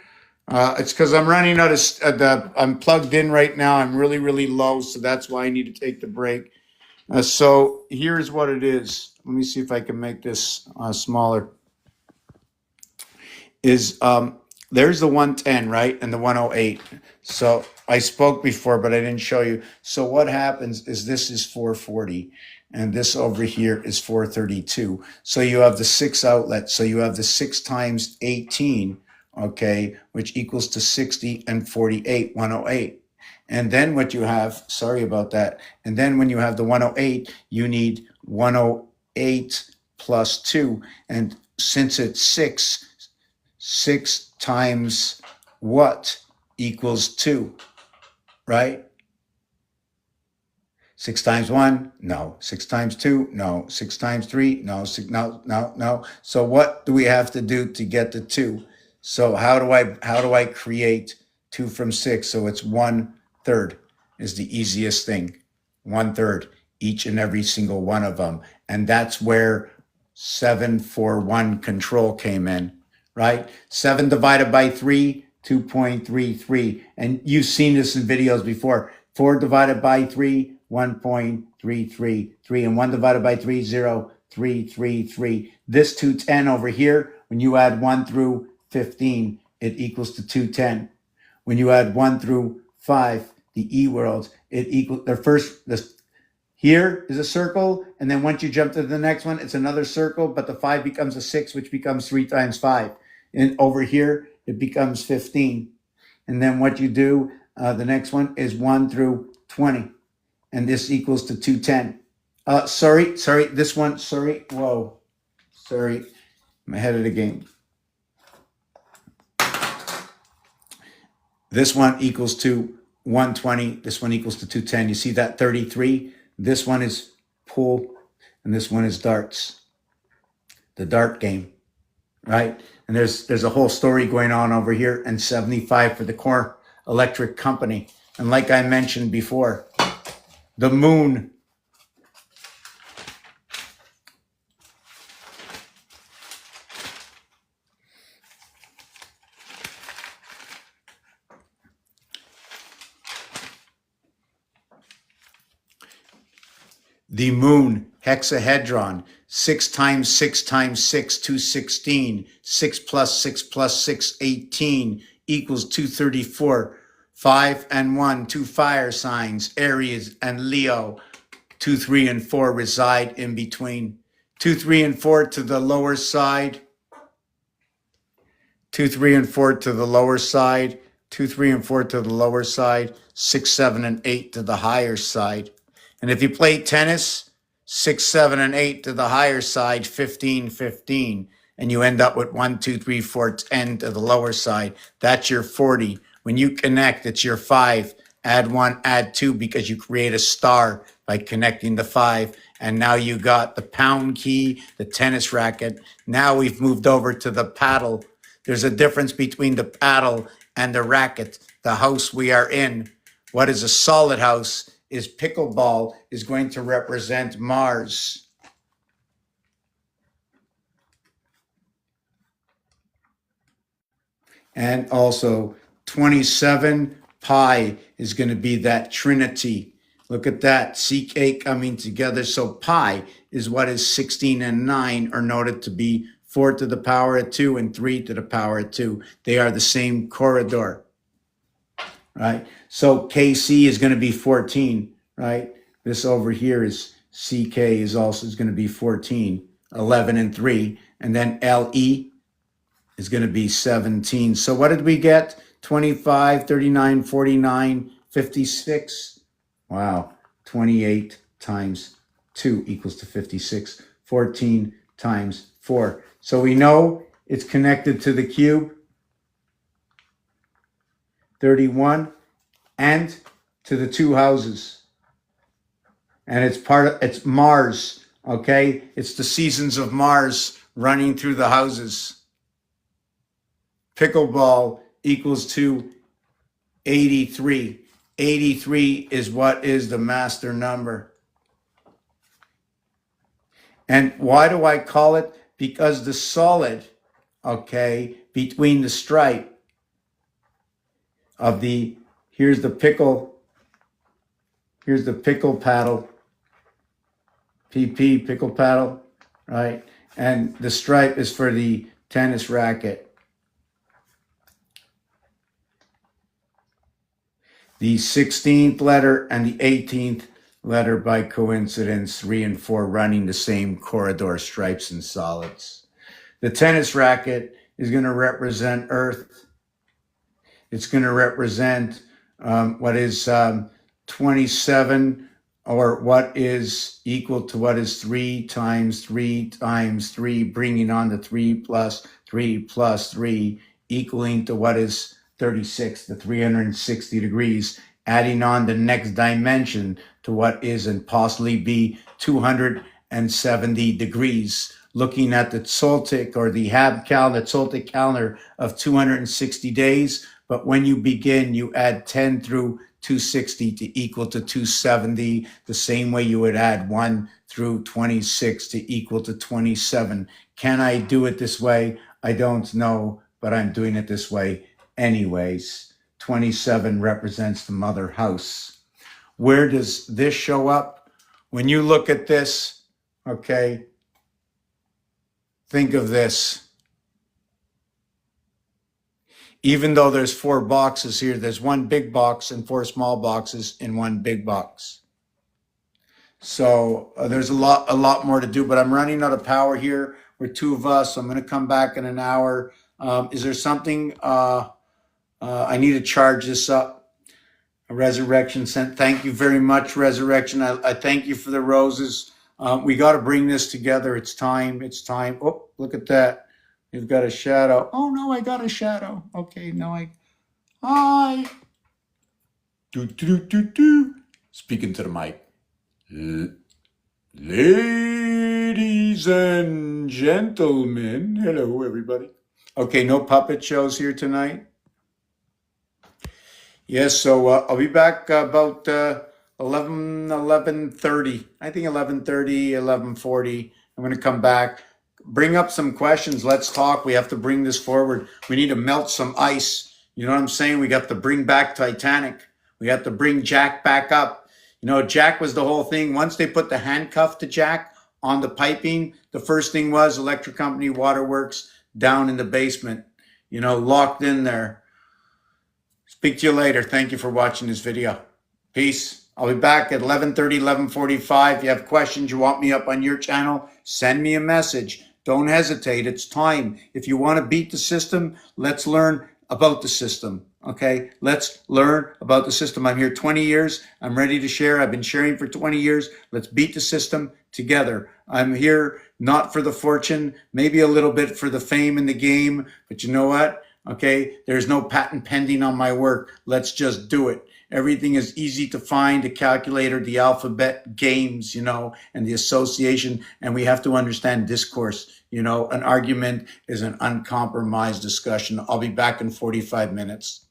[SPEAKER 1] It's because I'm running out of, I'm plugged in right now. I'm really, really low, so that's why I need to take the break. So here's what it is. Let me see if I can make this smaller. There's the 110, right? And the 108. So I spoke before, but I didn't show you. So what happens is this is 440 and this over here is 432. So you have the 6 outlets. So you have the 6 times 18, okay, which equals to 60 and 48, 108. And then what you have, sorry about that. And then when you have the 108, you need 108 plus 2. And since it's 6 times what equals 2, right? 6 times 1, no. 6 times 2, no. 6 times 3, no. No. So what do we have to do to get the 2? So how do I create 2 from 6? So it's 1/3 is the easiest thing. 1/3, each and every single one of them. And that's where 741 control came in, right? 7 divided by 3, 2.33. And you've seen this in videos before. 4 divided by 3, 1.333. And 1 divided by 3, 0.333. This 210 over here, when you add 1 through 15, it equals to 210. When you add 1 through 5, the E worlds, it equals here is a circle, and then once you jump to the next one, it's another circle, but the 5 becomes a 6, which becomes 3 times 5. And over here, it becomes 15. And then what you do, the next one is 1 through 20. And this equals to 210. Sorry, this one, sorry, whoa. Sorry, I'm ahead of the game. This one equals to 120. This one equals to 210. You see that 33? This one is pool, and this one is darts. The dart game, right? And there's a whole story going on over here, and 75 for the Core Electric Company. And like I mentioned before, the moon. The moon hexahedron, 6 times 6 times 6, 216. 6 plus 6 plus 6, 18 equals 234. 5 and 1, 2 fire signs, Aries and Leo. 2, 3, and 4 reside in between. 2, 3, and 4 to the lower side. 2, 3, and 4 to the lower side. 2, 3, and 4 to the lower side. 6, 7, and 8 to the higher side. And if you play tennis, 6, 7, and 8 to the higher side, 15, 15. And you end up with 1, 2, 3, 4, 10 to the lower side. That's your 40. When you connect, it's your 5. Add 1, add 2, because you create a star by connecting the 5. And now you got the pound key, the tennis racket. Now we've moved over to the paddle. There's a difference between the paddle and the racket. The house we are in, what is a solid house, is pickleball is going to represent Mars. And also 27 pi is going to be that trinity. Look at that, CK coming together. So pi is what is 16 and 9 are noted to be 4 to the power of 2 and 3 to the power of 2. They are the same corridor, right? So KC is going to be 14, right? This over here is CK is also going to be 14, 11 and 3. And then LE is going to be 17. So what did we get? 25, 39, 49, 56. Wow. 28 times 2 equals to 56. 14 times 4. So we know it's connected to the cube. 31 and to the 2 houses. And it's Mars, okay? It's the seasons of Mars running through the houses. Pickleball equals to 83. 83 is what is the master number. And why do I call it? Because the solid, okay, between the stripe of the, here's the pickle paddle, PP, pickle paddle, right? And the stripe is for the tennis racket. The 16th letter and the 18th letter, by coincidence, 3 and 4 running the same corridor stripes and solids. The tennis racket is going to represent Earth. It's going to represent what is 27, or what is equal to what is 3 times 3 times 3, bringing on the 3 plus 3 plus 3, equaling to what is 36, the 360 degrees, adding on the next dimension to what is and possibly be 270 degrees, looking at the Toltec or the Toltec calendar of 260 days. But when you begin, you add 10 through 260 to equal to 270, the same way you would add 1 through 26 to equal to 27. Can I do it this way? I don't know, but I'm doing it this way anyways. 27 represents the mother house. Where does this show up? When you look at this, okay, think of this. Even though there's 4 boxes here, there's 1 big box and 4 small boxes in 1 big box. So there's a lot more to do, but I'm running out of power here. We're 2 of us. So I'm going to come back in an hour. Is there something I need to charge this up? A Resurrection sent. Thank you very much, Resurrection. I thank you for the roses. We got to bring this together. It's time. It's time. Oh, look at that. You've got a shadow. Oh no, I got a shadow. Okay, no, hi. Speaking to the mic. Ladies and gentlemen, hello everybody. Okay, no puppet shows here tonight. Yes, so I'll be back about 11:30. I think 11:30, 11:40. I'm going to come back. Bring up some questions. Let's talk. We have to bring this forward. We need to melt some ice. You know what I'm saying? We got to bring back Titanic. We have to bring Jack back up. You know, Jack was the whole thing. Once they put the handcuff to Jack on the piping, the first thing was electric company, waterworks, down in the basement, you know, locked in there. Speak to you later. Thank you for watching this video. Peace. I'll be back at 11:30, 11:45. If you have questions, you want me up on your channel, send me a message. Don't hesitate. It's time. If you want to beat the system, let's learn about the system. Okay? Let's learn about the system. I'm here 20 years. I'm ready to share. I've been sharing for 20 years. Let's beat the system together. I'm here not for the fortune, maybe a little bit for the fame in the game, but you know what? Okay, there's no patent pending on my work. Let's just do it. Everything is easy to find, the calculator, the alphabet, games, you know, and the association. And we have to understand discourse. You know, an argument is an uncompromised discussion. I'll be back in 45 minutes.